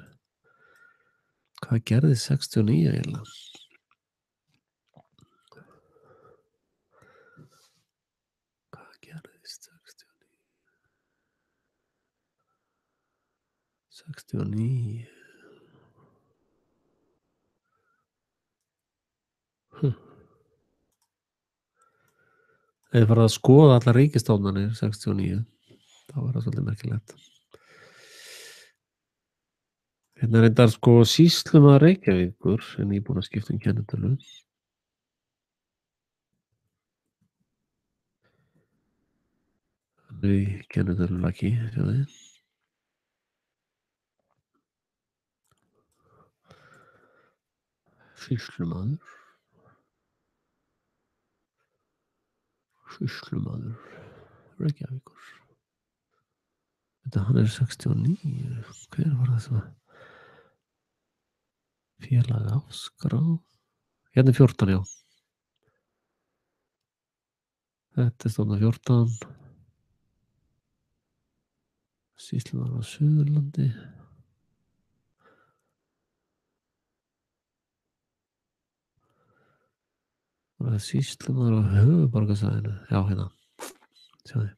Hvað gerðist 69 eiginlega? Hvað gerðist 69? Ef þið farið að skoða allar ríkisstofnanir 69, þá er það svolítið merkilegt. Hérna er reyndar sko sýslumaður Reykjavíkur er nýbúinn að skipta um kennitölu. Hann er í kennitölulaki, sjáðu. Sýslumaður Reykjavíkur. Þetta hann er 69. Hver var það sem félag afskrá? Hérna er 14, já. Þetta er stofnað 14. Sýslumaður á Suðurlandi. Það er sýslumaður á höfuðborgarsvæðinu. Já, hérna. Sjáðu.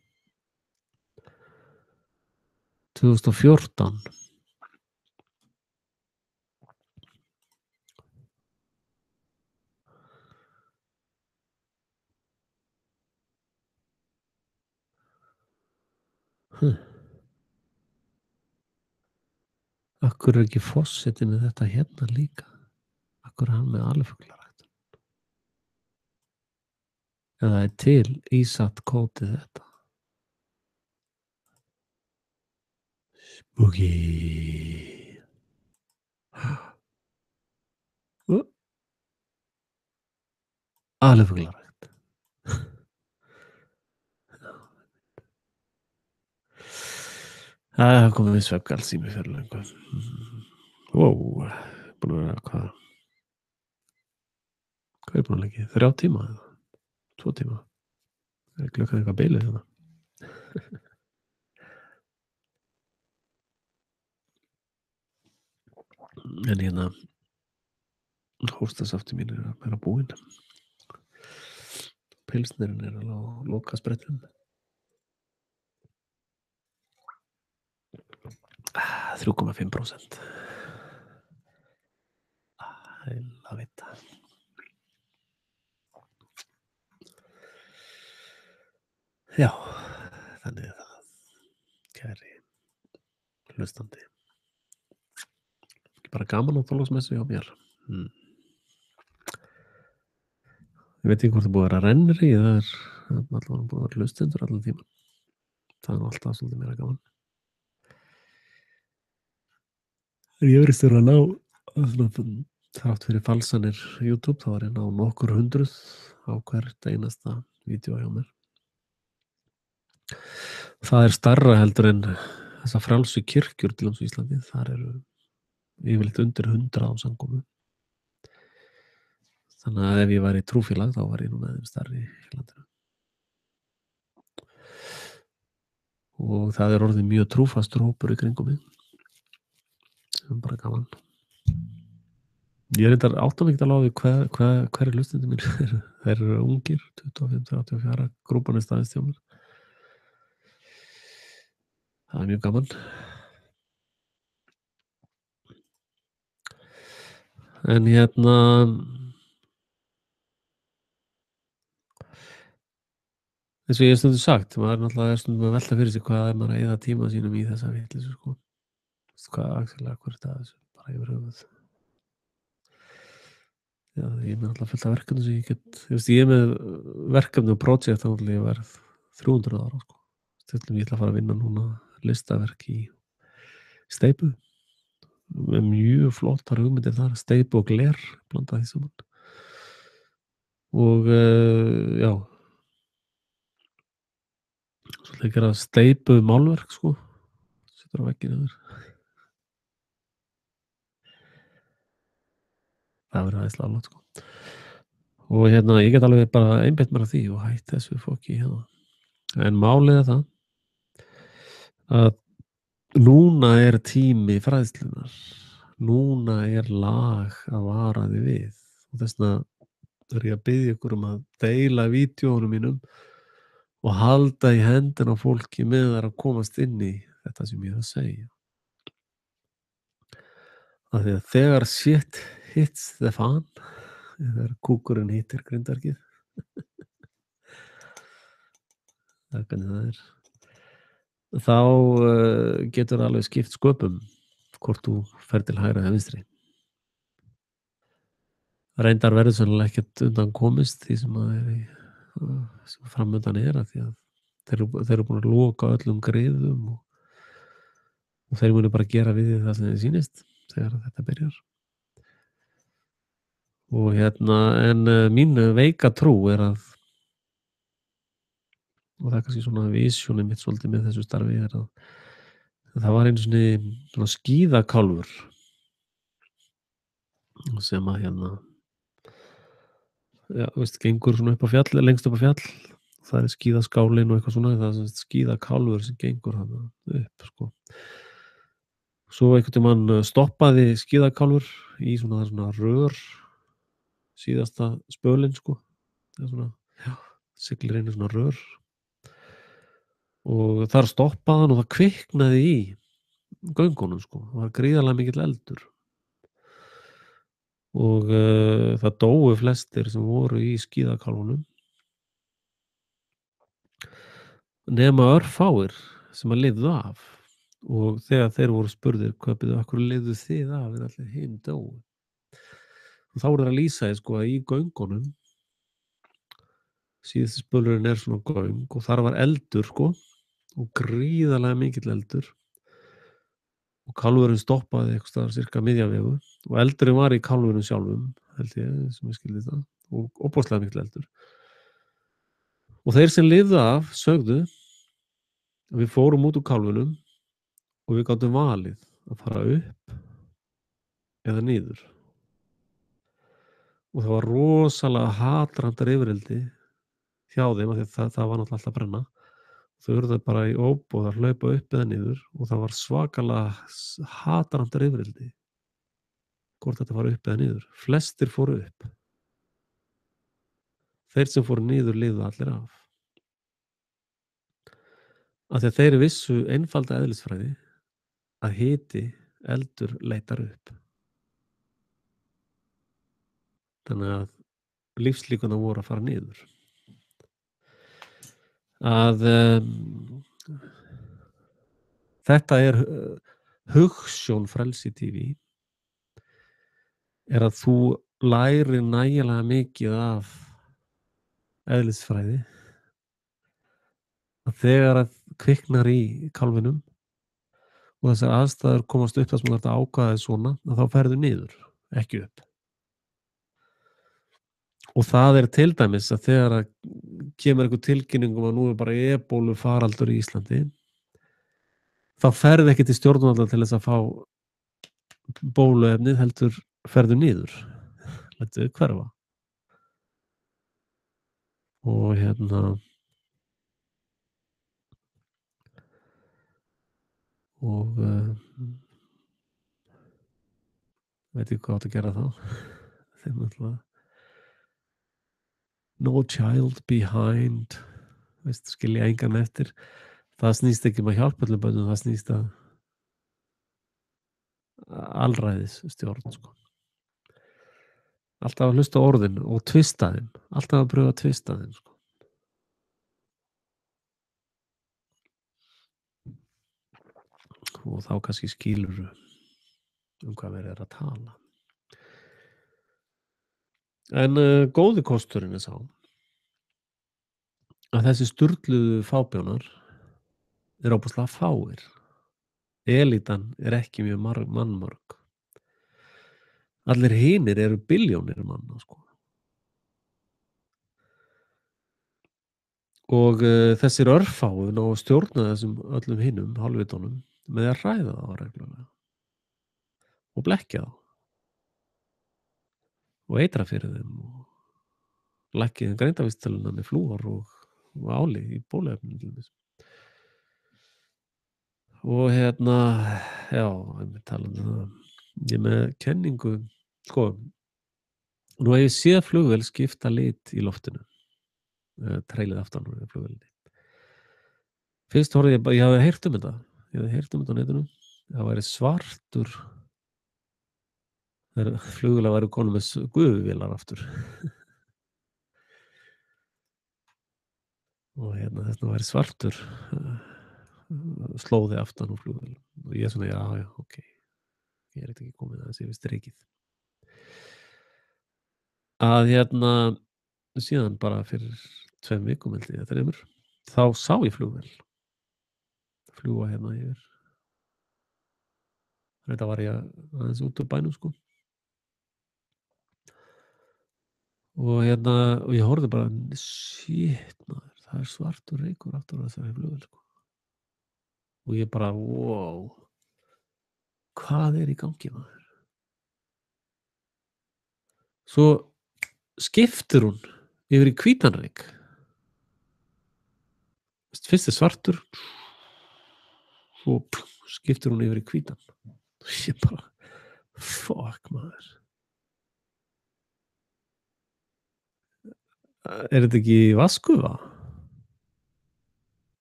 2014. Akkur er ekki forseti með þetta hérna líka? Akkur er hann með alifuglaræktun? Eða er til ísatt kótið þetta? Spooky. Alifuglarækt. Það komið við svefngals í mig fyrir löngu. Wow, búin að vera hvað? Hvað er búin að leggja? 3 tíma eða 2 tíma? Er klukkan eitthvað bilið hérna? En hérna hóstasafti mín er að vera búinn. Pilsnerinn er alveg á lokasprettinu. 3,5%. I love it. Já, þannig að það, kæri hlustandi. Ekki bara gaman á Þorláksmessu hjá mér. Ég veit ekki hvort það búið að vera rennri, það er allavega búið að vera hlustendur allan tíma. Það er alltaf svolítið meira gaman. En ég verðist vera að ná, þrátt fyrir falsanir YouTube, þá var ég ná nokkur 100 á hvert einasta vídeo hjá mér. Það er stærra heldur en þessar frjálsu kirkjur til í Íslandi. Þar eru yfirleitt undir 100 á samkomu. Þannig að ef ég væri trúfélag þá var ég nú með þeim stærri í landinu. Og það er orðið mjög trúfastur hópur í kringum mig. Það er bara gaman. Ég er reyndar áttam ekkert alveg á því hver hlustandi mín eru. Þeir eru ungir, 25-34, grúpan er staðist hjá mér. Það er mjög gaman. En hérna eins og ég hef stundum sagt, maður náttúrulega stundum að velta fyrir sig hvað maður að eyða tíma sínum í þessa vitleysu sko. Hvað actually hvort það þessu bara yfir höfuð. Já, ég er með alltaf fullt af verkefni sem ég get, ég er með verkefni og projekt þá ég verð 300 ára sko. Stundum ég ætla að fara að vinna núna listaverk í steypu með mjög flottar hugmyndir þar, steypu og gler blanda því saman og já svolítið gera steypu málverk sko, setur á vegginn yfir. Það verður æðislega flott sko. Og hérna ég get alveg bara einbeitt mér að því og hætt þessu fokki hérna. En málið er það að núna er tími fræðslunnar. Núna er lag að vara þig við. Og þess vegna er ég að biðja ykkur að deila vídeóunum mínum og halda í hendina á fólki með þær að komast inn í þetta sem ég er að segja. Af því að þegar shit hits the fan, þegar kúkurinn hittir grindarkið, það er hvernig það er, þá getur alveg skipt sköpum hvort þú fer til hægri eða vinstri. Reyndar verður sennilega ekkert undan komist því sem að er í, sem framundan er, af því að þeir eru búin að loka öllum griðum og þeir munu bara gera við því það sem þeir sýnist þegar þetta byrjar. Og en mín veika trú er að, og það er kannski svona visjónið mitt svolítið með þessu starfi, er að það var einu svona skíðakálfur sem að gengur svona upp á fjall, lengst upp á fjall. Það er skíðaskálin og eitthvað svona, það er skíðakálfur sem gengur hann upp, sko. Svo einhvern tímann stoppaði skíðakálfur í svona rör, síðasta spölinn, sko. Það er svona, siglir inn í svona rör. Og þar stoppaði hann og það kviknaði í göngunum, sko. Það var gríðarlega mikill eldur. Og það dóu flestir sem voru í skíðakálfunum, nema örfáir sem að lifðu af. Og þegar þeir voru spurðir af hverju lifðu þið af, allir hinn dóu. Og þá voru þeir að lýsa sko, að í göngunum, síðasti spölurinn er svona göng og þar var eldur, sko, og gríðarlega mikill eldur. Og kálfurinn stoppaði eitthvað staðar cirka miðjavegu og eldurinn var í kálfurinn sjálfum, held ég, sem ég skildi það, og óbúslega mikill eldur. Og þeir sem lifðu af sögðu að við fórum út úr kálfunum og við gátum valið að fara upp eða niður. Og það var rosalega hatrandar yfireldi hjá þeim, af því að það var náttúrulega alltaf að brenna. Þau urðu bara í óboð að hlaupa upp eða niður og það var svakalega hatrandar yfireldi hvort þetta fara upp eða niður. Flestir fóru upp. Þeir sem fóru niður lifðu allir af. Af því að þeir vissu einfalda eðlisfræði að hiti eldur leitar upp. Þannig að lífslíkurnar voru að fara niður. Að þetta er hugsjón Frelsi TV, er að þú lærir nægilega mikið af eðlisfræði að þegar að kviknar í kálfinum og þessar aðstæður komast upp þar sem þetta ákvaðið svona, að þá ferðu niður, ekki upp. Og það er til dæmis að þegar að kemur einhver tilkynning að nú er bara ebólu faraldur í Íslandi, þá ferðu ekki til stjórnvalda til þess að fá bóluefnið, heldur ferðu niður, lættu þau hverfa. Og veit ég hvað átt að gera þá. Þeim náttúrulega no child behind, skilja engan eftir. Það snýst ekki að hjálpa öllum börnum, það snýst að alræðis stjórn, sko. Alltaf að hlusta á orðin og tvista þeim, alltaf að pröfa að tvista þeim, sko. Og þá kannski skilur hvað verið er að tala. En góði kosturinn er sá að þessi sturluðu fábjánar er óbúslega fáir. Elítan er ekki mjög mannmörg. Allir hinir eru billjónir manna, sko. Og þessir örfáu ná að stjórna þessum öllum hinum, hálfvitunum, með að ræða þá reglulega og blekkja þá og eitra fyrir þeim og lækki þeim greindarvísitöluna með flúor og og áli í bóluefnum til dæmis. Og já, einmitt talandi um það. Ég er með kenningu, sko, nú hef ég séð flugvél skipta lit í loftinu, treilið aftan úr flugvélinni. Fyrst horfði ég hafði heyrt um þetta. Ég hafði heyrt um þetta á netinu. Það væri svartur þegar flugvélar væru komnar með gufuvélar aftur. Og þess vegna væri svartur slóði aftan úr flugvélum. Og ég svona, já, ókei. Ég er ekki kominn aðeins yfir strikið. Að síðan bara fyrir 2 vikum held ég, 3, þá sá ég flugvél fljúga yfir. Þetta var ég aðeins út úr bænum, sko. Og og ég horfði bara, shit maður, það er svartur reykur aftur á þessari flugvél, sko. Og ég bara, wow, hvað er í gangi, maður? Svo skiptir hún yfir í hvítan reyk. Fyrst er svartur, svo skiptir hún yfir í hvítan. Og ég bara, fuck maður. Er þetta ekki vatnsgufa?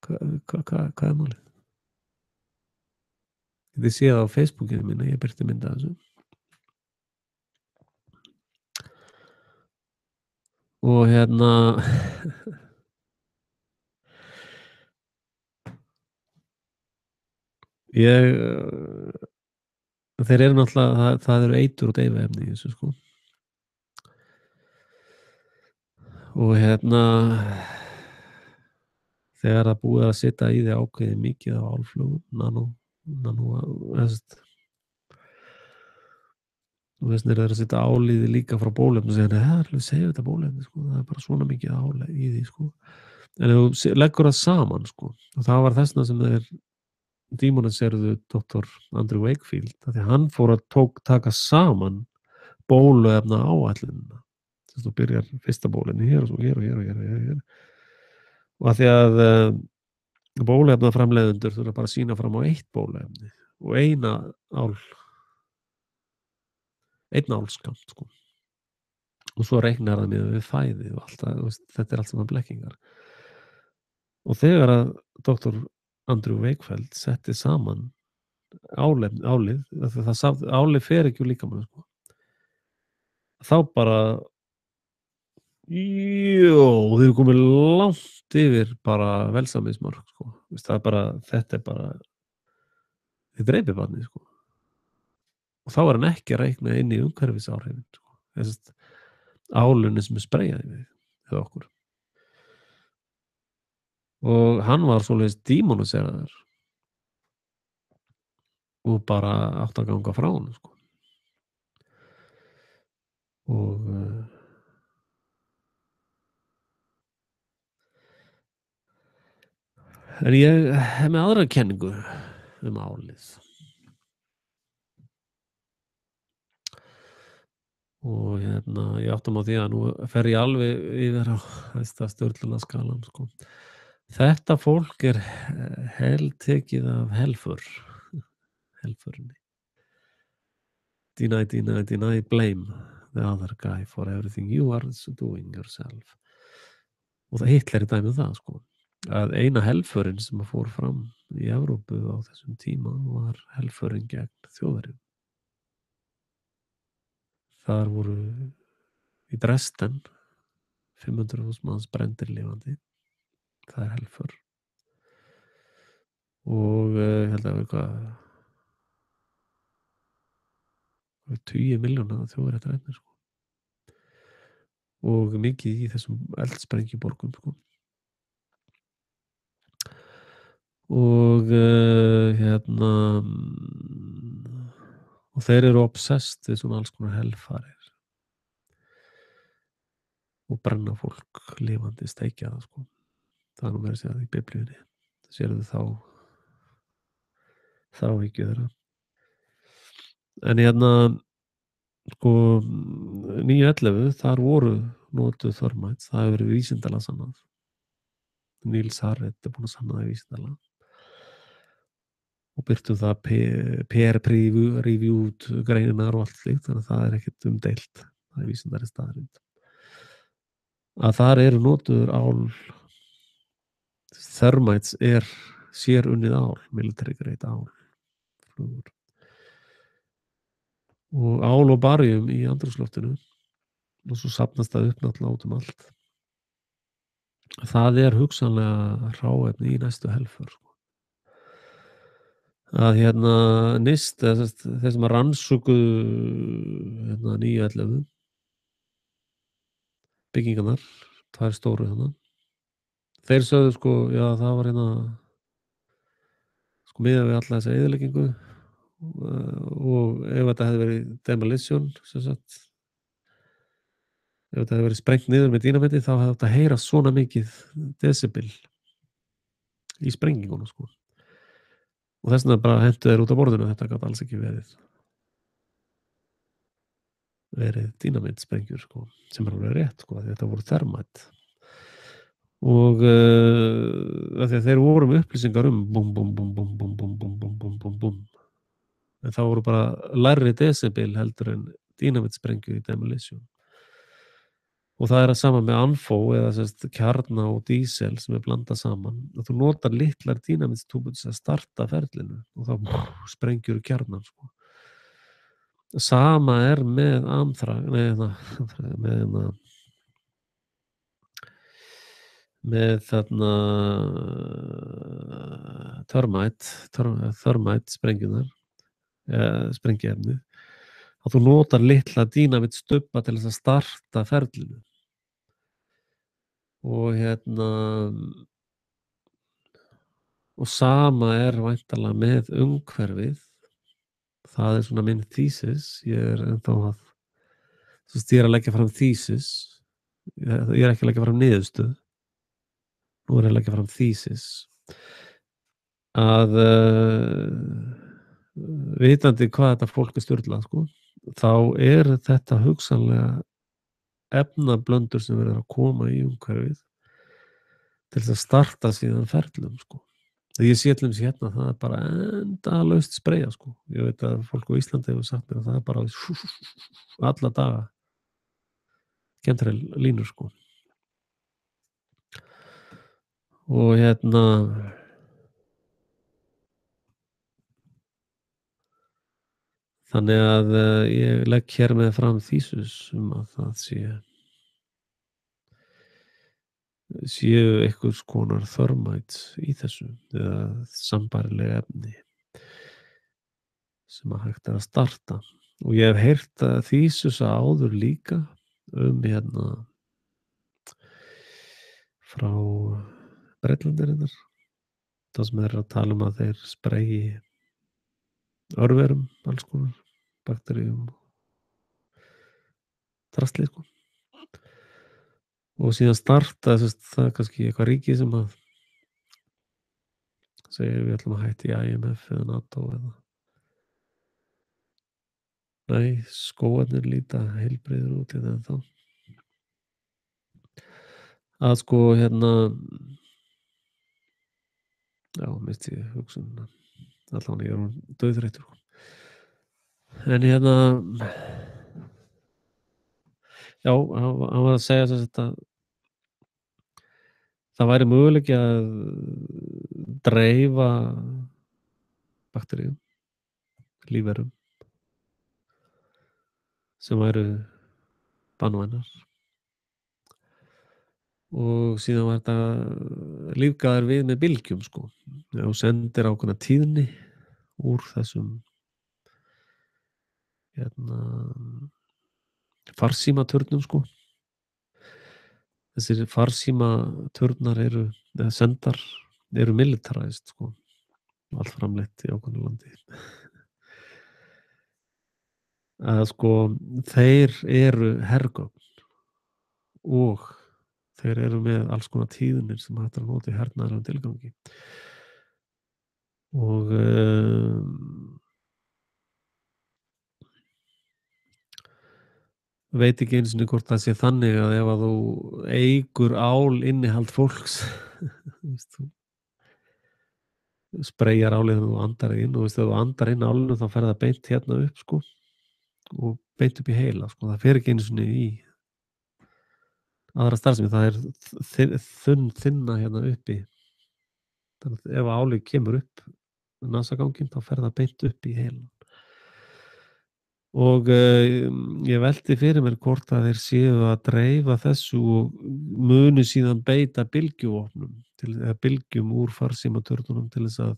Hvað er málið? Þið séð á Facebookinu mínu, ég birti mynd af þessu. Og þeir eru náttúrulega, það eru eitur og deyfiefni í þessu, sko. Og þegar það búið að setja í því ákveðið mikið á álflugum, og þess vegna er það að setja álíði líka frá bóluefni og segja, það er alveg segja þetta bóluefni, sko, það er bara svona mikið áli í því, sko. En ef þú leggur það saman, sko, og það var þessna sem þeir dímoniserðu Dr. Andrew Wakefield, af því hann fór að taka saman bóluefna áætlunina. Þess að þú byrjar fyrsta bóluefni hér og svo hér og hér og hér og hér. Og af því að bóluefna framleiðendur þurfa bara að sýna fram á eitt bóluefni og einn álskamt, sko. Og svo reiknar það með við fæði og allt það, þetta er allt saman blekkingar. Og þegar að Dr. Andrew Wakefield setti saman álið, álið fer ekki úr líkamanum, sko. Þá bara, þeir eru komið langt yfir bara velsæmismörk, sko. Það er bara, þetta er bara, þið dreipir barnið, sko. Og þá er hann ekki að reikna inn í umhverfisáhrifin, sko. Þess álunni sem er spreyjaði við okkur. Og hann var svoleiðis dímoniserður og bara átti að ganga frá honum, sko. Og en ég hef með aðra kenningu álið. Og ég átti mig á því að nú fer ég alveg yfir á hæsta stjörnuna skalan, sko. Þetta fólk er heltekið af helförinni. Deny, blame the other guy for everything you are doing yourself. Og það Hitler er dæmið það, sko. Að eina helförin sem fór fram í Evrópu á þessum tíma var helförin gegn Þjóðverjum. Þar voru í Dresden 500.000 manns brenndir lifandi. Það er helför. Og ég held að það var 20 milljóna Þjóðverjar drepnir, sko. Og mikið í þessum eldsprengiborgum, sko. Og og þeir eru obsessed við svona alls konar helfarir og brenna fólk lifandi, steikja það, sko. Það er nú meira að segja í Biblíunni. Það sérðu þá ekki þeirra. En sko 9/11 þar voru notuð þörmætt, það hefur verið vísindalega sannað. Niels Harrit er búinn að sanna það vísindalega og birtum það peer reviewed greinar og allt slíkt, þannig að það er ekkert umdeilt, það er vísindari staðarind að þar eru notuður thermites sér unnið military grade flugur og og barium í andrúmsloftinu og svo safnast það upp náttúrulega út allt. Það er hugsanlega hráefni í næstu helför sko. Að NIST þeir sem rannsökuðu 9/11 byggingarnar, tvær stóru þeir sögðu sko, já það var sko miðað við alla þessa eyðileggingu og ef þetta hefði verið demolition sem sagt, ef þetta hefði verið sprengt niður með dínamiti þá hefði þetta heyra svona mikið decibel í sprengingunum sko. Og þess vegna bara hentu þeir út á borðinu, þetta gat alls ekki verið dínamítsprengjur sko, sem er alveg rétt sko, þetta voru thermite og af því að þeir voru með upplýsingar búm búm búm búm búm búm búm búm búm búm búm en það voru bara lægri decibel heldur en dínamítsprengjur í demolition og það að sama með anfó eða kjarna og dísel sem blandað saman og þú notar litlar dínamítstúpur til að starta ferlinu og þá sprengjur kjarnan sko. Sama er með með þarna thermite sprengjunar sprengiefni að þú notar litla dínamítstubba til þess að starta ferlinu og og sama er væntanlega með umhverfið. Það er svona minn thesis, ég er ennþá ég er að leggja fram thesis, ég er ekki að leggja fram niðurstöðu, nú er ég að leggja fram thesis, að vitandi hvað þetta fólk er sturlað, sko, þá er þetta hugsanlega efnablöndur sem verður að koma í umhverfið til þess að starta síðan ferlum, sko. Ég sé til dæmis það er bara endalaust spreyja sko. Ég veit að fólk á Íslandi hefur sagt mér að það er bara alla daga chemtrail línur sko. Og þannig að ég legg hér með fram thesis að það séu einhvers konar thermites í þessu eða sambærileg efni sem að hægt að starta og ég hef heyrt að thesis áður líka frá Bretlandirinnar það sem að tala að þeir spreyi örverum, alls konar bakteríum drasli sko og síðan starta það kannski eitthvað ríki sem að segir við ætlum að hætta í IMF eða NATO eða nei, skóarnir líta heilbrigður út í það þá að sko já, misti ég hugsun allan ég dauðþreyttur en já, hann var að segja að það væri möguleiki að dreifa bakteríum, lífverum sem væru banvænar og síðan var þetta lífgaðar við með bylgjum sko og sendir ákveðna tíðni úr þessum farsímaturnum sko. Þessir farsímaturnar sendar eru militarized sko, allt framleitt í ákveðnu landi. Að sko þeir eru hergögn og þeir eru með alls konar tíðnir sem hægt að nota í hernaðarlegum tilgangi. Og veit ekki einu sinni hvort það sé þannig að ef að þú eykur innihald fólks veist, þú spreyjar álið og þú andar inn og veist, ef þú andar inn álinu þá fer það beint hérna upp sko og beint upp í heila sko. Það fer ekki einu sinni í aðra starfsemi. Það er þunn þynna hérna uppi. Þannig að ef álið kemur upp nasaganginn þá fer það beint upp í heilann. Og ég velti fyrir mér hvort að þeir séu að dreifa þessu og muni síðan beita bylgjuvopnum eða bylgjum úr farsímaturnunum til þess að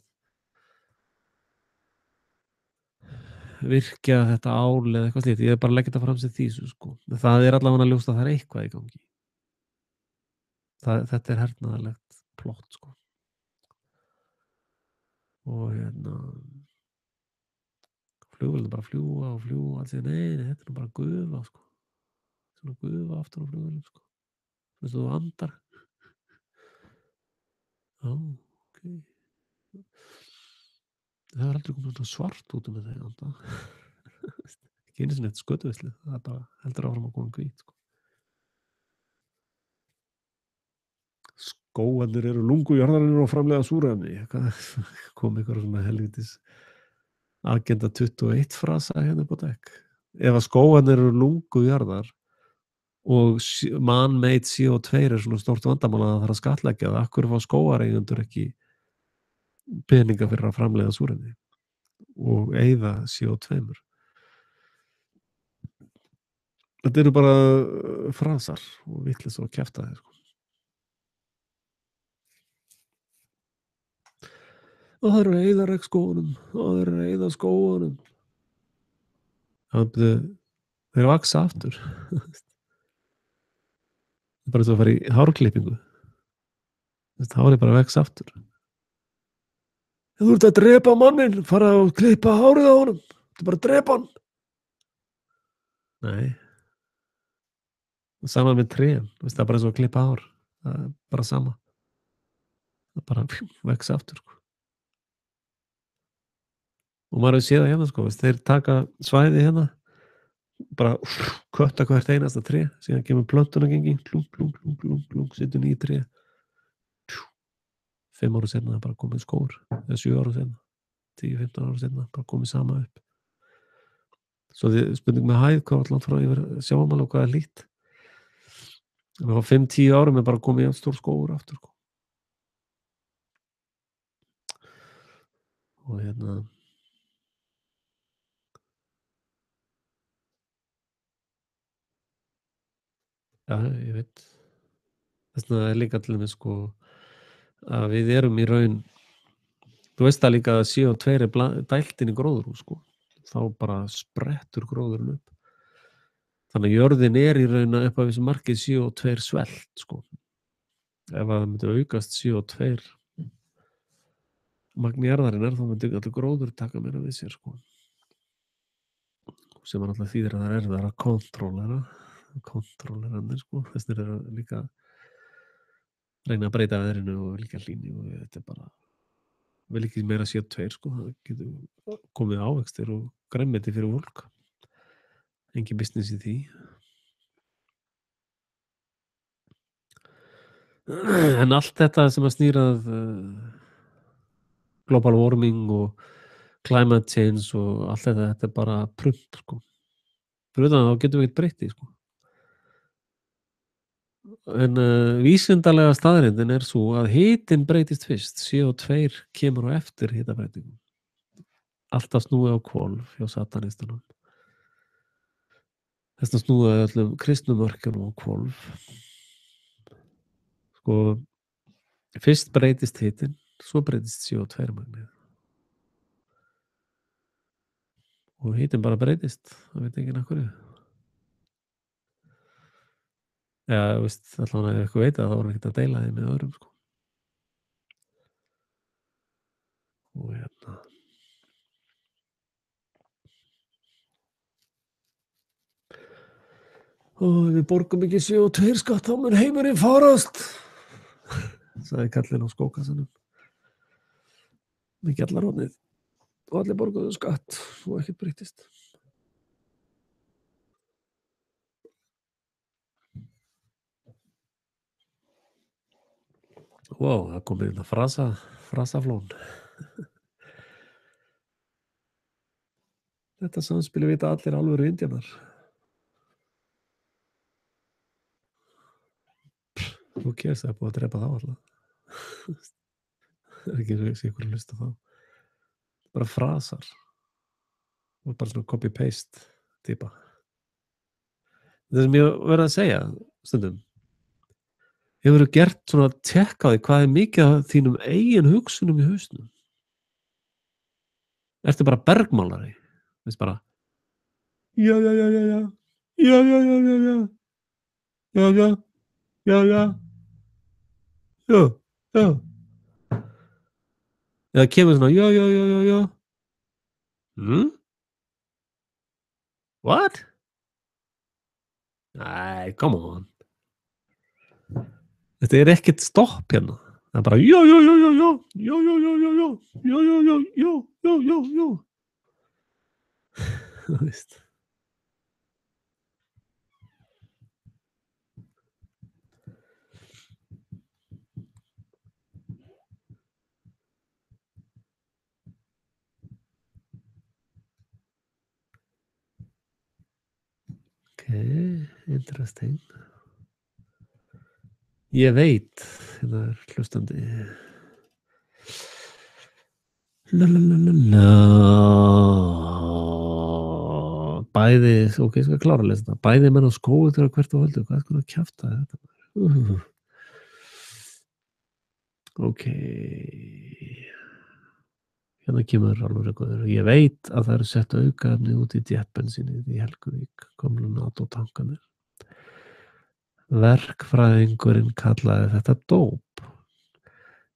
virkja þetta ál eða eitthvað slíkt. Ég er bara að leggja þetta fram sem þýsu sko. Það er allavega ljóst að það er eitthvað í gangi. Þetta er hernaðarlegt plott sko. Og flugvélin bara fljúga og fljúga allt því nei, þetta er nú bara gufa sko. Svona gufa aftur á flugvélin sko. Þess að þú andar. Já, ok. Það er aldrei komið svart út með þeir anda. Ekki einu sinni eftir skötuvislu. Það er bara heldur áfram að koma hvít sko. Skógarnir eru lungu jarðarinnar og framleiða súrefni. Kom ykkur svona helvítis Agenda 21 frasa hérna upp á dekk. Ef að skógarnir eru lungu jarðar og man-made CO2 er svona stórt vandamál að það þarf að skattleggja það, akkur fá skógareigendur ekki peninga fyrir að framleiða súrefni og eyða CO2. Þetta eru bara frasar og vitleysa og kjaftaði sko. Og það eru að eyða regnskógunum og það eru að eyða skógunum. Þeir vaksa aftur. Bara eins og að fara í hárklippingu. Hárið bara vex aftur. Þú ert að drepa mannin, fara að klippa hárið á honum. Þú ert bara að drepa hann. Nei. Saman með trén. Það er bara eins og að klippa hár. Það er bara sama. Það bara vex aftur sko. Og maður hefur séð það hérna sko. Þeir taka svæði hérna, bara kötta hvert einasta tré, síðan kemur plöntunagengi, klung, situr nýju tré. 5 ára seinna það bara komið skógur, eða 7 ára seinna, 10-15 ára seinna, bara komið sama upp. Svo þið spurning með hæð, hvað allan frá yfir sjávarmála og hvað er lít. En á 5-10 árum er bara komið jafn stór skógur aftur sko. Og já, ég veit. Þess vegna er líka til dæmis sko að við erum í raun, þú veist það líka að CO2 er dælt inn í gróðurhús sko, þá bara sprettur gróðurinn upp. Þannig að jörðin er í raun að upp að þessu markið CO2 svelt sko. Ef að það myndi aukast CO2 magn jarðarinnar þá myndi allur gróður taka meira við sér sko. Sem er alltaf þýðir að það er erfiðara að kontróleranir sko. Þessir eru líka reyna að breyta veðrinu og líka hlýni og þetta er bara vel ekki meira CO2 sko. Það getur komið ávextir og grænmeti fyrir fólk. Engin business í því. En allt þetta sem að snýrað global warming og climate change og allt þetta er bara prump sko. Fyrir utan þá getum við ekkert breytt því sko. En vísindalega staðreyndin er svo að hitinn breytist fyrst, CO2 kemur á eftir hitabreytingum. Alltaf snúið á hvolf hjá satanistunum. Þess að snúið öllum kristnumörkjunum á hvolf. Sko, fyrst breytist hitinn, svo breytist CO2 magnið. Og hitinn bara breytist, það veit ekki hverju. Já, veist, allavega ef eitthvað veit að þá var ekkert að deila því með öðrum sko. Og og við borgum ekki CO2 skatt, þá mun heimurinn farast, sagði kallinn á skókassanum. Með gjallarhornið og allir borguðu skatt og ekkert breyttist. Wow, það kom inn að frasaflón. Þetta samspil vita allir alvöru indjánar. Who cares, það er búið að drepa þá alla. Það er ekki eins og ég sé ykkur að hlusta á þá. Bara frasar og bara svona copy-paste típa. Það sem ég verið að segja stundum. Hefurðu gert svona tékka á því hvað er mikið af þínum eigin hugsunum í hausnum? Ertu bara bergmálari? Veist bara já, já, já, já, já. Já, já, já, já, já. Já, já, já, já. Já, já. Eða kemur svona já, já, já, já, já. What? Æ, come on. Þetta er ekkert stopp hérna. Það er bara já, já, já, já, já. Já, já, já, já, já. Já, já, já, já, já, já, já. Þú veist. Interesting. Ég veit, hérna er hlustandi. Bæði, ok, ég skal klára að lesa þetta. Bæði menn á skói þegar hvert og höldu. Hvað er að kjafta þetta? Ok. Hérna kemur alveg góður. Ég veit að það eru sett aukaefni út í djettbensínið í Helguvík, komlu NATO-tankanir. Verkfræðingurinn kallaði þetta dóp.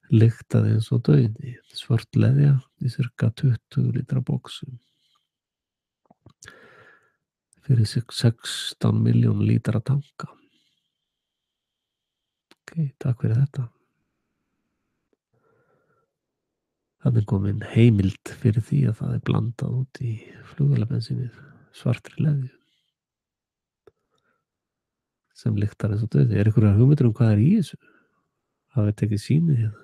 Lyktaði eins og dauði. Svört leðja í cirka 20 lítra bóksum. Fyrir 16 miljón lítra tanka. Ok, takk fyrir þetta. Þannig komin heimild fyrir því að það er blandað út í flugvélabensínið svartri leðju sem lyktar eins og dauði. Er einhverjar hugmyndir hvað er í þessu? Hafið tekið sýni hérna?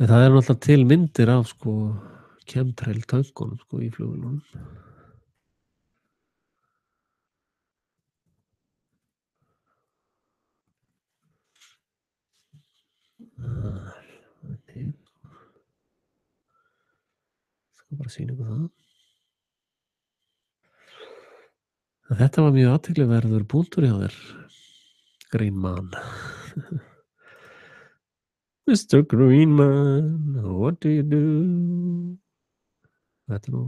En það er náttúrulega til myndir af sko chemtrail tönkunum sko í flugvélunum. Okay. Skal bara sýna ykkur það. Þetta var mjög athyglisverður punktur hjá þér, Green Man. Mr. Green Man, what do you do? Þetta er nú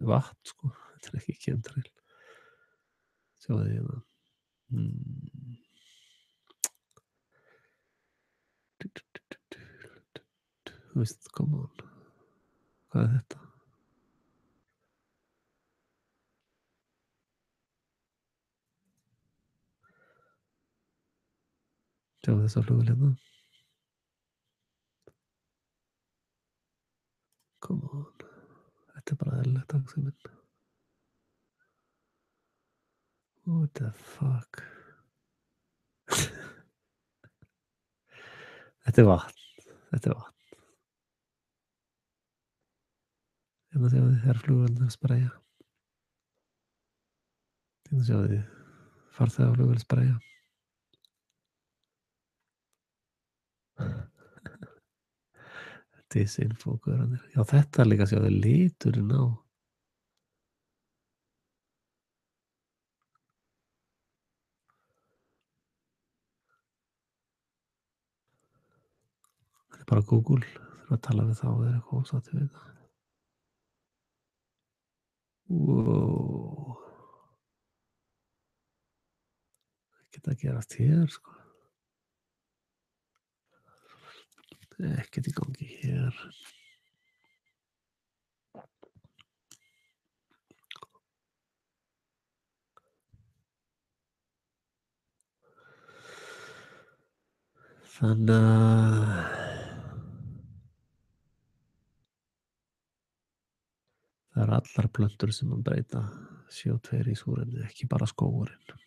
vatn sko, þetta er ekki chemtrail. Sjáðu því hérna. Þú veist, come on. Hvað er þetta? Sjáðu þessa flugvél hérna. Come on. Þetta er bara eðlilegt aksið. What the fuck? Þetta er vatn. Þetta er vatn. Hérna sjáðu þið, það er flugvélina að spreyja. Hérna sjáðu þið, farþega flugvél spreyja. Disinfókuðuranir. Já, þetta er líka sjáðu liturinn á. Þetta er bara Google. Þurfa að tala við þá eða eitthvað ósáttu við það. Wow. Ekkert að gerast hér sko. Ekkert í gangi hér. Þannig að Það eru allar plöntur sem að breyta CO2 í súrefni, ekki bara skógurinn.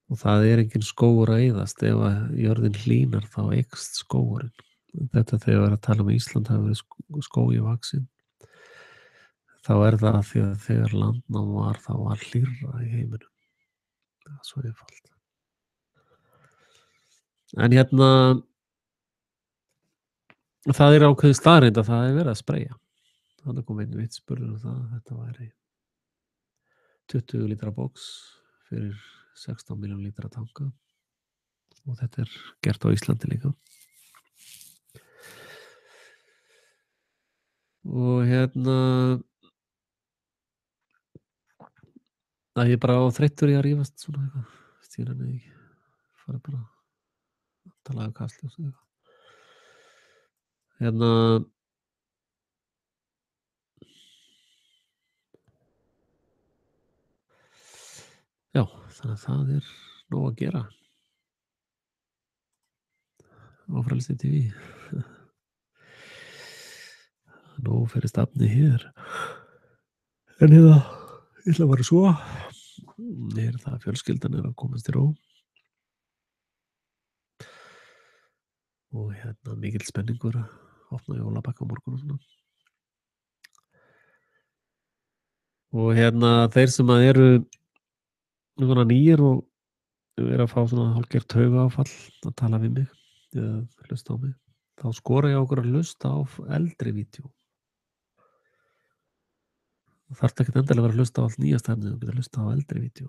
Og það er enginn skógur að eyðast. Ef að jörðin hlýnar þá eykst skógurinn. Þetta þegar við erum að tala um að Ísland hafi verið skógi vaxin, þá er það af því að þegar landnám var, þá var hlýrra í heiminum. Það er svo einfalt. En hérna, það er ákveðin staðreynd að það er verið að spreyja. Þannig kom einn vitspurður um það að þetta væri 20 lítra box fyrir 16 miljón lítra tanka. Og þetta er gert á Íslandi líka. Og hérna, það er bara á þreyttur í að rífast svona eitthvað. Stýran eða ekki. Fara bara að tala um kastljós eða eitthvað. Hérna, já, þannig að það er nóg að gera á Frelsi TV. Nóg fyrir stafni hér. En hérna, ég ætla að fara svo. Er það að fjölskyldan er að komast í ró. Og hérna mikill spenningur að opna jólabakka á morgun og svona. Og hérna þeir sem að eru svona nýir og eru að fá svona hálfgert taugaáfall að tala við mig eða hlusta á mig, þá skora ég á okkur að hlusta á eldri vídeó. Þú þarft ekkert endilega að vera að hlusta á allt nýjasta efnið, þú getur að hlusta á eldri vídeó.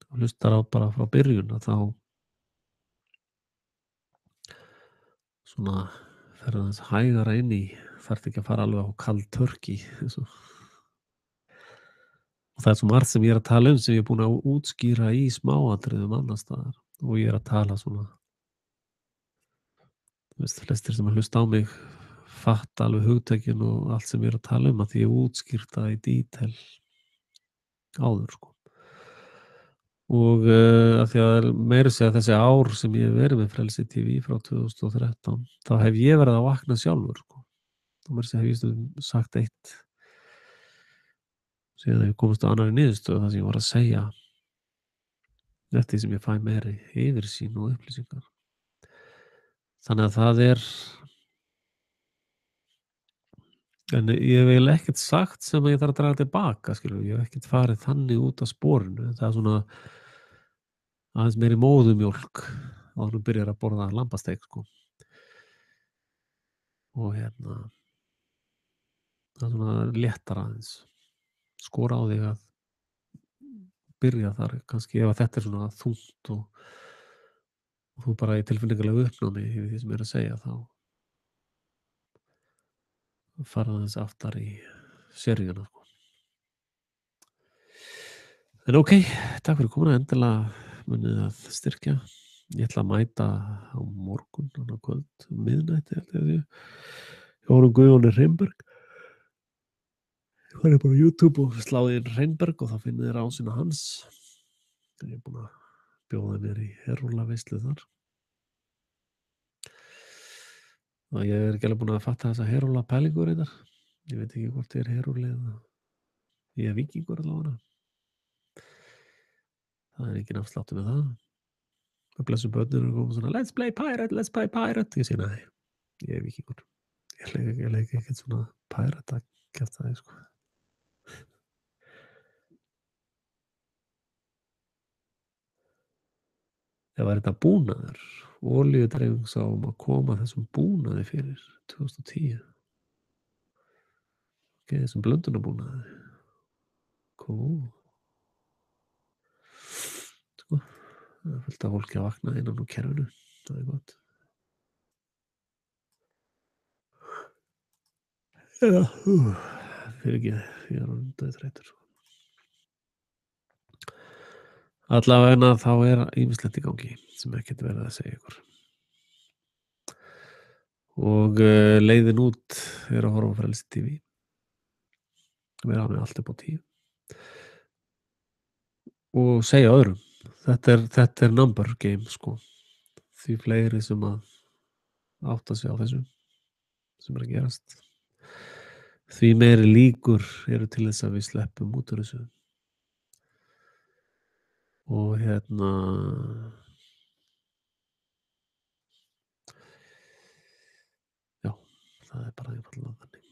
Þú hlustar á bara frá byrjun að þá svona ferðu aðeins hægara inn í, þarft ekki að fara alveg á cold turkey eins og. Og það er svo margt sem ég er að tala um sem ég er búin að útskýra í smáatriðum annars staðar og ég er að tala svona, þú veist, flestir sem að hlusta á mig fatta alveg hugtökin og allt sem ég er að tala um að því ég hef útskýrt það í dítel áður sko. Og af því að meira segja þessi ár sem ég hef verið með Frelsi TV frá 2013, þá hef ég verið að vakna sjálfur sko. Og meira segja hef ég stundum sagt eitt síðan að ég komist á annarri niðurstöðu það sem ég var að segja eftir því sem ég fæ meiri yfirsýn og upplýsingar. Þannig að það er, en ég hef eiginlega ekkert sagt sem að ég þarf að draga tilbaka, skilur, ég hef ekkert farið þannig út af sporinu, það er svona aðeins meiri móðumjólk áður en þú byrjar að borða lambasteik sko. Og hérna, það er svona léttara aðeins, skora á þig að byrja þar, kannski ef að þetta er svona þungt og þú bara í tilfinningarlegu uppnámi yfir því sem ég er að segja, þá fara aðeins aftar í seríuna sko. En ok, takk fyrir komuna, endilega munið að styrkja. Ég ætla að mæta á morgun, annað kvöld, miðnætti held ég að ég. Jórunn Guðjóni Reynberg. Ég farið bara á YouTube og sláði inn Reynberg og þá finnið þér ásina hans. Ég er búin að bjóða mér í herúlaveislu þar. Og ég er ekki alveg búin að fatta þessa herúla pælingur reyndar. Ég veit ekki hvort ég er herúli eða ég er víkingur allavega. Það er engin afsláttur með það. Það blessum börnur og komum svona let's play pirate. Ég segi nei, ég er víkingur. Ég leik ekkert svona pirate að kjafta það sko. Ef var þetta búnaður, olíudreifing sá að koma þessum búnaði fyrir 2010. Ok, þessum blöndunarbúnaði. Cool. Sko, það er fullt af fólki að vakna innan úr kerfinu. Það er gott. Já, fyrir ekki, ég er orðinn þreyttur. Allavega þá er ýmislegt í gangi sem ekkert verið að segja ykkur. Og leiðin út er að horfa á Frelsi TV. Vera með allt upp á 10. Og segja öðrum. Þetta er number game sko. Því fleiri sem að átta sig á þessu sem er að gerast, því meiri líkur eru til þess að við sleppum út úr þessu. Og já, það er bara einfaldlega þannig.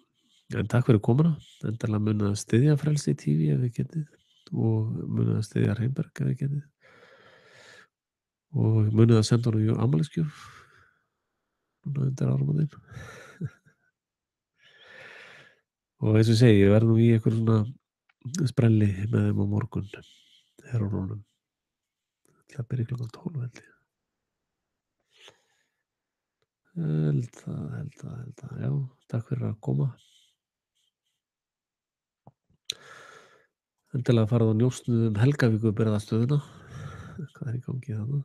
En takk fyrir komuna. Endilega munið að styðja Frelsi TV ef þið getið og munið að styðja Hreimberg ef þið getið og munið að senda honum afmælisgjöf núna undir áramótin. Og eins og ég segi, ég verð nú í einhver svona sprelli með þeim á morgun herrunum. Það byrja klukkan 12 held ég. Held það, já, takk fyrir að koma. Endilega farið á njósnuð Helgavíku birgðastöðina, hvað er í gangi þarna.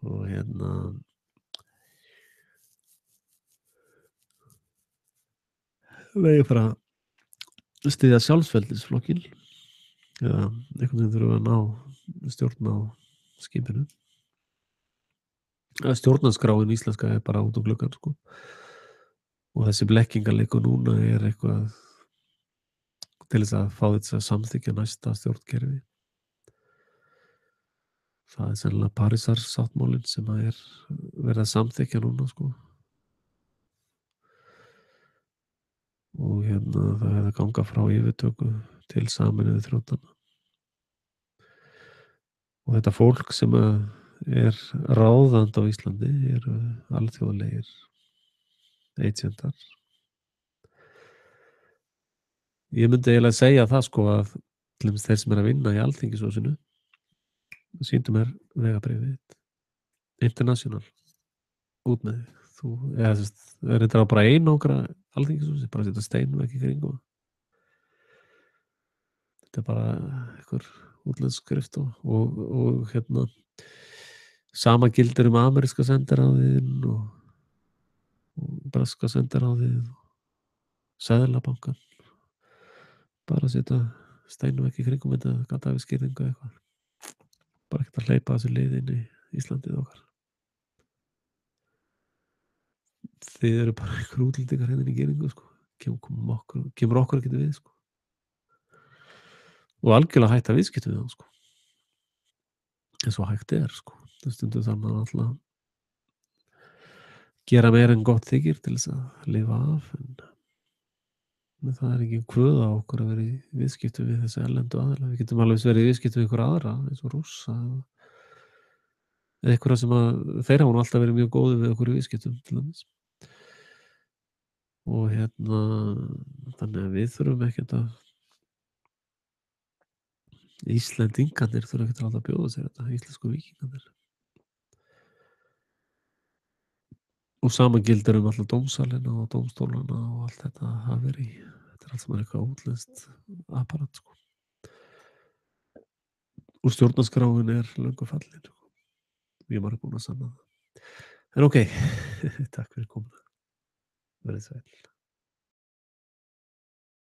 Og vegi bara styðja sjálfsveldisflokkinn eða einhvern veginn þurfum að ná stjórn á skipinu. Stjórnarskráin íslenska er bara út á gluggann sko. Og þessi blekkingarleikur núna er eitthvað til þess að fá þess að samþykkja næsta stjórnkerfi. Það er sennilega Parísarsáttmálinn sem að er verið að samþykkja núna sko. Og það er að ganga frá yfirtöku til Sameinuðu þjóðanna. Og þetta fólk sem er ráðandi á Íslandi eru alþjóðlegir agentar. Ég myndi eiginlega segja það sko að til dæmis þeir sem er að vinna í Alþingishúsinu sýndu mér vegabréfið International út með þig. Þú er þetta bara einangra Alþingishúsi, bara setja steinum ekki kringum. Þetta er bara einhver útlenskskrift og sama gildir ameríska sendiráðin og breska sendiráðið og Seðlabankann. Bara setja steinum ekki kringum þetta gata við skýringu eitthvað. Bara ekkert að hleypa þessu lið inn í Íslandið okkar. Þið eru bara einhver útlendingar hérna í geringu sko. Kemur okkur ekki við sko. Og algjörlega hætta viðskipti við hann sko. En svo hægt er sko. Það stundur þarf maður alltaf gera meira en gott þykir til þess að lifa af en það er ekki kvöð á okkur að vera í viðskipti við þessi erlendu aðila. Við getum alveg verið í viðskipti við einhver aðra eins og Rússa eða einhverja sem að þeir hafa alltaf verið mjög góðir við okkur í viðskiptum til dæmis. Og þannig að við þurfum ekkert að Íslendingarnir þurfa ekkert að láta bjóða sér þetta, íslensku víkingarnir. Og sama gildir alltaf dómsalina og dómstólana og allt þetta hafa verið í. Þetta er allt saman eitthvað útlenskt apparat sko. Og stjórnarskráin er löngu fallin sko. Ég er bara búin að sanna það. En ok, takk fyrir komuna. Verið sæl.